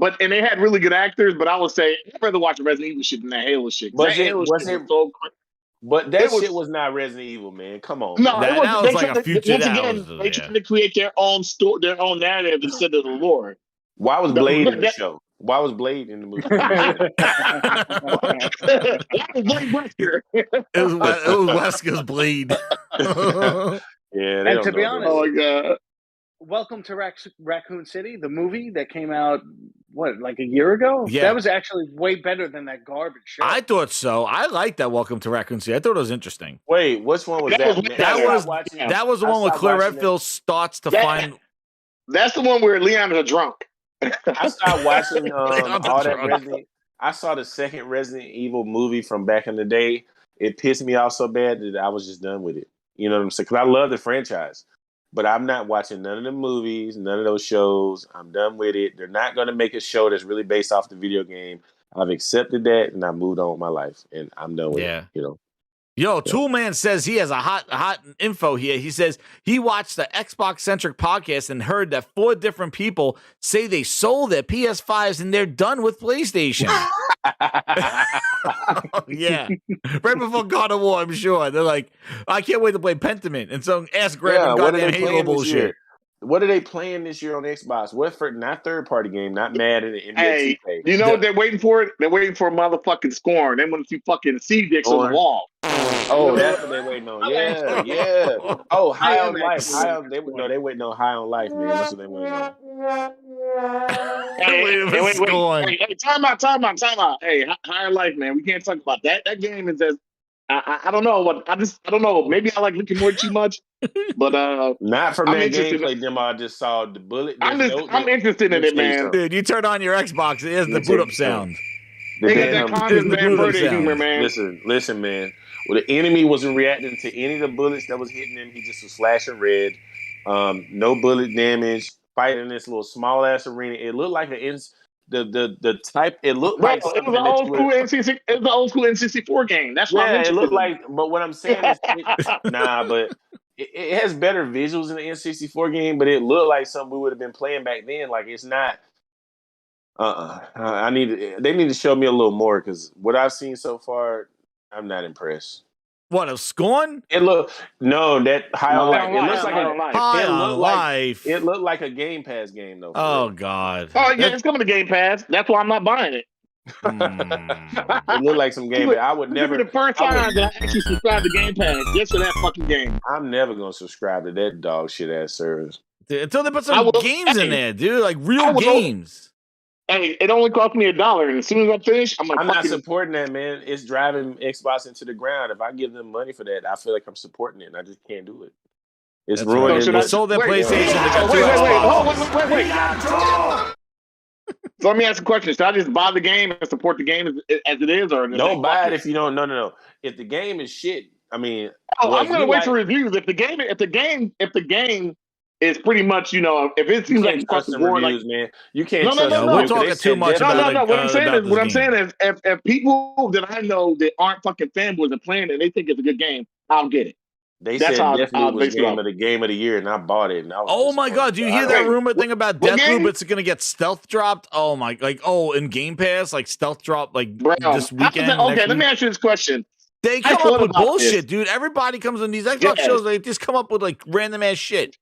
and they had really good actors. But I would say I'd rather watch the Resident Evil shit than that Halo shit. But shit was not Resident Evil, man. Come on. No, man. that was like a future. Once again, they tried to create their own story, their own narrative instead of the lore. Why was Blade in the show? Why was Blade in the movie? That was Blade Wesker. It was Wesker's Blade. Yeah, and to be honest, oh my god. Welcome to Raccoon City, the movie that came out, like a year ago? Yeah. That was actually way better than that garbage show. I thought so. I liked that Welcome to Raccoon City. I thought it was interesting. Wait, which one was that? That was the one where Claire Redfield starts to find... That's the one where Leon is a drunk. I started watching all that Resident. I saw the second Resident Evil movie from back in the day. It pissed me off so bad that I was just done with it. You know what I'm saying? Because I love the franchise. But I'm not watching none of the movies, none of those shows. I'm done with it. They're not going to make a show that's really based off the video game. I've accepted that, and I moved on with my life, and I'm done with it. You know. Yo, Toolman says he has a hot info here. He says he watched the Xbox-centric podcast and heard that 4 different people say they sold their PS5s and they're done with PlayStation. Yeah. Right before God of War, I'm sure. They're like, I can't wait to play Pentiment. And so ask Graham goddamn Halo bullshit. What are they playing this year on Xbox? What for? Not third-party game, not Madden and NBA 2K. You know what they're waiting for? They're waiting for a motherfucking Scorn. They want to see fucking C-dicks on the wall. Oh, that's what they're waiting on. Yeah. Oh, High on Life. They waiting on High on Life, man. That's what they waiting on. Hey, time out. Hey, High on Life, man. We can't talk about that. That game is I don't know I don't know. Maybe I like Rick and Morty too much, but not from that gameplay demo. I just saw the bullet. I'm interested in it, man. Dude, you turn on your Xbox, it is the boot up sound. They got that common humor, man. Listen, man. Well, the enemy wasn't reacting to any of the bullets that was hitting him. He just was flashing red. No bullet damage. Fighting this little small ass arena. It looked like the type. It looked like it was an old school N64. It was an old school N64 game. That's why it looked like. But what I'm saying is, but it has better visuals in the N64 game. But it looked like something we would have been playing back then. Like it's not. They need to show me a little more because what I've seen so far, I'm not impressed. What, a Scorn? That High on Life. It looks like High on Life. It looked like a Game Pass game though. Oh God. Oh yeah, it's coming to Game Pass. That's why I'm not buying it. It looked like some Game Pass. I would never. This is the first time that I actually subscribed to Game Pass just for that fucking game. I'm never gonna subscribe to that dog shit ass service. Until they put some games in there, dude, like real games. Hey, it only cost me $1, and as soon as I finish, I'm like, I'm not supporting that, man. It's driving Xbox into the ground. If I give them money for that, I feel like I'm supporting it, and I just can't do it. It's ruining. They sold their PlayStation. They got two Xboxes. Wait. So let me ask a question. Should I just buy the game and support the game as it is, or don't buy it if you don't? No. If the game is shit, I mean, I'm gonna wait for reviews. If the game is pretty much, if it seems like fucking reviews, man, you can't. No. We're talking too much about. No. What I'm saying is, if people that I know that aren't fucking fanboys are playing it and they think it's a good game, I'll get it. They said Deathloop was game of the year, and I bought it. And I was oh my god! Do you hear that rumor thing about Deathloop? It's gonna get stealth dropped. Oh my! in Game Pass, like stealth drop, this weekend. Okay, let me ask you this question. They come up with bullshit, dude. Everybody comes on these Xbox shows. They just come up with random ass shit.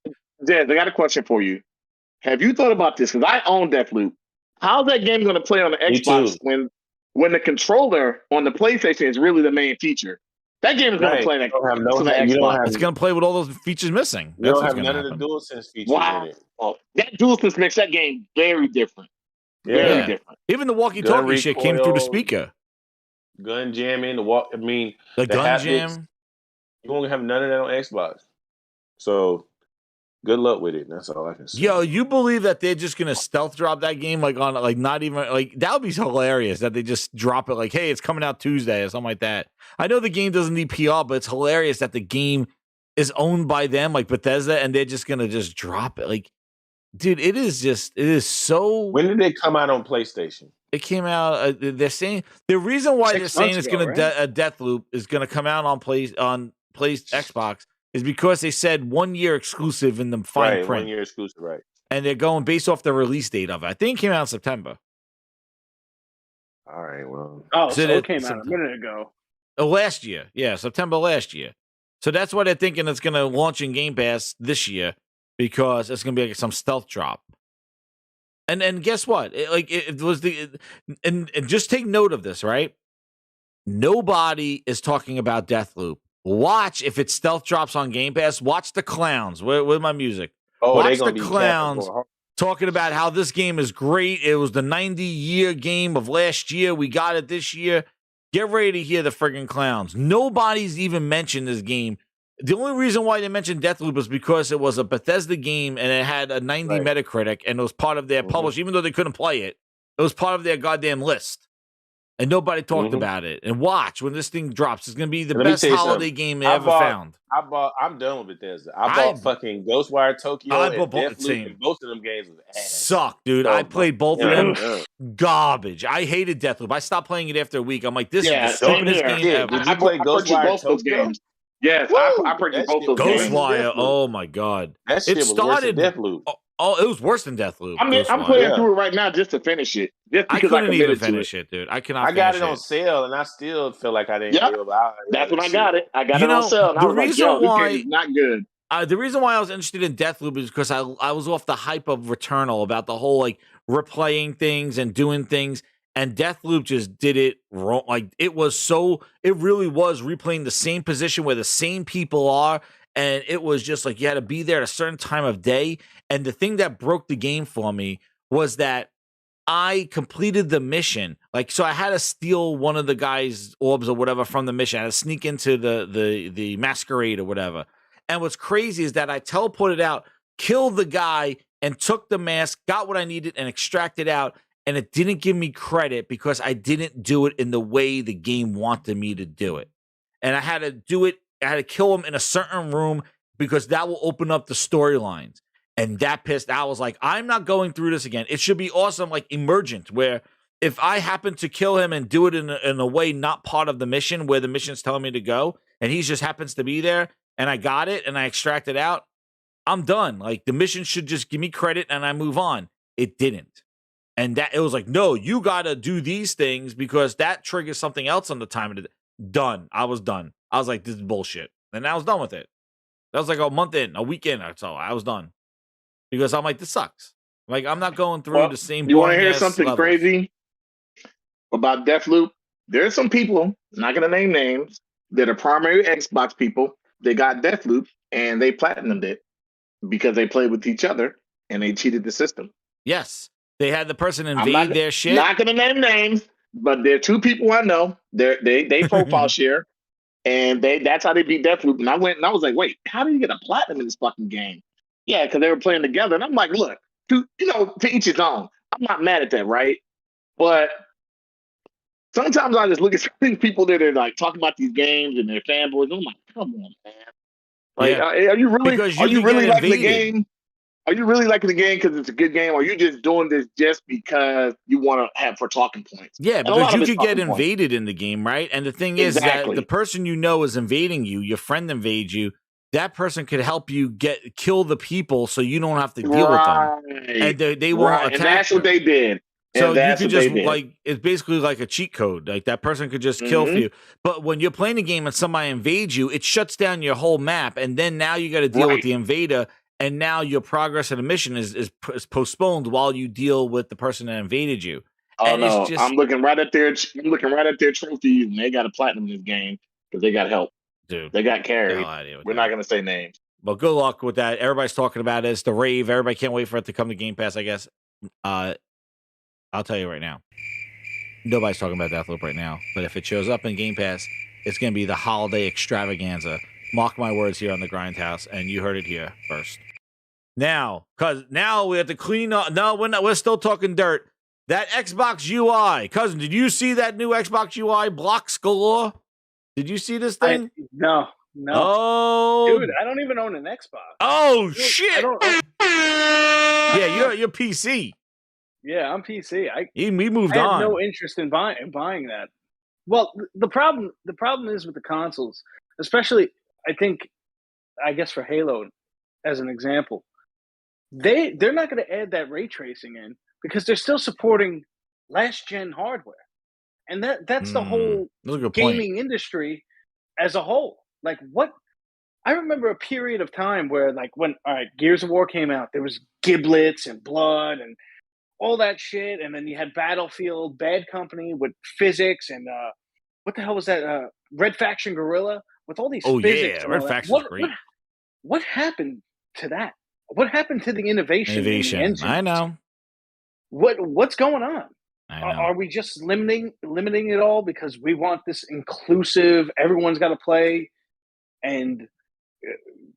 Jez, I got a question for you. Have you thought about this? Because I own Deathloop. How's that game going to play on the Xbox when the controller on the PlayStation is really the main feature? That game is going to play that. It's going to play with all those features missing. You don't have none of the DualSense features in it. Oh, that DualSense makes that game very different. Very different. Even the walkie-talkie shit came through the speaker. Gun jamming, the gun jam. You won't have none of that on Xbox. So good luck with it. That's all I can say. Yo, you believe that they're just gonna stealth drop that game not even that would be hilarious that they just drop it hey, it's coming out Tuesday or something like that. I know the game doesn't need PR, but it's hilarious that the game is owned by them, like Bethesda, and they're just gonna just drop it. Dude, it is so. When did it come out on PlayStation? It came out. They're saying the reason why they're saying it's going to Deathloop is going to come out on Xbox is because they said 1 year exclusive in the fine print. 1 year exclusive, right? And they're going based off the release date of it. I think it came out in September. All right, well. Oh, so it came out a minute ago. Last year, September last year. So that's why they're thinking it's going to launch in Game Pass this year because it's going to be some stealth drop. And guess what? It was and just take note of this, right? Nobody is talking about Deathloop. Watch if it stealth drops on Game Pass. Watch the clowns. Where's my music? Watch the clowns talking about how this game is great. It was the 90-year game of last year. We got it this year. Get ready to hear the friggin' clowns. Nobody's even mentioned this game. The only reason why they mentioned Deathloop was because it was a Bethesda game and it had a 90 Metacritic and it was part of their publish, even though they couldn't play it. It was part of their goddamn list. And nobody talked about it. And watch when this thing drops. It's going to be the best holiday game they ever found. I'm done with Bethesda. I bought fucking Ghostwire Tokyo and Deathloop, and both of them games was ass. Suck, dude. I played both of them. Garbage. I hated Deathloop. I stopped playing it after a week. I'm like, this is the stupidest game ever. Did you play Ghostwire Tokyo? Yes, I purchased both those games. Ghostwire, oh my god! That shit was worse than Deathloop. Oh, it was worse than Deathloop. I'm playing through it right now just to finish it. Just because I couldn't even finish it, dude. I cannot. I got it on sale, and I still feel like I didn't. That's when I got it. I got it on sale. And I was like, yo, this game is not good. The reason why I was interested in Deathloop is because I was off the hype of Returnal about the whole replaying things and doing things. And Deathloop just did it wrong. It really was replaying the same position where the same people are. And it was just you had to be there at a certain time of day. And the thing that broke the game for me was that I completed the mission. So I had to steal one of the guy's orbs or whatever from the mission. I had to sneak into the masquerade or whatever. And what's crazy is that I teleported out, killed the guy, and took the mask, got what I needed, and extracted out. And it didn't give me credit because I didn't do it in the way the game wanted me to do it. And I had to do it. I had to kill him in a certain room because that will open up the storylines. And that pissed. I was like, I'm not going through this again. It should be awesome, like Emergent, where if I happen to kill him and do it in a way not part of the mission where the mission's telling me to go, and he just happens to be there, and I got it, and I extract it out, I'm done. The mission should just give me credit, and I move on. It didn't. And that it was no, you got to do these things because that triggers something else on the time. Done. I was done. I was like, this is bullshit. And I was done with it. That was a month in, a week in or so. I was done. Because I'm like, this sucks. I'm not going through the same. You want to hear something crazy about Deathloop? There's some people, I'm not going to name names, that are primary Xbox people. They got Deathloop and they platinumed it. because they played with each other and they cheated the system. Yes, they had the person I'm invade their shit. Not going to name names, but there are two people I know. They profile share, and that's how they beat Deathloop. And I went and I was like, wait, how did you get a platinum in this fucking game? Yeah, because they were playing together. And I'm like, look, to each his own. I'm not mad at that, right? But sometimes I just look at these people that are like talking about these games and their fanboys. And I'm like, come on, man. Like, are you really? Because Are you really liking the invaded. game? Are you really liking the game because it's a good game, or are you just doing this just because you want to have for talking points? Yeah, And a lot because you of it's could get talking points. invaded in the game, right? And the thing is that Exactly. the person you know is invading you, your friend invades you, that person could help you kill the people so you don't have to deal with them. And they won't attack And that's what they did. So And you that's could what just they did. like, it's basically like a cheat code. Like that person could just kill for you. But when you're playing a game and somebody invades you, it shuts down your whole map. And then now you got to deal with the invader. And now your progress in the mission is postponed while you deal with the person that invaded you. Oh and no, it's just, I'm looking right at their trophies, and they got a platinum in this game because they got help. Dude, they got carried. We're not going to say names. Well, good luck with that. Everybody's talking about it. It's the rave. Everybody can't wait for it to come to Game Pass, I guess. I'll tell you right now. Nobody's talking about Deathloop right now. But if it shows up in Game Pass, it's going to be the holiday extravaganza. Mark my words here on the Grindhouse, and you heard it here first. Now, because now we have to clean up. No, we're still talking dirt. That Xbox UI. Cousin, did you see that new Xbox UI? Blocks galore? Did you see this thing? No. Oh. Dude, I don't even own an Xbox. Oh, Dude, shit. Yeah, you're PC. Yeah, I'm PC. We moved I have on. no interest in buying that. Well, the problem is with the consoles, especially I guess for Halo as an example, they're not going to add that ray tracing in because they're still supporting last gen hardware, and that's the whole gaming industry as a whole. Like what? I remember a period of time where, like, when Gears of War came out, there was giblets and blood and all that shit, and then you had Battlefield Bad Company with physics and what the hell was that? Red Faction Guerrilla with all these physics. Yeah, Red Faction's great. What happened to that? What happened to the innovation? In the engine? I know. What's going on? I know. Are we just limiting it all because we want this inclusive? Everyone's got to play, and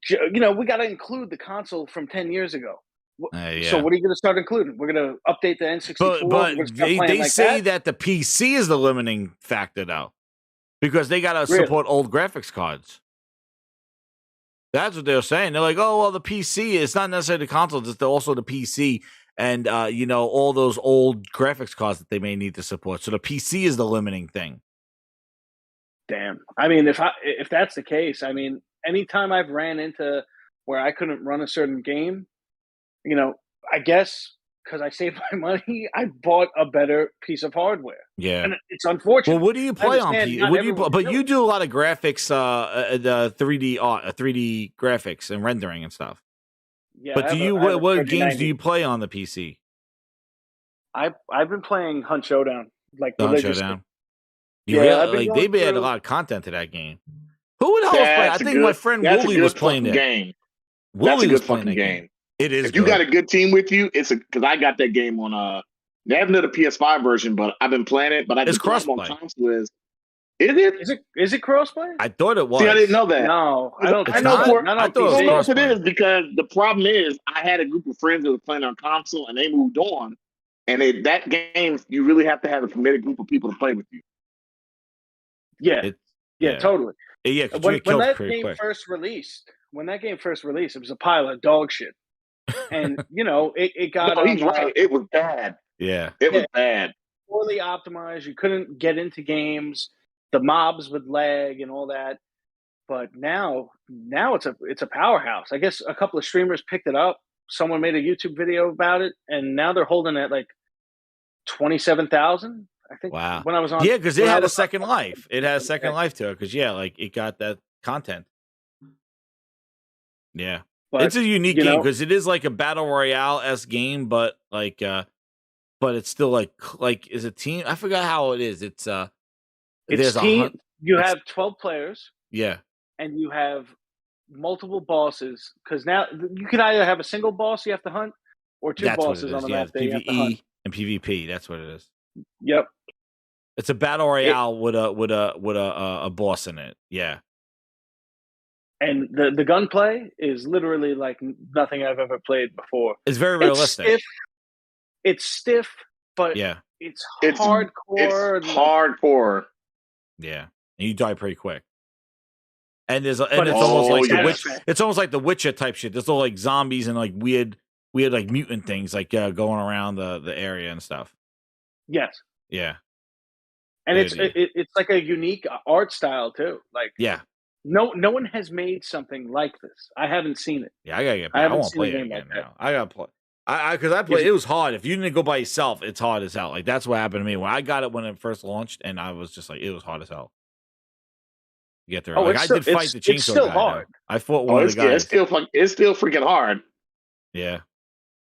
we got to include the console from 10 years ago. So what are you going to start including? We're going to update the N64. But they say that the PC is the limiting factor now, because they got to support old graphics cards. That's what they're saying. They're like, oh, well, the PC, it's not necessarily the consoles, it's also the PC and, all those old graphics cards that they may need to support. So the PC is the limiting thing. Damn. I mean, if that's the case, I mean, anytime I've ran into where I couldn't run a certain game, I guess because I saved my money, I bought a better piece of hardware. Yeah, and it's unfortunate. Well, what do you play on PC? But you do a lot of graphics, the 3D graphics and rendering and stuff. Yeah, but what games do you play on the PC? I've been playing Hunt Showdown, like Hunt Showdown. They've added a lot of content to that game. Who would play? I think my friend Wooly was playing that game. Wooly was was playing that game. It is. If you got a good team with you, because I got that game on they haven't done a PS5 version, but I've been playing it. But it's crossplay. Is it? Is it crossplay? I thought it was. See, I didn't know that. No, I don't. I know if it is, because the problem is I had a group of friends that were playing on console and they moved on, and that game you really have to have a committed group of people to play with you. Yeah, totally. Yeah, when that game first released, it was a pile of dog shit. And it got. No, he's right. It was bad. Yeah, it was bad. Poorly optimized. You couldn't get into games. The mobs would lag and all that. But now it's a powerhouse. I guess a couple of streamers picked it up. Someone made a YouTube video about it, and now they're holding it like 27,000. I think. Wow. When I was on, because it had a second life. It had a second life to it because it got that content. Yeah. But, it's a unique game because it is like a battle royale-esque game, but it's still like is a team. I forgot how it is. It's team. You have 12 players. Yeah, and you have multiple bosses, because now you can either have a single boss you have to hunt, or two That's what it bosses is. on the Yeah, map that you have to hunt. PvE and PvP. That's what it is. Yep. It's a battle royale with a boss in it. Yeah. And the gunplay is literally like nothing I've ever played before. It's very realistic. It's stiff, but yeah, it's hardcore. It's hardcore. Yeah, and you die pretty quick. And it's But almost like yeah. the Witch. It's almost like the Witcher type shit. There's all like zombies and like weird like mutant things like going around the area and stuff. Yes. Yeah. And it's like a unique art style too. Like yeah, no one has made something like this. I haven't seen it. Yeah, I gotta get back. I want to play it again now. I gotta play. Because I played. It was hard. If you didn't go by yourself, it's hard as hell. Like that's what happened to me when I got it when it first launched, and I was just like, it was hard as hell. You get there. Oh, like I did fight the chainsaw it's still guy. hard. Though. I fought one of the guys. It's still freaking hard. Yeah.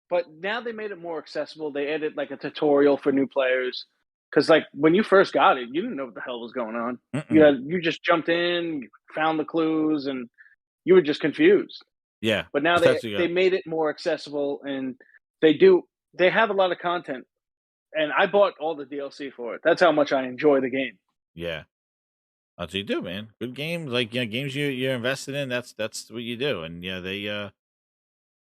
But now they made it more accessible. They added like a tutorial for new players. Because like when you first got it, you didn't know what the hell was going on. You just jumped in, found the clues, and you were just confused. Yeah. But now they made it more accessible, and they have a lot of content. And I bought all the DLC for it. That's how much I enjoy the game. Yeah. That's what you do, man. Good games, like games you're invested in. That's what you do. And yeah, they.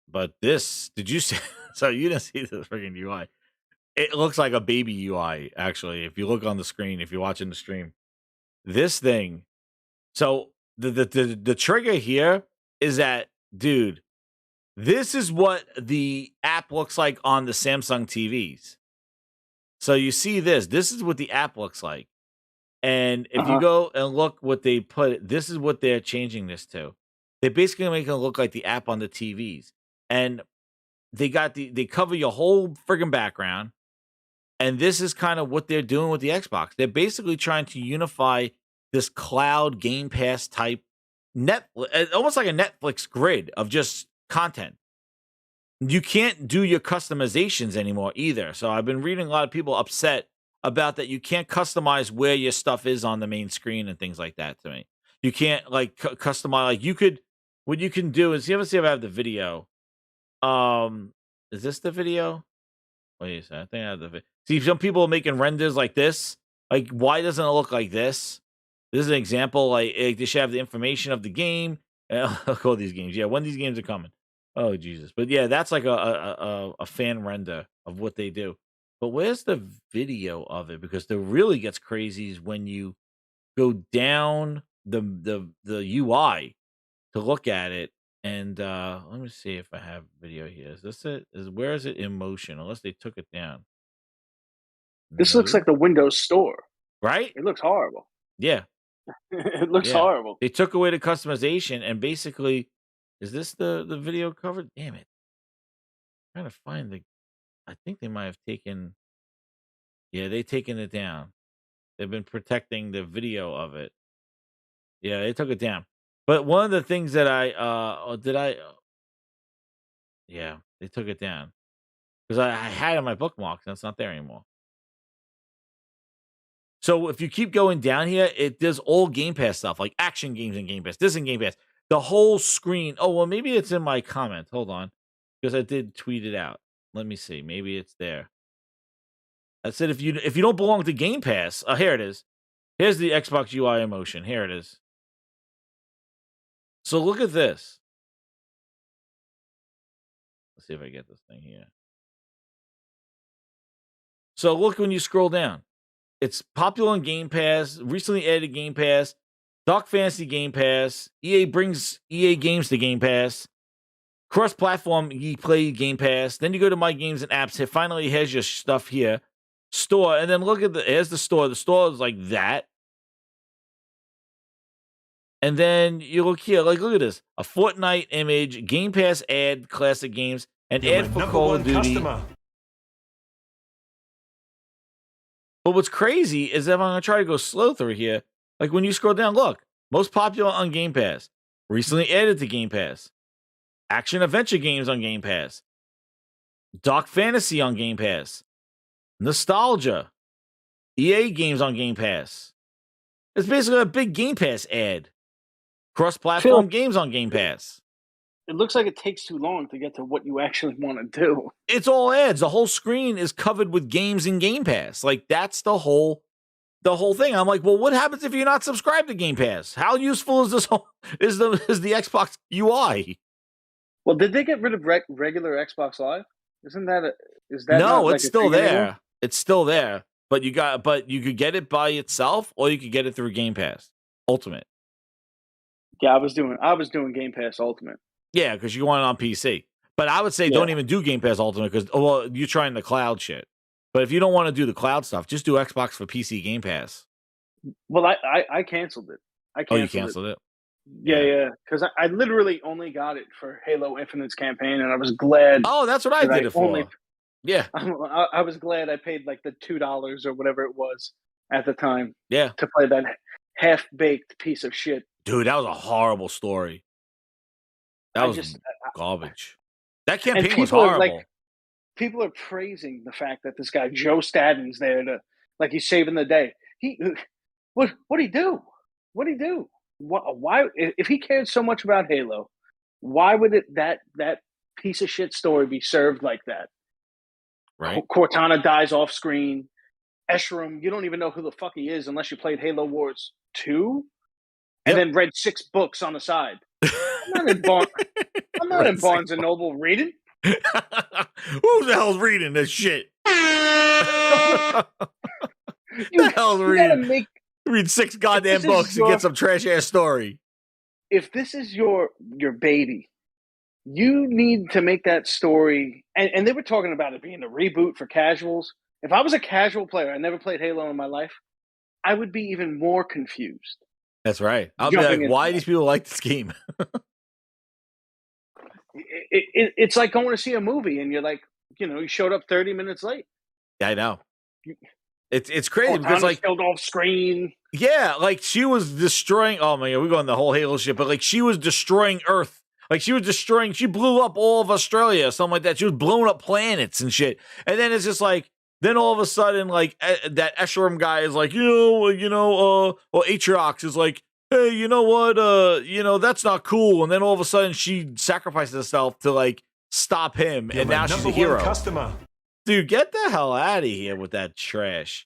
But this, did you see? So you didn't see this freaking UI. It looks like a baby UI, actually. If you look on the screen, if you're watching the stream, this thing. So the trigger here is that, dude. This is what the app looks like on the Samsung TVs. So you see this. This is what the app looks like. And if you go and look what they put, this is what they're changing this to. They basically make it look like the app on the TVs. And they cover your whole friggin' background. And this is kind of what they're doing with the Xbox. They're basically trying to unify this cloud Game Pass type almost like a Netflix grid of just content. You can't do your customizations anymore either. So I've been reading a lot of people upset about that. You can't customize where your stuff is on the main screen and things like that to me. You can't like customize, like what you can do is, you ever see if I have the video? Is this the video? Wait a second, I think I have the video. See, some people are making renders like this. Like, why doesn't it look like this? This is an example. Like they should have the information of the game. Look, all these games. Yeah, when these games are coming. Oh Jesus! But yeah, that's like a fan render of what they do. But where's the video of it? Because the really gets crazy is when you go down the UI to look at it. And let me see if I have video here. Is this it? Where is it in motion? Unless they took it down. This looks like the Windows Store, right? It looks horrible. Yeah, it looks horrible. They took away the customization, and basically, is this the video cover? Damn it! I'm trying to find I think they might have taken. Yeah, they've taken it down. They've been protecting the video of it. Yeah, they took it down. But one of the things that yeah, they took it down because I had it in my bookmarks and it's not there anymore. So if you keep going down here, there's all Game Pass stuff, like action games in Game Pass, this in Game Pass, the whole screen. Oh, well, maybe it's in my comment. Hold on, because I did tweet it out. Let me see. Maybe it's there. I said if you don't belong to Game Pass, here it is. Here's the Xbox UI in motion. Here it is. So look at this. Let's see if I get this thing here. So look when you scroll down. It's popular on Game Pass, recently added Game Pass, Dark Fantasy Game Pass, EA brings EA games to Game Pass, cross-platform you play Game Pass, then you go to My Games and Apps, here finally has your stuff here, store, and then look at here's the store. The store is like that. And then you look here, like look at this. A Fortnite image, Game Pass ad, classic games, and ad for Call of Duty. But what's crazy is if I'm going to try to go slow through here, like when you scroll down, look, most popular on Game Pass, recently added to Game Pass, action adventure games on Game Pass, Dark Fantasy on Game Pass, nostalgia, EA games on Game Pass. It's basically a big Game Pass ad. cross-platform games on Game Pass. It looks like it takes too long to get to what you actually want to do. It's all ads. The whole screen is covered with games in Game Pass. Like, that's the whole thing. I'm like, well, what happens if you're not subscribed to Game Pass? How useful is this is the Xbox UI? Well, did they get rid of regular Xbox Live? Isn't that No, not it's like still there. Anymore? It's still there. But you could get it by itself, or you could get it through Game Pass Ultimate. Yeah, I was doing Game Pass Ultimate. Yeah, because you want it on PC. But I would say don't even do Game Pass Ultimate because you're trying the cloud shit. But if you don't want to do the cloud stuff, just do Xbox for PC Game Pass. Well, I canceled it. You canceled it? Yeah. Because I literally only got it for Halo Infinite's campaign, and I was glad. Oh, that's what I did it for. Yeah. I was glad I paid like the $2 or whatever it was at the time. Yeah. To play that half-baked piece of shit. Dude, that was a horrible story. That was garbage. That campaign was horrible. People are praising the fact that this guy Joe Staten's there to, like, he's saving the day. What'd he do? What'd he do? Why? If he cared so much about Halo, why would that piece of shit story be served like that? Right. Cortana dies off screen. Escharum, you don't even know who the fuck he is unless you played Halo Wars 2 and then read 6 books on the side. I'm not in Barnes and Noble reading. Who the hell's reading this shit? Who the hell's reading? Read 6 goddamn books and get some trash ass story. If this is your baby, you need to make that story. And they were talking about it being a reboot for casuals. If I was a casual player, I never played Halo in my life, I would be even more confused. That's right. I'll be like, why do these people like this game? It's like going to see a movie and you're like, you showed up 30 minutes late. Yeah, I know. It's crazy because like killed off screen. Yeah, like she was destroying. Oh my god, we're going the whole Halo shit, but like she was destroying Earth. Like she blew up all of Australia, something like that. She was blowing up planets and shit. And then it's just like, then all of a sudden, like that Escharum guy is like, or Atriox is like, hey, you know what? That's not cool. And then all of a sudden, she sacrifices herself to like stop him, and now she's a hero. Customer. Dude, get the hell out of here with that trash.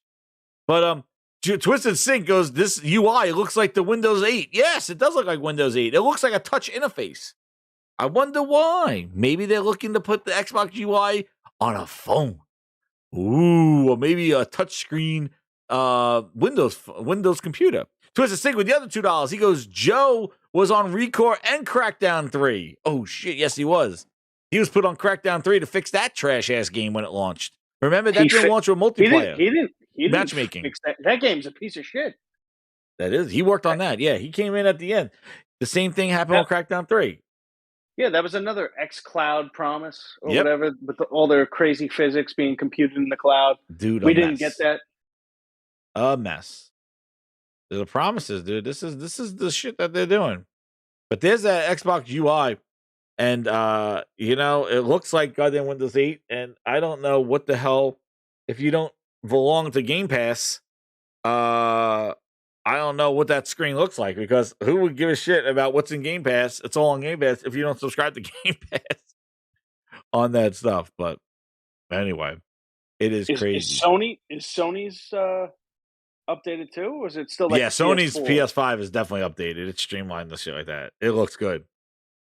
But Twisted Sync goes, this UI looks like the Windows 8. Yes, it does look like Windows 8. It looks like a touch interface. I wonder why. Maybe they're looking to put the Xbox UI on a phone. Ooh, or maybe a touchscreen Windows computer. Twisted Sync with the other $2. He goes, Joe was on Recore and Crackdown 3. Oh shit, yes he was. He was put on Crackdown 3 to fix that trash ass game when it launched. Remember that didn't launch with multiplayer. He didn't matchmaking. Fix that. That game's a piece of shit. That is. He worked on that. Yeah, he came in at the end. The same thing happened on Crackdown 3. Yeah, that was another xCloud promise or whatever, with all their crazy physics being computed in the cloud. Dude, we didn't get that. A mess. The promises, dude. This is the shit that they're doing. But there's that Xbox UI, and it looks like goddamn Windows 8, and I don't know what the hell if you don't belong to Game Pass. I don't know what that screen looks like because who would give a shit about what's in Game Pass? It's all on Game Pass if you don't subscribe to Game Pass on that stuff. But anyway, it is crazy. Is Sony's updated too, or is it still like Sony's PS4? PS5 is definitely updated. It's streamlined and shit like that. It looks good.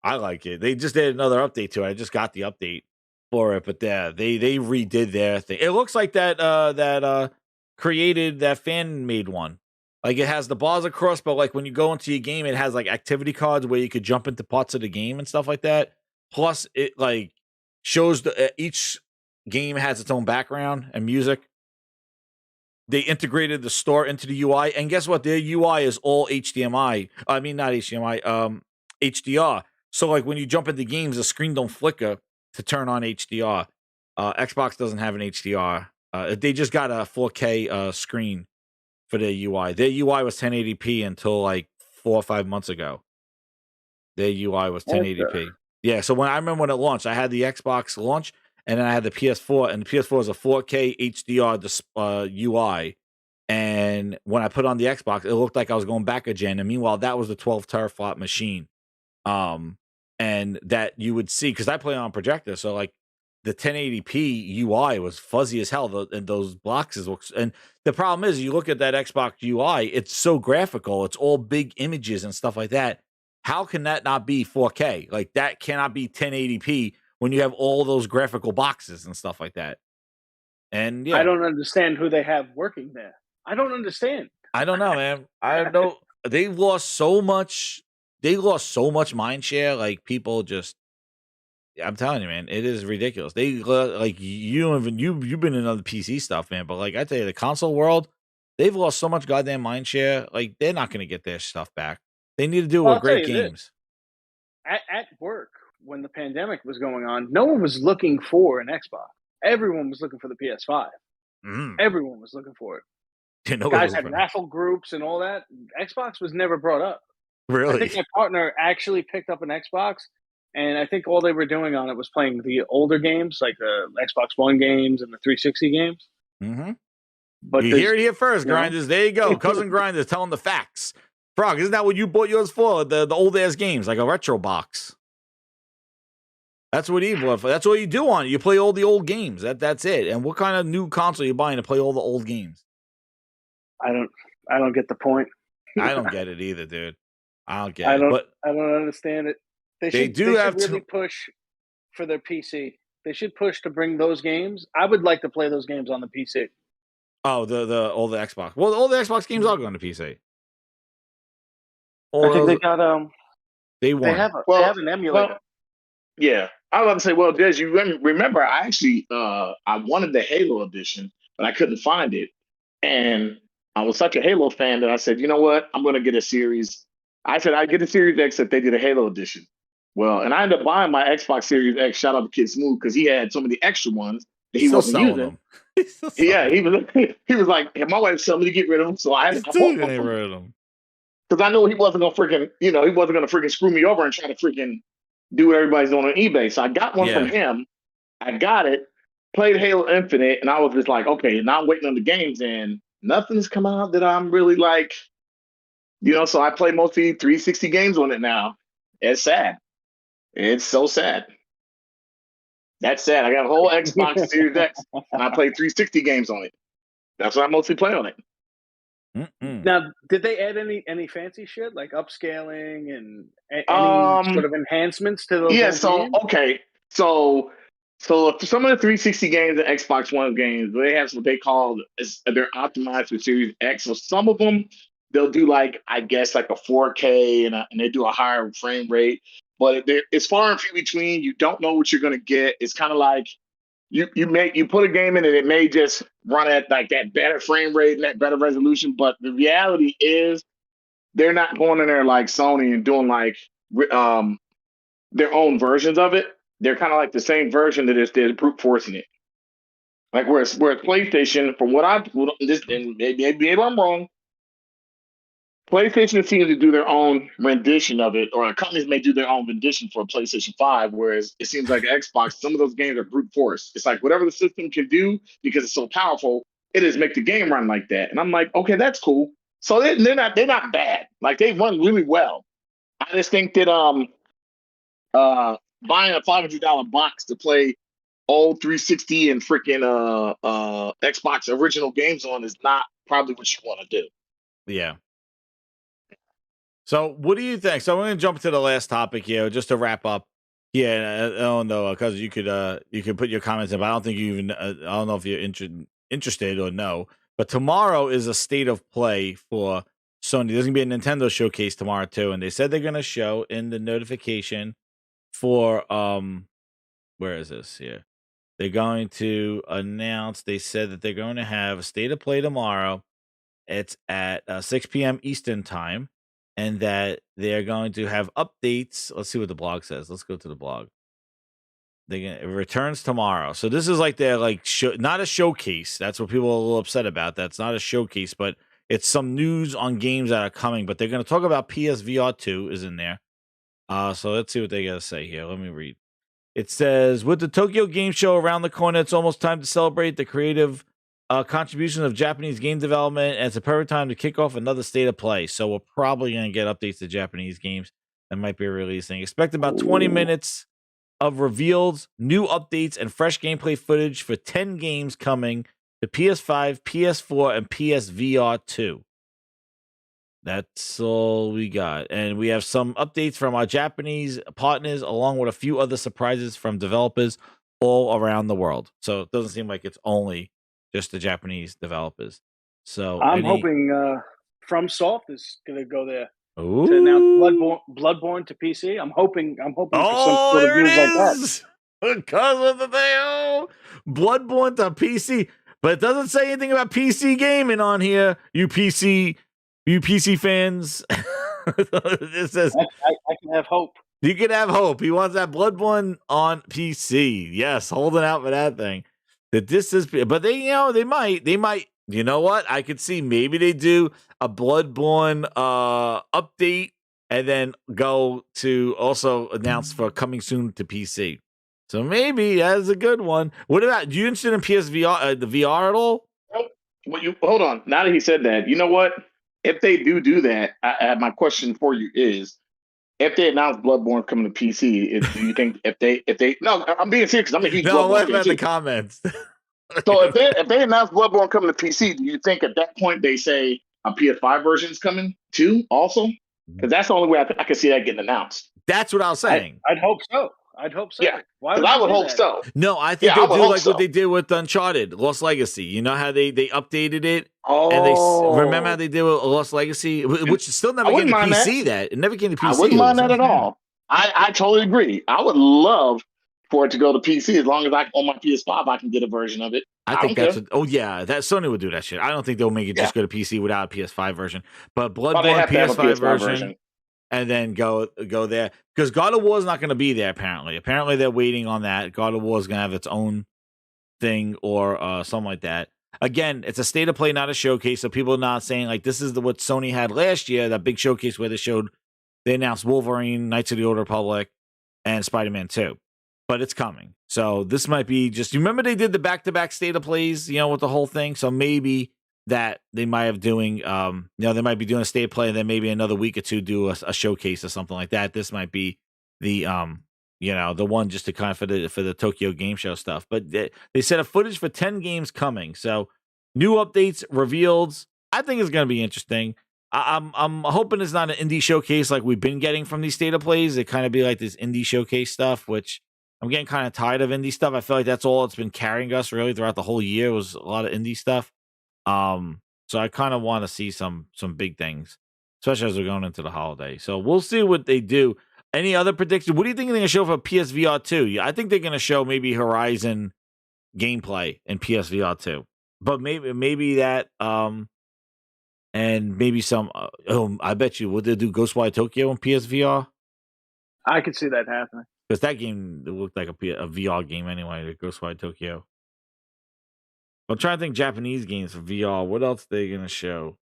I like it. They just did another update to it. I just got the update for it, but they redid their thing. It looks like that created that fan made one. Like it has the bars across, but like when you go into your game, it has like activity cards where you could jump into parts of the game and stuff like that. Plus, it like shows each game has its own background and music. They integrated the store into the UI, and guess what? Their UI is all HDMI. I mean, not HDMI, HDR. So like when you jump into games, the screen don't flicker to turn on HDR. Xbox doesn't have an HDR. They just got a 4K screen for their UI. Their UI was 1080p until like 4 or 5 months ago. Their UI was 1080p. Okay. Yeah, so I remember when it launched, I had the Xbox launch, and then I had the PS4, and the PS4 is a 4K HDR UI, And when I put on the Xbox, it looked like I was going back a gen. And meanwhile, that was the 12 teraflop machine. And that you would see, because I play on projector, so like the 1080p UI was fuzzy as hell, and those boxes look. And the problem is, you look at that Xbox UI, it's so graphical, it's all big images and stuff like that. How can that not be 4K? Like that cannot be 1080p when you have all those graphical boxes and stuff like that. And yeah, I don't understand who they have working there. I don't understand. I don't know, man. I know they've lost so much. They lost so much mind share. Like people just, I'm telling you, man, it is ridiculous. They like you don't even you've been in other PC stuff, man. But like I tell you, the console world, they've lost so much goddamn mind share. Like they're not going to get their stuff back. They need to do with great games. At work, when the pandemic was going on, no one was looking for an Xbox. Everyone was looking for the PS5. Everyone was looking for it. Guys had raffle groups and all that. Xbox was never brought up. Really? I think my partner actually picked up an Xbox, and I think all they were doing on it was playing the older games, like the Xbox One games and the 360 games. Mm-hmm. But you hear it here first, Grinders. There you go. Cousin Grinders telling the facts. Frog, isn't that what you bought yours for? The old-ass games, like a retro box. That's what he bought for. That's what you do on it. You play all the old games. That's it. And what kind of new console are you buying to play all the old games? I don't get the point. I don't get it either, dude. I don't get it. I don't understand it. They should really push for their PC. They should push to bring those games. I would like to play those games on the PC. Oh, all the Xbox. Well, all the Xbox games are going to PC. I think they got They have an emulator. Well, yeah, I was about to say, well, Des, you remember I actually I wanted the Halo edition, but I couldn't find it, and I was such a Halo fan that I said, you know what, I'm going to get a Series. I said I'd get a Series X if they did a Halo edition. Well, and I ended up buying my Xbox Series X. Shout out to Kid Smooth because he had so many extra ones that he wasn't using. Yeah, he was like, my wife told me to get rid of them, so I still getting rid of them because I knew he wasn't gonna freaking screw me over and try to freaking do what everybody's doing on eBay. So I got one from him. I got it, played Halo Infinite, and I was just like, okay, now I'm waiting on the games, and nothing's come out that I'm really like, so I play mostly 360 games on it now. It's sad. It's so sad. That's sad. I got a whole Xbox Series X, and I play 360 games on it. That's what I mostly play on it. Now, did they add any fancy shit like upscaling and any sort of enhancements to those? Yeah. So games? Okay. So some of the 360 games and Xbox One games, they have what they call they're optimized for Series X. So some of them they'll do like I guess like a 4K and they do a higher frame rate, but it's far and few between. You don't know what you're gonna get. It's kind of like you put a game in and it may just run at like that better frame rate and that better resolution, but the reality is they're not going in there like Sony and doing like their own versions of it. They're kind of like the same version that they're brute forcing it. Like whereas PlayStation, from what and maybe I'm wrong, PlayStation seems to do their own rendition of it, or companies may do their own rendition for PlayStation 5, whereas it seems like Xbox, some of those games are brute force. It's like whatever the system can do, because it's so powerful, it is make the game run like that. And I'm like, okay, that's cool. So they're not bad. Like they run really well. I just think that buying a $500 box to play old 360 and freaking Xbox original games on is not probably what you want to do. Yeah. So what do you think? So I'm going to jump to the last topic here, just to wrap up. Yeah, I don't know, because you could put your comments in, but I don't think you even, I don't know if you're interested or no. But tomorrow is a state of play for Sony. There's going to be a Nintendo showcase tomorrow too, and they said they're going to show in the notification for where is this here? They're going to announce. They said that they're going to have a state of play tomorrow. It's at 6 p.m. Eastern time. And that they're going to have updates. Let's see what the blog says. Let's go to the blog. It returns tomorrow. So this is like their not a showcase. That's what people are a little upset about. That's not a showcase, but it's some news on games that are coming. But they're going to talk about PSVR 2 is in there. So let's see what they got to say here. Let me read. It says, with the Tokyo Game Show around the corner, it's almost time to celebrate the creative contribution of Japanese game development, and it's a perfect time to kick off another state of play. So we're probably going to get updates to Japanese games that might be releasing. Expect about 20 minutes of revealed new updates and fresh gameplay footage for 10 games coming to PS5, PS4, and PSVR 2. That's all we got. And we have some updates from our Japanese partners, along with a few other surprises from developers all around the world. So it doesn't seem like it's only just the Japanese developers. So I'm hoping FromSoft is going to go there to Ooh. announce Bloodborne to PC. I'm hoping for some sort of there news it like that. is. Because of the thing, Bloodborne to PC, but it doesn't say anything about PC gaming on here. You PC fans. It says I can have hope. You can have hope. He wants that Bloodborne on PC. Yes, holding out for that thing. That this is, but they might. You know what? I could see maybe they do a Bloodborne update and then go to also announce for coming soon to PC. So maybe that's a good one. What about, do you interested in PSVR, the VR at all? Well, hold on. Now that he said that, you know what? If they do that, my question for you is, if they announce Bloodborne coming to PC, do you think if they no, I'm being serious because I'm a huge No, Bloodborne what fan about too. the comments? So if they announce Bloodborne coming to PC, do you think at that point they say a PS5 version is coming too also? Because that's the only way I can see that getting announced. That's what I was saying. I'd hope so. Yeah, Why because I would hope so. No, I think Yeah, they do like what they did with Uncharted, Lost Legacy. You know how they updated it? And they remember how they did with Lost Legacy, which still never came to PC. It never came to PC. I wouldn't mind that at all. I totally agree. I would love for it to go to PC as long as on my PS5 I can get a version of it. I think that's that Sony would do that shit. I don't think they'll make it just go to PC without a PS5 version. But Bloodborne PS5 version. And then go there, because God of War is not going to be there. Apparently they're waiting on that. God of War is going to have its own thing or something like that. Again, it's a state of play, not a showcase. So people are not saying like this is what Sony had last year, that big showcase where they announced Wolverine, Knights of the Old Republic, and Spider-Man 2. But it's coming. So this might be just. You remember they did the back-to-back state of plays, with the whole thing. So maybe that they might have doing, they might be doing a state of play, and then maybe another week or two do a showcase or something like that. This might be the the one just to kind of for the Tokyo Game Show stuff. But they said a footage for 10 games coming. So new updates revealed. I think it's going to be interesting. I'm hoping it's not an indie showcase like we've been getting from these state of plays. It kind of be like this indie showcase stuff, which I'm getting kind of tired of indie stuff. I feel like that's all it's been carrying us really throughout the whole year was a lot of indie stuff. So I kind of want to see some big things, especially as we're going into the holiday. So we'll see what they do. Any other predictions? What do you think they're going to show for PSVR 2? I think they're going to show maybe Horizon gameplay in PSVR 2, but maybe that, and maybe some. I bet you would they do Ghostwire Tokyo in PSVR? I could see that happening because that game looked like a VR game anyway. The Ghostwire Tokyo. I'm trying to think Japanese games for VR. What else are they going to show?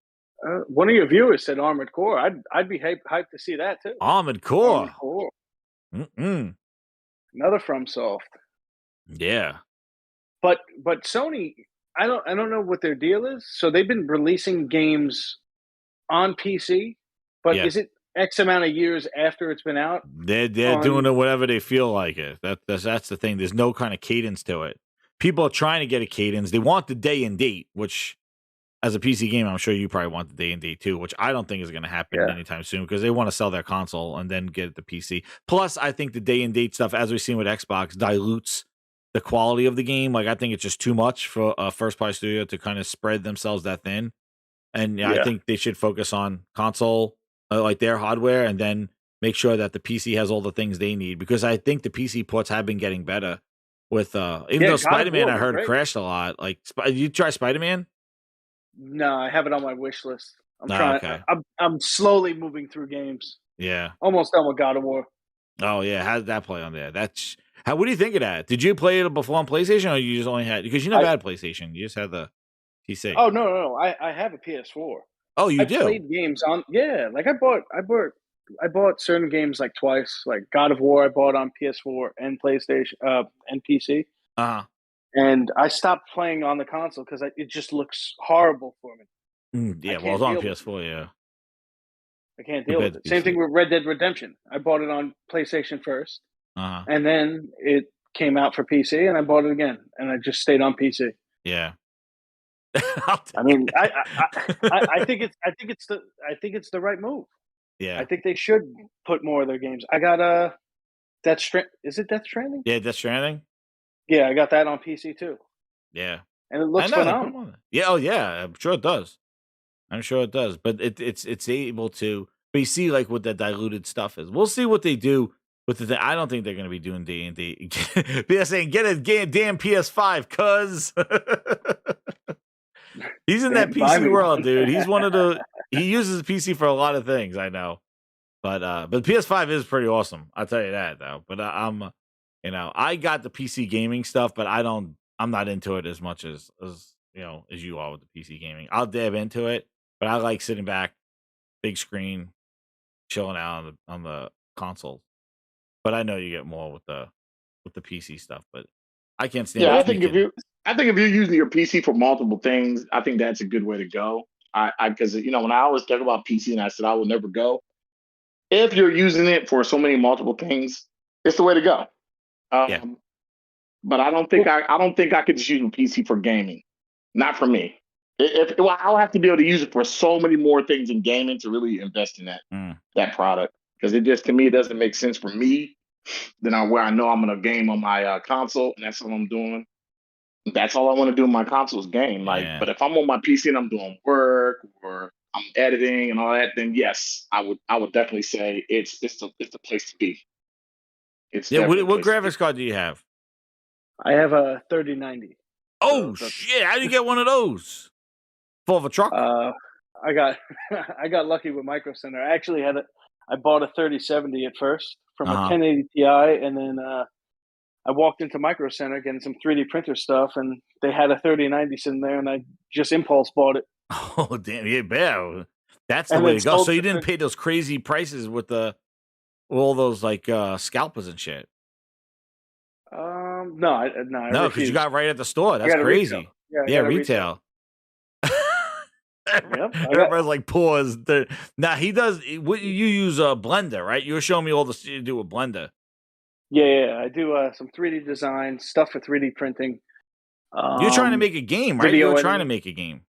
One of your viewers said Armored Core. I'd be hyped to see that too. Armored Core. Armored Core. Mm-mm. Another FromSoft. Yeah. But Sony, I don't know what their deal is. So they've been releasing games on PC, but is it X amount of years after it's been out? They're doing it whatever they feel like it. That's the thing. There's no kind of cadence to it. People are trying to get a cadence. They want the day and date, which as a PC game, I'm sure you probably want the day and date too, which I don't think is going to happen anytime soon because they want to sell their console and then get it to PC. Plus, I think the day and date stuff, as we've seen with Xbox, dilutes the quality of the game. Like, I think it's just too much for a first-party studio to kind of spread themselves that thin. And I think they should focus on console, like their hardware, and then make sure that the PC has all the things they need because I think the PC ports have been getting better. With even though Spider-Man I heard crashed a lot. Like, you try Spider-Man? No, I have it on my wish list. I'm trying. Okay. I'm slowly moving through games. Yeah, almost done with God of War. Oh yeah, how did that play on there? What do you think of that? Did you play it before on PlayStation, or you just only had because you never had PlayStation? You just had the PC. Oh no! I have a PS4. Oh, you I do? Played games on like I bought certain games like twice, like God of War. I bought on PS4 and PlayStation and PC. And I stopped playing on the console because it just looks horrible for me. Yeah, well, it's on PS4, yeah. I can't deal with it. Same thing with Red Dead Redemption. I bought it on PlayStation first, and then it came out for PC, and I bought it again, and I just stayed on PC. Yeah. I mean, I think it's the right move. Yeah. I think they should put more of their games. I got is it Death Stranding? Yeah, Death Stranding. Yeah, I got that on PC too. Yeah, and it looks phenomenal. Yeah, oh yeah, I'm sure it does. But it's able to. But you see, like what that diluted stuff is. We'll see what they do with the. I don't think they're going to be doing D&D. They're saying get a damn PS5, cuz he's in that PC world, dude. He's one of the. He uses PC for a lot of things. I know, but PS5 is pretty awesome. I'll tell you that though. But I'm, I got the PC gaming stuff, but I'm not into it as much as you are with the PC gaming. I'll dab into it, but I like sitting back, big screen, chilling out on the console. But I know you get more with the PC stuff. But I can't stand. Yeah, I think if you're using your PC for multiple things, I think that's a good way to go. Because when I always talk about PC and I said I will never go, if you're using it for so many multiple things, it's the way to go. Yeah. But I don't think I could just use a PC for gaming. Not for me. I'll have to be able to use it for so many more things in gaming to really invest in that product. Because it just, to me, it doesn't make sense for me. Where I know I'm going to game on my console, and that's all I'm doing. That's all I want to do on my console is game. But if I'm on my PC and I'm doing work or I'm editing and all that, then yes, I would definitely say it's the place to be. What graphics card do you have? I have a 3090. Oh shit! How did you get one of those? Full of a truck? I got lucky with Micro Center. I actually I bought a 3070 at first from a 1080 Ti, and then I walked into Micro Center getting some 3D printer stuff, and they had a 3090 sitting there, and I just impulse bought it. Oh damn! Yeah, that's the way to go. So you didn't pay those crazy prices with all those like scalpers and shit. No, because you got right at the store. That's crazy. Retail. Retail. Everybody's like pause. Now he does. What you use a Blender, right? You were showing me all the stuff you do with Blender. Yeah. I do some 3D design stuff for 3D printing. You're trying to make a game, right? You're trying to make a game.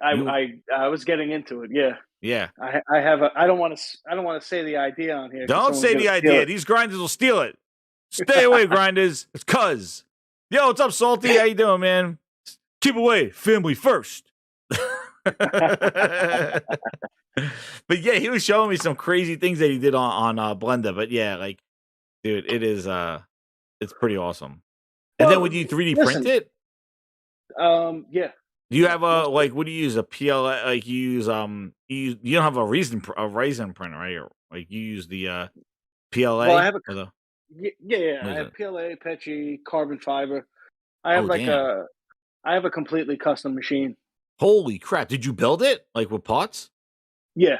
I was getting into it. Yeah. Yeah. I have I don't want to say the idea on here. Don't say the idea. These grinders will steal it. Stay away, grinders. It's cuz. Yo, what's up, Salty? How you doing, man? Keep away. Family first. But yeah, he was showing me some crazy things that he did on Blender. But yeah, like, dude, it is it's pretty awesome. And then would you 3D print it? Yeah. Do you have what do you use? A PLA? Like you use you don't have a Ryzen printer, right? Like you use the PLA? Well, I have I have PLA, Apache, carbon fiber. I have I have a completely custom machine. Holy crap! Did you build it like with parts? Yeah.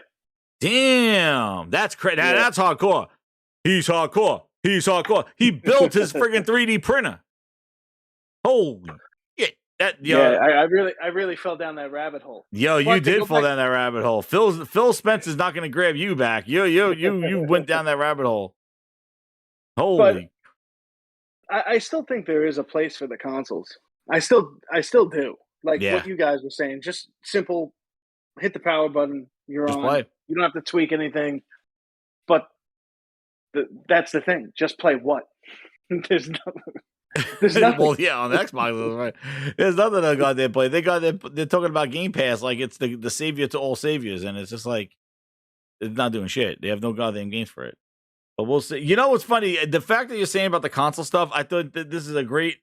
Damn, that's crazy. Yeah. That's hardcore. He's hardcore. He built his friggin' 3D printer. Holy shit! I really fell down that rabbit hole. Yo, you did fall down that rabbit hole. Phil Spencer's not going to grab you back. You went down that rabbit hole. Holy! But I still think there is a place for the consoles. I still do. Like what you guys were saying, just simple, hit the power button. You're just on. Play. You don't have to tweak anything. But that's the thing. Just play what? There's nothing. Well, yeah, on the Xbox, right? There's nothing that goddamn play. They're talking about Game Pass like it's the savior to all saviors, and it's just like it's not doing shit. They have no goddamn games for it. But we'll see. You know what's funny? The fact that you're saying about the console stuff, I thought that this is a great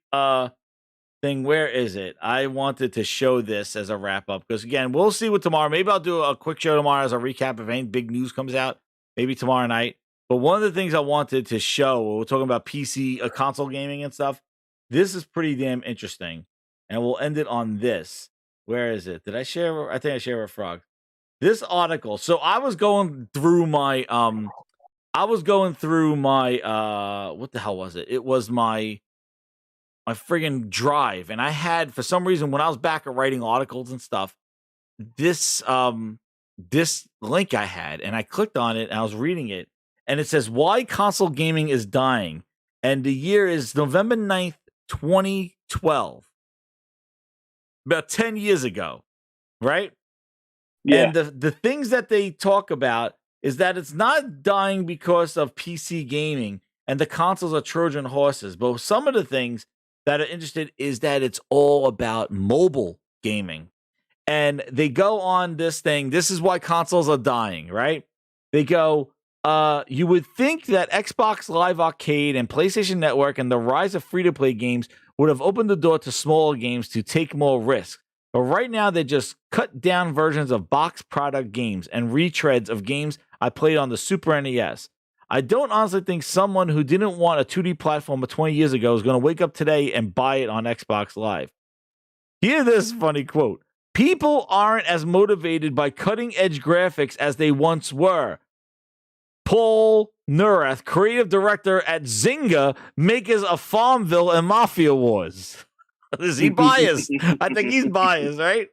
thing. Where is it? I wanted to show this as a wrap up because again, we'll see what tomorrow. Maybe I'll do a quick show tomorrow as a recap if any big news comes out. Maybe tomorrow night. But one of the things I wanted to show, we're talking about PC, console gaming and stuff. This is pretty damn interesting, and we'll end it on this. Where is it? Did I share? I think I shared with Frog. This article. So I was going through my what the hell was it? It was my friggin' drive, and I had, for some reason, when I was back at writing articles and stuff, this link I had, and I clicked on it, and I was reading it, and it says why console gaming is dying, and the year is November 9th, 2012, about 10 years ago, right? Yeah. And the things that they talk about is that it's not dying because of PC gaming and the consoles are Trojan horses. But some of the things that are interested is that it's all about mobile gaming. And they go on this thing. This is why consoles are dying, right? They go, you would think that Xbox Live Arcade and PlayStation Network and the rise of free-to-play games would have opened the door to smaller games to take more risks. But right now, they just cut down versions of box product games and retreads of games I played on the Super NES. I don't honestly think someone who didn't want a 2D platform 20 years ago is going to wake up today and buy it on Xbox Live. Hear this funny quote. People aren't as motivated by cutting-edge graphics as they once were. Paul Neurath, creative director at Zynga, makers of Farmville and Mafia Wars. Is he biased? I think he's biased, right?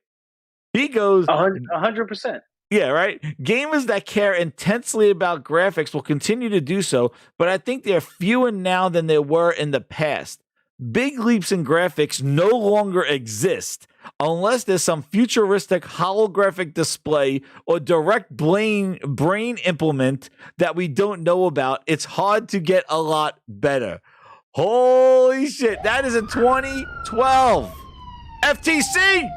He goes 100%. Yeah, right? Gamers that care intensely about graphics will continue to do so, but I think there are fewer now than there were in the past. Big leaps in graphics no longer exist unless there's some futuristic holographic display or direct brain implement that we don't know about. It's hard to get a lot better. Holy shit, that is in 2012. FTC!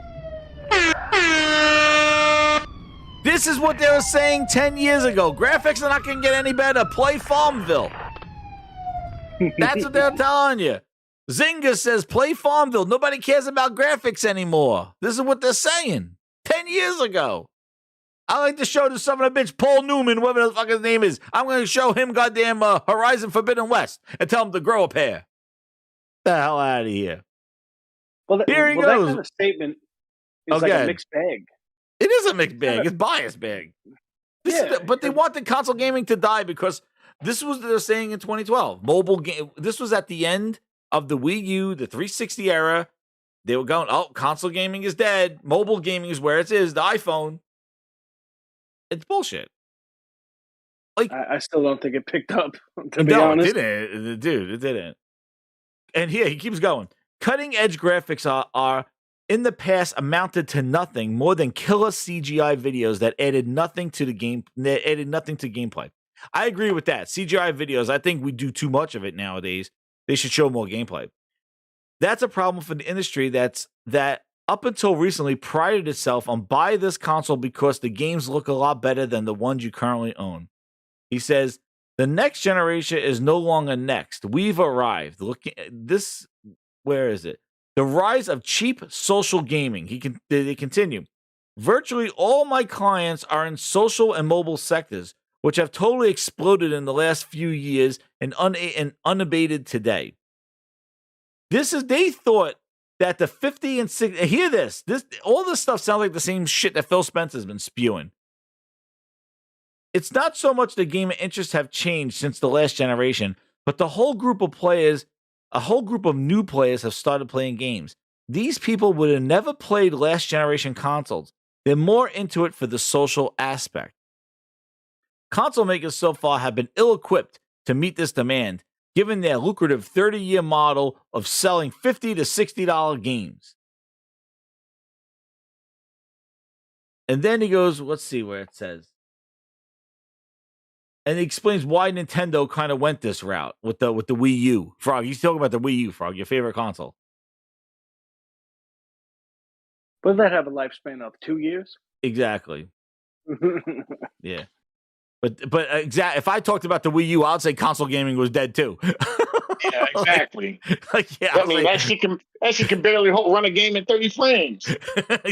This is what they were saying 10 years ago. Graphics are not going to get any better. Play Farmville. That's what they're telling you. Zynga says play Farmville. Nobody cares about graphics anymore. This is what they're saying 10 years ago. I like to show this son of a bitch, Paul Newman, whatever the fuck his name is. I'm going to show him goddamn Horizon Forbidden West and tell him to grow a pair. The hell out of here. Well, Here he goes. That kind of statement is like a mixed bag. It is a mixed bag. It's biased bag. But they wanted console gaming to die because this was what they were saying in 2012. Mobile game. This was at the end of the Wii U, the 360 era. They were going, oh, console gaming is dead. Mobile gaming is where it is. The iPhone. It's bullshit. Like I still don't think it picked up. To be honest, it didn't, dude. It didn't. And here he keeps going. Cutting edge graphics are in the past amounted to nothing more than killer CGI videos that added nothing to the game. Added nothing to gameplay. I agree with that. CGI videos. I think we do too much of it nowadays. They should show more gameplay. That's a problem for the industry. That up until recently prided itself on buy this console because the games look a lot better than the ones you currently own. He says the next generation is no longer next. We've arrived. Looking this. Where is it? The rise of cheap social gaming. They continue. Virtually all my clients are in social and mobile sectors, which have totally exploded in the last few years and unabated today. They thought that the 50 and 60, hear this, all this stuff sounds like the same shit that Phil Spencer's been spewing. It's not so much the gamer interests have changed since the last generation, but a whole group of new players have started playing games. These people would have never played last generation consoles. They're more into it for the social aspect. Console makers so far have been ill-equipped to meet this demand, given their lucrative 30-year model of selling $50 to $60 games. And then he goes, let's see where it says. And he explains why Nintendo kind of went this route with the Wii U. Frog, he's talking about the Wii U, Frog, your favorite console. Does that have a lifespan of 2 years? Exactly. Yeah. But if I talked about the Wii U, I'd say console gaming was dead too. Yeah, exactly. I mean, that shit can barely run a game in 30 frames.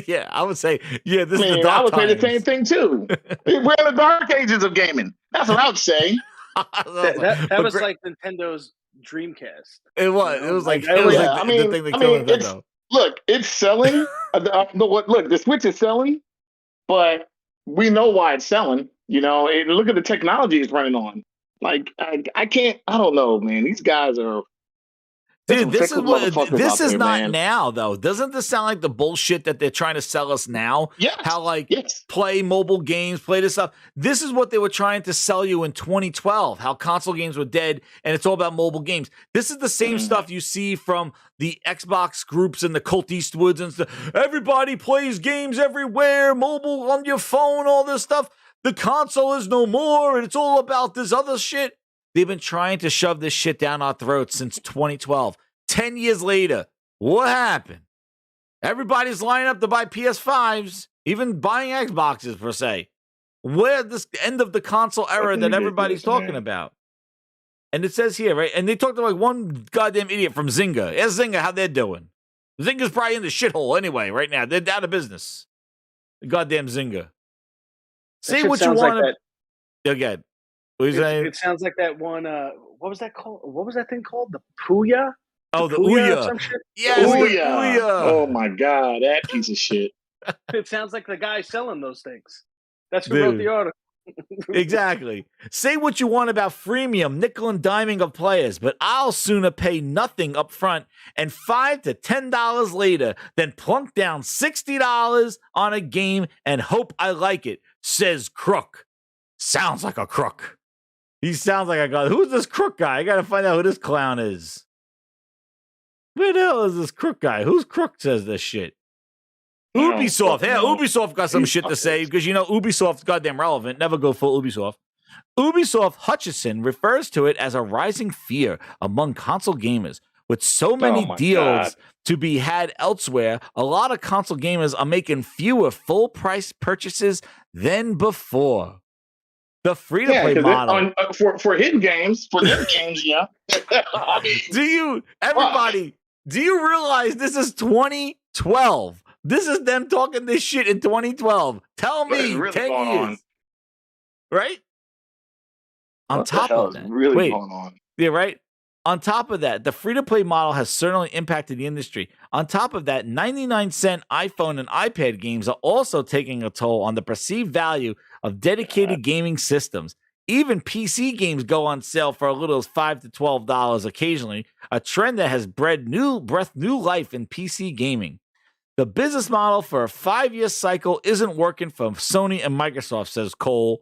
Yeah, I would say, this is the dark I would times. say the same thing too. We're in the dark ages of gaming. That's what I would say. that was like Nintendo's Dreamcast. It was. It was like the thing that killed Nintendo. Look, it's selling. Look, the Switch is selling, but we know why it's selling. Look at the technology it's running on. Like, I don't know, man. These guys are. Dude, this is what this is there, not man. now though. Doesn't this sound like the bullshit that they're trying to sell us now? Yes. How like Yes. play mobile games, play this stuff. This is what they were trying to sell you in 2012. How console games were dead, and it's all about mobile games. This is the same stuff you see from the Xbox groups and the Colt Eastwoods and stuff. Everybody plays games everywhere, mobile on your phone, all this stuff. The console is no more, and it's all about this other shit. They've been trying to shove this shit down our throats since 2012. 10 years later, what happened? Everybody's lining up to buy PS5s, even buying Xboxes, per se. Where this end of the console era that everybody's talking about? And it says here, right? And they talked to like one goddamn idiot from Zynga. Ask Zynga how they're doing. Zynga's probably in the shithole anyway right now. They're out of business. Goddamn Zynga. Say what you want to... Again. What are you saying? It sounds like that one. What was that called? What was that thing called? The Puya? Oh, the Ouya. Yes, Ouya. Oh my God, that piece of shit. It sounds like the guy selling those things. That's who wrote the article. Exactly. Say what you want about freemium, nickel and diming of players, but I'll sooner pay nothing up front and $5 to $10 later than plunk down $60 on a game and hope I like it, says Crook. Sounds like a crook. He sounds like a guy. Who's this crook guy? I gotta find out who this clown is. Where the hell is this crook guy? Who's crook says this shit? Ubisoft. Yeah, Ubisoft got some shit to say because, you know, Ubisoft's goddamn relevant. Never go full Ubisoft. Ubisoft Hutchison refers to it as a rising fear among console gamers. With so many deals to be had elsewhere, a lot of console gamers are making fewer full-price purchases than before. The free-to-play model. For hidden games, for their games, yeah. Do you realize this is 2012? This is them talking this shit in 2012. Tell me, really 10 years. Right? On top of that. Really going on? Yeah, right? On top of that, the free-to-play model has certainly impacted the industry. On top of that, 99-cent iPhone and iPad games are also taking a toll on the perceived value of dedicated gaming systems. Even PC games go on sale for as little as $5 to $12 occasionally, a trend that has breathed new life in PC gaming. The business model for a 5-year cycle isn't working for Sony and Microsoft, says Cole.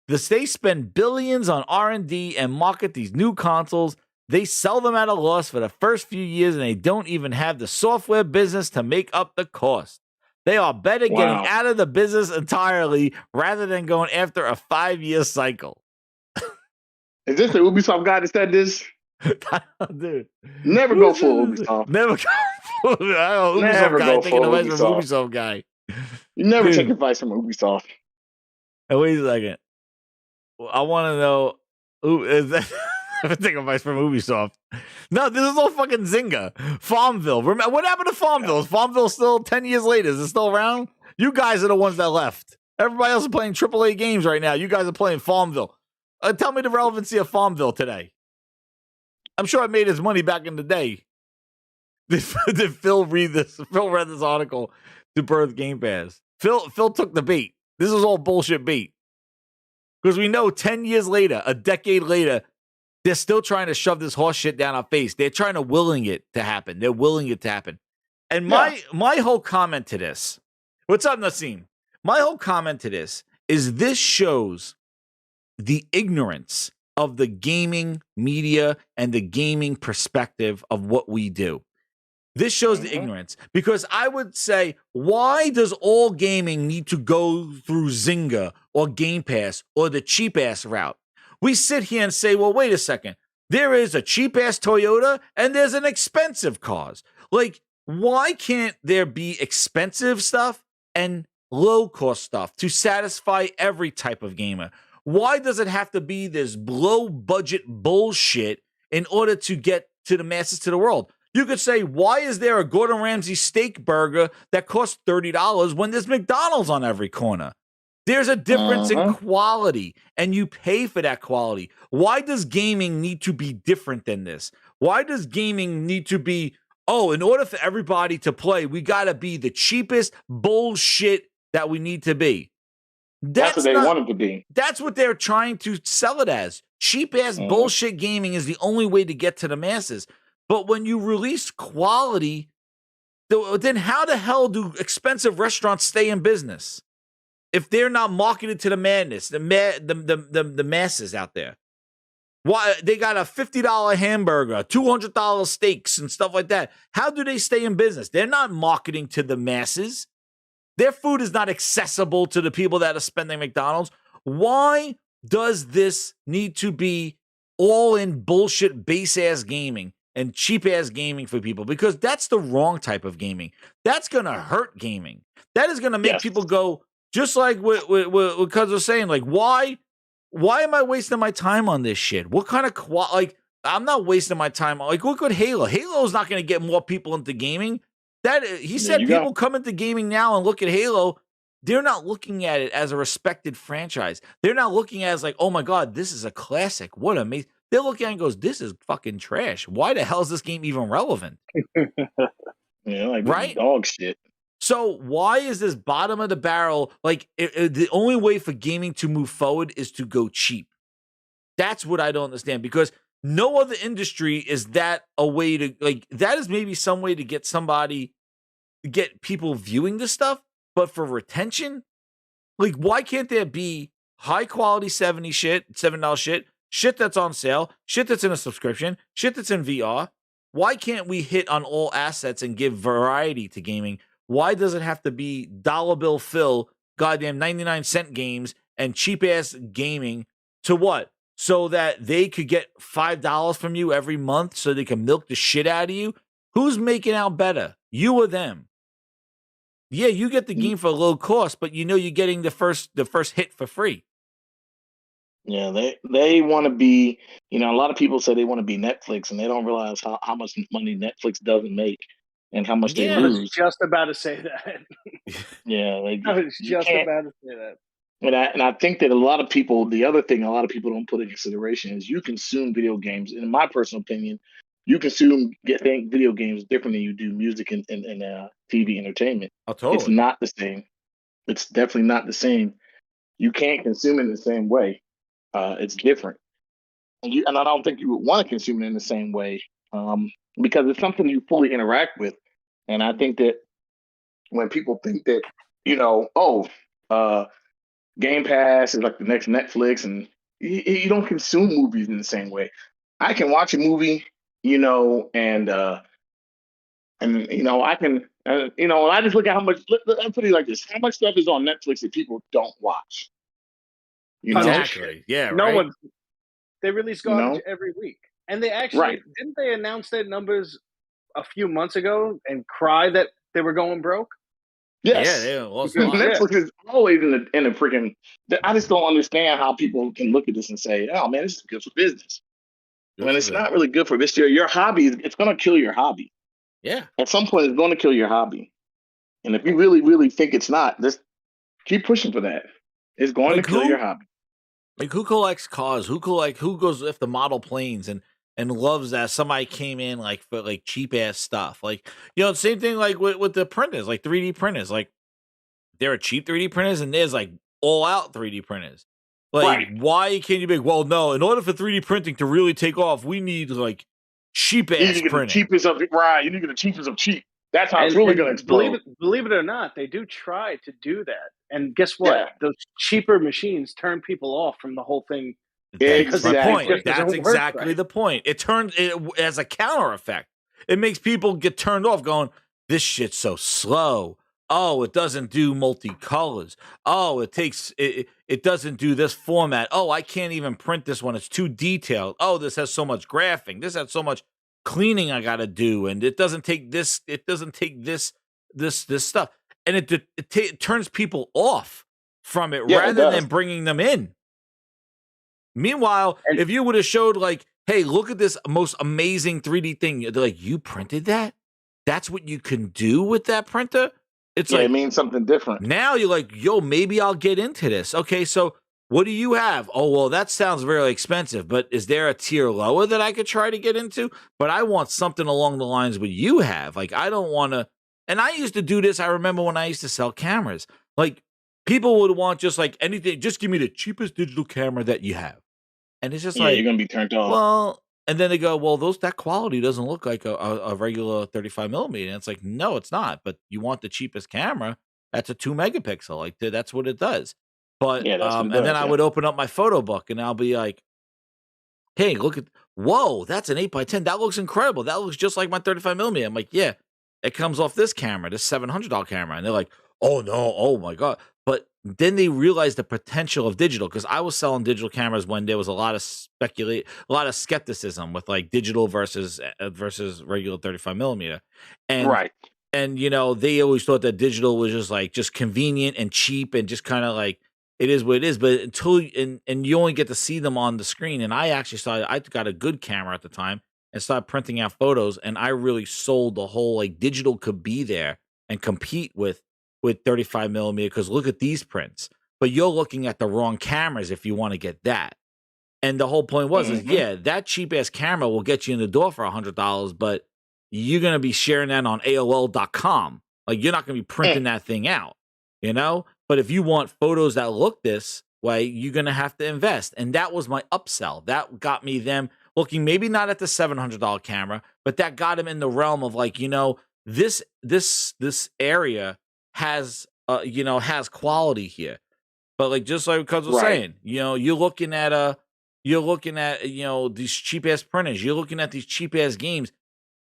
They spend billions on R&D and market these new consoles. They sell them at a loss for the first few years, and they don't even have the software business to make up the cost. They are better getting out of the business entirely rather than going after a 5-year cycle. Is this the Ubisoft guy that said this? Dude. Never go full Ubisoft. Never go full Ubisoft. Never guy go taking full advice from Ubisoft. Ubisoft guy. You never take advice from Ubisoft. Hey, wait a second. I want to know who is that. Take advice from Ubisoft. No, this is all fucking Zynga. Farmville. Remember, what happened to Farmville? Is Farmville still 10 years later? Is it still around? You guys are the ones that left. Everybody else is playing AAA games right now. You guys are playing Farmville. Tell me the relevancy of Farmville today. I'm sure I made his money back in the day. Did Phil read this? Phil read this article to birth Game Pass. Phil took the bait. This is all bullshit bait. Because we know 10 years later, a decade later, they're still trying to shove this horse shit down our face. They're trying to willing it to happen. They're willing it to happen. And my whole comment to this, what's up, Nassim? My whole comment to this is this shows the ignorance of the gaming media and the gaming perspective of what we do. This shows the ignorance because I would say, why does all gaming need to go through Zynga or Game Pass or the cheap ass route? We sit here and say, well, wait a second. There is a cheap ass Toyota and there's an expensive cars. Like, why can't there be expensive stuff and low cost stuff to satisfy every type of gamer? Why does it have to be this low budget bullshit in order to get to the masses, to the world? You could say, why is there a Gordon Ramsay steak burger that costs $30 when there's McDonald's on every corner? There's a difference in quality, and you pay for that quality. Why does gaming need to be different than this? Why does gaming need to be, in order for everybody to play, we got to be the cheapest bullshit that we need to be? That's what they want it to be. That's what they're trying to sell it as. Cheap-ass bullshit gaming is the only way to get to the masses. But when you release quality, then how the hell do expensive restaurants stay in business if they're not marketed to the madness, the masses out there? Why they got a $50 hamburger, $200 steaks and stuff like that? How do they stay in business? They're not marketing to the masses. Their food is not accessible to the people that are spending McDonald's. Why does this need to be all in bullshit base ass gaming and cheap ass gaming for people? Because that's the wrong type of gaming. That's going to hurt gaming. That is going to make people go, just like what Cuz was saying, like, why am I wasting my time on this shit? What kind of I'm not wasting my time on, like, look at Halo. Halo is not going to get more people into gaming. That he said people come into gaming now and look at Halo. They're not looking at it as a respected franchise. They're not looking at it as like, oh my God, this is a classic. What amazing. They're looking at it and goes, this is fucking trash. Why the hell is this game even relevant? Like right? Dog shit. So why is this bottom of the barrel? Like the only way for gaming to move forward is to go cheap. That's what I don't understand, because no other industry is that a way to, like, that is maybe some way to get people viewing this stuff, but for retention, like, why can't there be high quality $7 shit that's on sale, shit that's in a subscription, shit that's in VR? Why can't we hit on all assets and give variety to gaming? Why does it have to be dollar bill fill, goddamn 99-cent games and cheap ass gaming to what? So that they could get $5 from you every month so they can milk the shit out of you? Who's making out better? You or them? Yeah, you get the game for a low cost, but you know you're getting the first hit for free. Yeah, they want to be, a lot of people say they want to be Netflix, and they don't realize how much money Netflix doesn't make and how much they lose. I was just about to say that. Yeah, I was just about to say that. And I think that the other thing a lot of people don't put in consideration is you consume video games. In my personal opinion, you consume video games different than you do music and TV entertainment. Oh, totally. It's not the same. It's definitely not the same. You can't consume it in the same way. It's different. And I don't think you would want to consume it in the same way because it's something you fully interact with. And I think that when people think that, Game Pass is like the next Netflix, and you don't consume movies in the same way. I can watch a movie, and I can, I just look at how much. I'll put it like this: how much stuff is on Netflix that people don't watch? Exactly. Yeah. No right? one. They release garbage every week, and they actually didn't they announce their numbers a few months ago and cry that they were going broke? Yes. Yeah, Netflix is always in the freaking. I just don't understand how people can look at this and say, "Oh man, this is good for business." When it's not really good for this year. Your hobby, it's going to kill your hobby. Yeah. At some point, it's going to kill your hobby. And if you really, really think it's not, just keep pushing for that. It's going to kill your hobby. Like, who collects cars? Who goes after model planes and loves that somebody came in like for like cheap ass stuff? Like, same thing like with the printers, like 3D printers. Like, there are cheap 3D printers and there's like all out 3D printers. Like, why can't you make? Well, no. In order for 3D printing to really take off, we need like cheap ass printing. The cheapest of right. You need the cheapest of cheap. That's how it's really going to explode. Believe it or not, they do try to do that. And guess what? Yeah. Those cheaper machines turn people off from the whole thing. That's my point. That's exactly the point. It turns it as a counter effect. It makes people get turned off going, this shit's so slow. Oh, it doesn't do multicolors. Oh, it doesn't do this format. Oh, I can't even print this one. It's too detailed. Oh, this has so much graphing. This has so much cleaning I got to do. And it doesn't take this. It doesn't take this stuff. And it turns people off from it rather than bringing them in. Meanwhile, if you would have showed like, hey, look at this most amazing 3D thing. They're like, you printed that? That's what you can do with that printer? It's like, it means something different. Now you're like, yo, maybe I'll get into this. Okay, so what do you have? Oh, well, that sounds very expensive, but is there a tier lower that I could try to get into? But I want something along the lines what you have. Like, I don't want to. And I used to do this. I remember when I used to sell cameras. Like, people would want just like anything. Just give me the cheapest digital camera that you have. And it's just like, you're going to be turned off. Well, And then they go, well, that quality doesn't look like a regular 35 millimeter. And it's like, no, it's not. But you want the cheapest camera? That's a 2 megapixel. Like that's what it does. But Yeah, that's what it and then does, I would open up my photo book and I'll be like, hey, whoa, that's an 8x10. That looks incredible. That looks just like my 35 millimeter. I'm like, yeah, it comes off this camera, this $700 camera. And they're like, oh no, oh my God. But then they realized the potential of digital, because I was selling digital cameras when there was a lot of skepticism with like digital versus regular 35 millimeter. And right. And they always thought that digital was just convenient and cheap and just kind of like it is what it is. But until and you only get to see them on the screen. And I got a good camera at the time and started printing out photos. And I really sold the whole like digital could be there and compete with 35 millimeter, because look at these prints. But you're looking at the wrong cameras if you want to get that. And the whole point was, is that cheap ass camera will get you in the door for $100, but you're going to be sharing that on AOL.com. Like, you're not going to be printing that thing out, But if you want photos that look this way, you're going to have to invest. And that was my upsell. That got me them looking maybe not at the $700 camera, but that got them in the realm of like, this area has quality here. But like, just like Cuz was saying, you're looking at these cheap ass printers, you're looking at these cheap ass games.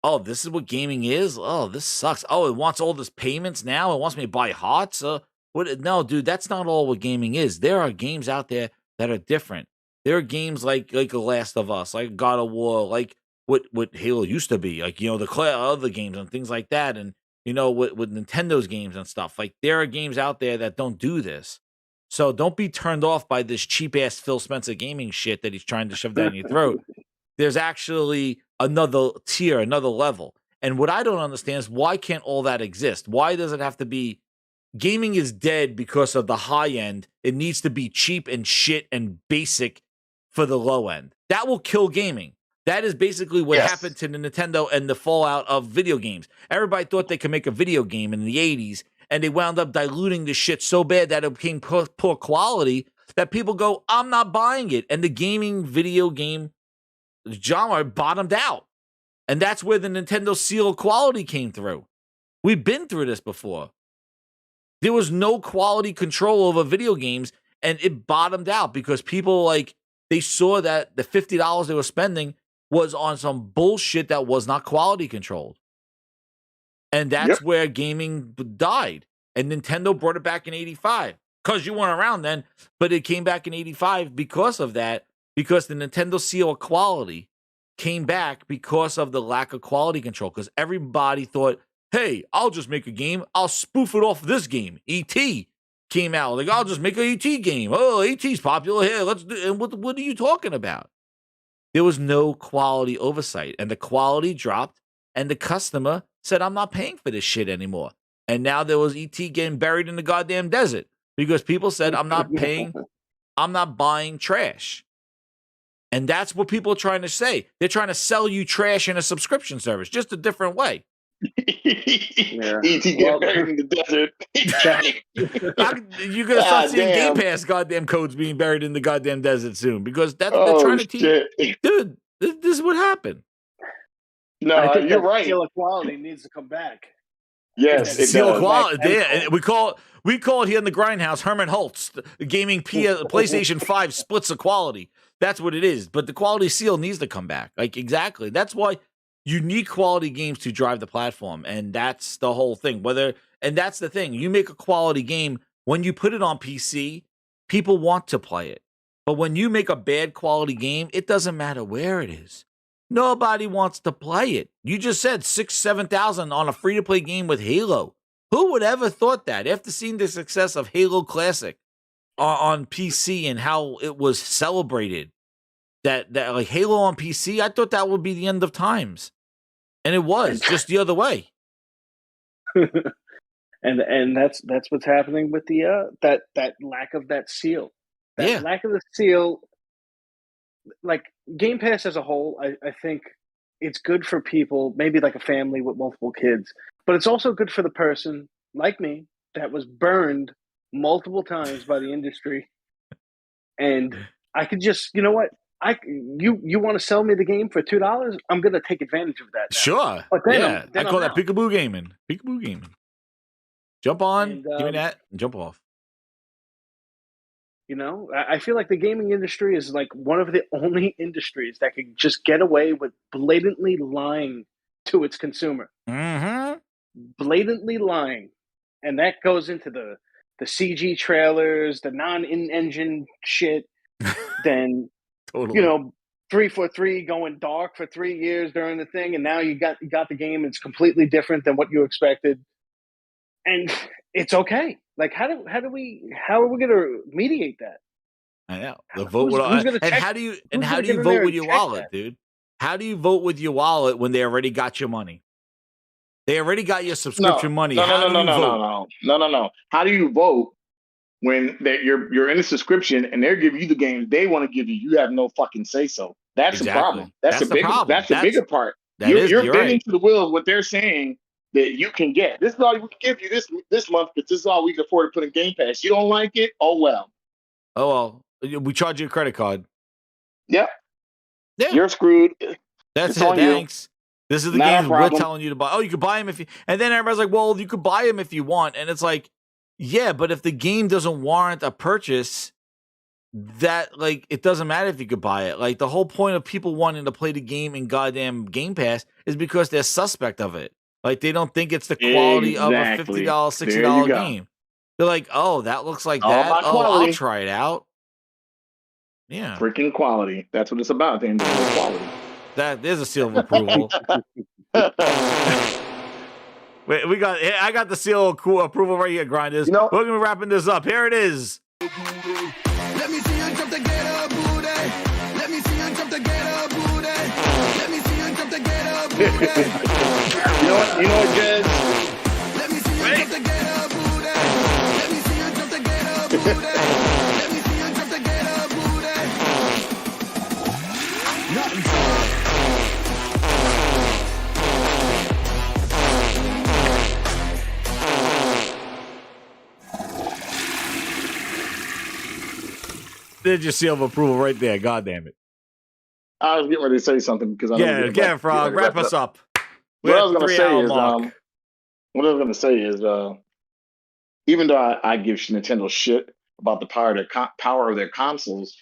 Oh, this is what gaming is? Oh, this sucks. Oh, it wants all this payments now. It wants me to buy HOTS. What? No, dude, that's not all what gaming is. There are games out there that are different. There are games like The Last of Us, like God of War, like what Halo used to be, like, the other games and things like that. And, with Nintendo's games and stuff. Like, there are games out there that don't do this. So don't be turned off by this cheap-ass Phil Spencer gaming shit that he's trying to shove down your throat. There's actually another tier, another level. And what I don't understand is, why can't all that exist? Why does it have to be gaming is dead because of the high end? It needs to be cheap and shit and basic for the low end. That will kill gaming. That is basically what happened to the Nintendo and the fallout of video games. Everybody thought they could make a video game in the 80s, and they wound up diluting the shit so bad that it became poor quality that people go, I'm not buying it. And the video game genre bottomed out. And that's where the Nintendo seal of quality came through. We've been through this before. There was no quality control over video games, and it bottomed out because people, like, they saw that the $50 they were spending was on some bullshit that was not quality controlled. And that's where gaming died. And Nintendo brought it back in 85 because you weren't around then, but it came back in 85 because of that, because the Nintendo seal of quality came back because of the lack of quality control, because everybody thought, hey, I'll just make a game. I'll spoof it off this game. E.T. came out. Like, I'll just make an E.T. game. Oh, E.T.'s popular. Here, let's do. And what are you talking about? There was no quality oversight, and the quality dropped, and the customer said, I'm not paying for this shit anymore. And now there was E.T. getting buried in the goddamn desert because people said, I'm not paying, I'm not buying trash. And that's what people are trying to say. They're trying to sell you trash in a subscription service, just a different way. E.T. get buried in the desert. You're going to start seeing Game Pass goddamn codes being buried in the goddamn desert soon, because that's what they're trying to teach. Dude, this is what happened. No, I think you're right. Seal of quality needs to come back. Yes, it seal does. of quality. Yeah, we call it here in the Grindhouse Herman Holtz, the gaming PlayStation 5 splits of quality. That's what it is. But the quality seal needs to come back. Like, exactly. That's why you need quality games to drive the platform. And that's the whole thing. And that's the thing. You make a quality game, when you put it on PC, people want to play it. But when you make a bad quality game, it doesn't matter where it is. Nobody wants to play it. You just said 6,000-7,000 on a free-to-play game with Halo. Who would ever thought that? After seeing the success of Halo Classic on PC and how it was celebrated, that like Halo on PC, I thought that would be the end of times, and it was just the other way. and that's what's happening with the that lack of that seal. That lack of the seal. Like, Game Pass as a whole, I think it's good for people, maybe like a family with multiple kids, but it's also good for the person like me that was burned multiple times by the industry. And I could just, you know what? you want to sell me the game for $2? I'm gonna take advantage of that now. Sure. But then yeah. I call that peekaboo gaming. Peekaboo gaming. Jump on, And, give me that, and jump off. You know, I feel like the gaming industry is like one of the only industries that could just get away with blatantly lying to its consumer. Mm-hmm. Blatantly lying. And that goes into the CG trailers, the non-in-engine shit, then, Totally. you know, 343 going dark for 3 years during the thing, and now you got the game, it's completely different than what you expected. And it's okay. Like, how are we going to mediate that? I know. The vote with who's gonna and check- how do you who's gonna get in vote there with and your check wallet, that? dude? How do you vote with your wallet when they already got your money? They already got your subscription money. No. How do you vote? No. How do you vote when you're in a subscription and they're giving you the game they want to give you? You have no fucking say so. That's the problem. That's the problem. That's the bigger part. You're bending to the will of what they're saying that you can get. This is all we can give you this month because this is all we can afford to put in Game Pass. You don't like it? Oh well. Oh well. We charge you a credit card. Yep. Yeah. You're screwed. That's It's it. on you. Thanks. This is the Not a games we're problem. telling you to buy. Oh, you could buy them if you. And then everybody's like, "Well, you could buy them if you want." And it's like, yeah, but if the game doesn't warrant a purchase, that like it doesn't matter if you could buy it. Like the whole point of people wanting to play the game in goddamn Game Pass is because they're suspect of it. Like they don't think it's the quality of a $50, $60 game. They're like, "Oh, that looks like All that. about Oh, quality. I'll try it out." Yeah, Freaking quality. That's what it's about. The end of the quality. there's a seal of approval. Wait, I got the seal of approval right here, Grinders. We're gonna be wrapping this up. Here it is. Let me see you jump to get a booty. Let me see you jump to get a booty. Let me see you jump to get a booty. You know what, Jed? Let me see you jump to get a booty. Let me see you jump to get a booty. Let me see you jump to get a booty. Nothing. There's your seal of approval right there. God damn it. I was getting ready to say something because I know Yeah, Frog, wrap us up. What I was going to say is, even though I give Nintendo shit about the power of their consoles,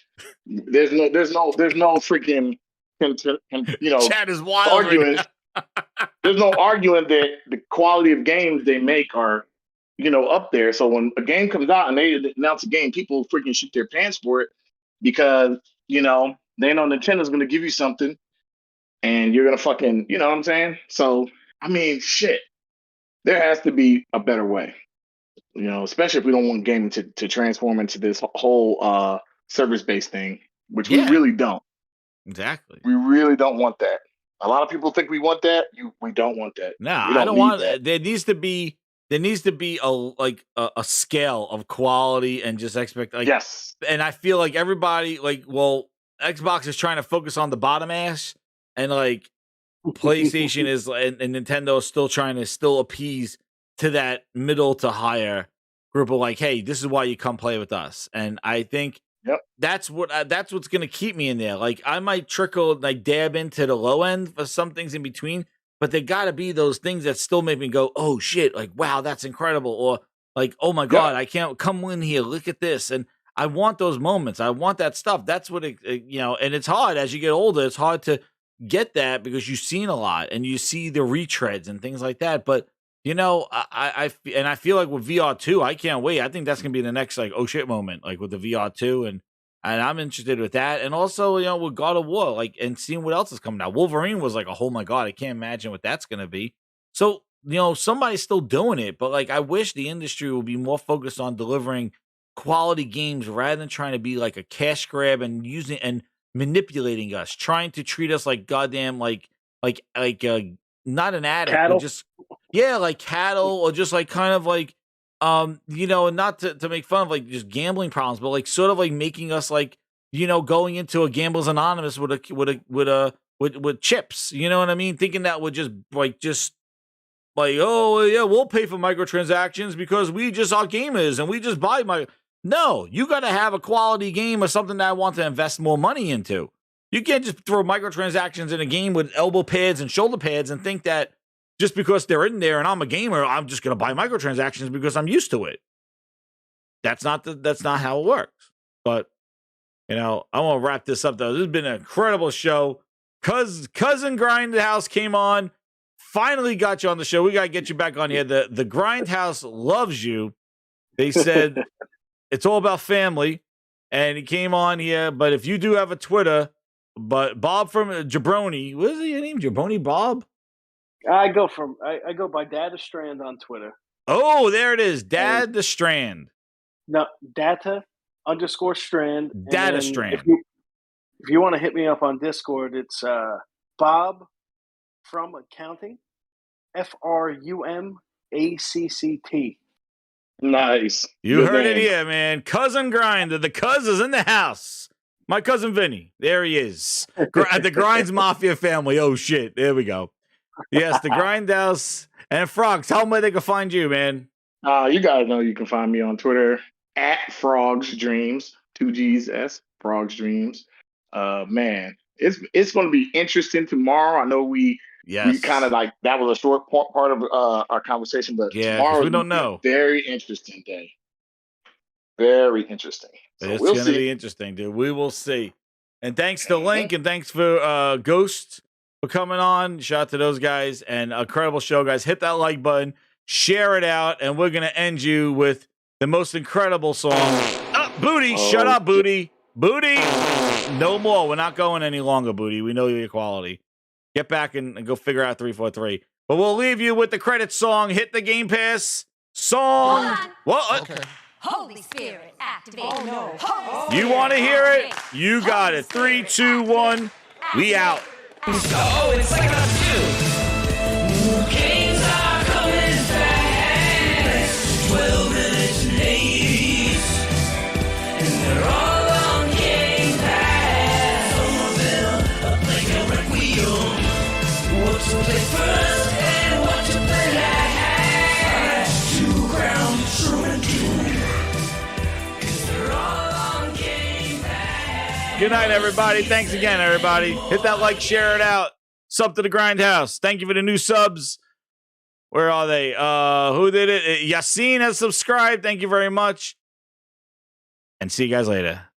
there's no freaking Chat is wild arguing. right There's no arguing that the quality of games they make are up there. So when a game comes out and they announce a game, people freaking shoot their pants for it because they know Nintendo's going to give you something and you're going to fucking, you know what I'm saying? So, I mean, shit, there has to be a better way, especially if we don't want gaming to transform into this whole service-based thing, which we really don't. Exactly. We really don't want that. A lot of people think we want that. We don't want that. No, I don't want that. There needs to be a scale of quality and just expect. Like, yes. And I feel like everybody Xbox is trying to focus on the bottom ass, and like PlayStation is and Nintendo is still trying to appease to that middle to higher group of like, hey, this is why you come play with us. And I think that's what's gonna keep me in there. Like I might dab into the low end for some things in between. But they got to be those things that still make me go, oh, shit, like, wow, that's incredible. Or like, oh, my God, I can't come in here. Look at this. And I want those moments. I want that stuff. That's what, and it's hard as you get older. It's hard to get that because you've seen a lot and you see the retreads and things like that. But, I feel like with VR 2, I can't wait. I think that's going to be the next, like, oh, shit moment, like with the VR 2. And I'm interested with that. And also, with God of War, like, and seeing what else is coming out. Wolverine was like, oh my God, I can't imagine what that's going to be. So, somebody's still doing it. But, like, I wish the industry would be more focused on delivering quality games rather than trying to be like a cash grab and using and manipulating us, trying to treat us like goddamn, like not an addict, cattle? but just, like cattle or just like kind of like, not to make fun of like just gambling problems, but like sort of like making us like, going into a Gamblers Anonymous with chips, you know what I mean? Thinking that would just oh yeah, we'll pay for microtransactions because we just are gamers and we just buy no, you got to have a quality game or something that I want to invest more money into. You can't just throw microtransactions in a game with elbow pads and shoulder pads and think that just because they're in there and I'm a gamer, I'm just going to buy microtransactions because I'm used to it. That's not how it works. But, I want to wrap this up, though. This has been an incredible show. Cousin Grindhouse came on. Finally got you on the show. We got to get you back on here. The Grindhouse loves you. They said it's all about family. And he came on here. But if you do have a Twitter, but Bob from Jabroni, what is your name? Jabroni Bob? I go by Data Strand on Twitter. Oh, there it is. Dad the Strand. No, Data_Strand. Data Strand. If you want to hit me up on Discord, it's Bob from Accounting, FRUMACCT. Nice. You Good heard name. it here, man. Cousin Grinder. The cuz is in the house. My cousin Vinny. There he is. The Grinds Mafia family. Oh, shit. There we go. Yes, the Grindhouse. And Frogs, tell me they can find you, man. You guys know you can find me on Twitter at Frogs Dreams, 2 G's S, Frogs Dreams. Man, it's going to be interesting tomorrow. I know we kind of like that was a short part of our conversation, but tomorrow we don't know. Very interesting day. Very interesting. So It's going to be interesting, dude. We will see. And thanks to Link and thanks for Ghost for coming on. Shout out to those guys and a incredible show, guys. Hit that like button, share it out, and we're going to end you with the most incredible song. Booty, shut up, Booty. Booty, no more. We're not going any longer, Booty. We know your quality. Get back and go figure out 343. But we'll leave you with the credits song. Hit the Game Pass song. What? Okay. Holy Spirit, activate. Oh, no. You want to hear it? You got it. 3, 2, 1. We out. Oh, it's like us too. Games are coming back. 12 minutes and 80s. And they're all on Game Pass. Some of them are like a requiem. What to play first and what to play last. To ground, true and true. 'Cause they're all on Game Pass. Good night, everybody. Thanks again, everybody. Hit that like, share it out. Sub to the Grindhouse. Thank you for the new subs. Where are they? Who did it? Yassine has subscribed. Thank you very much. And see you guys later.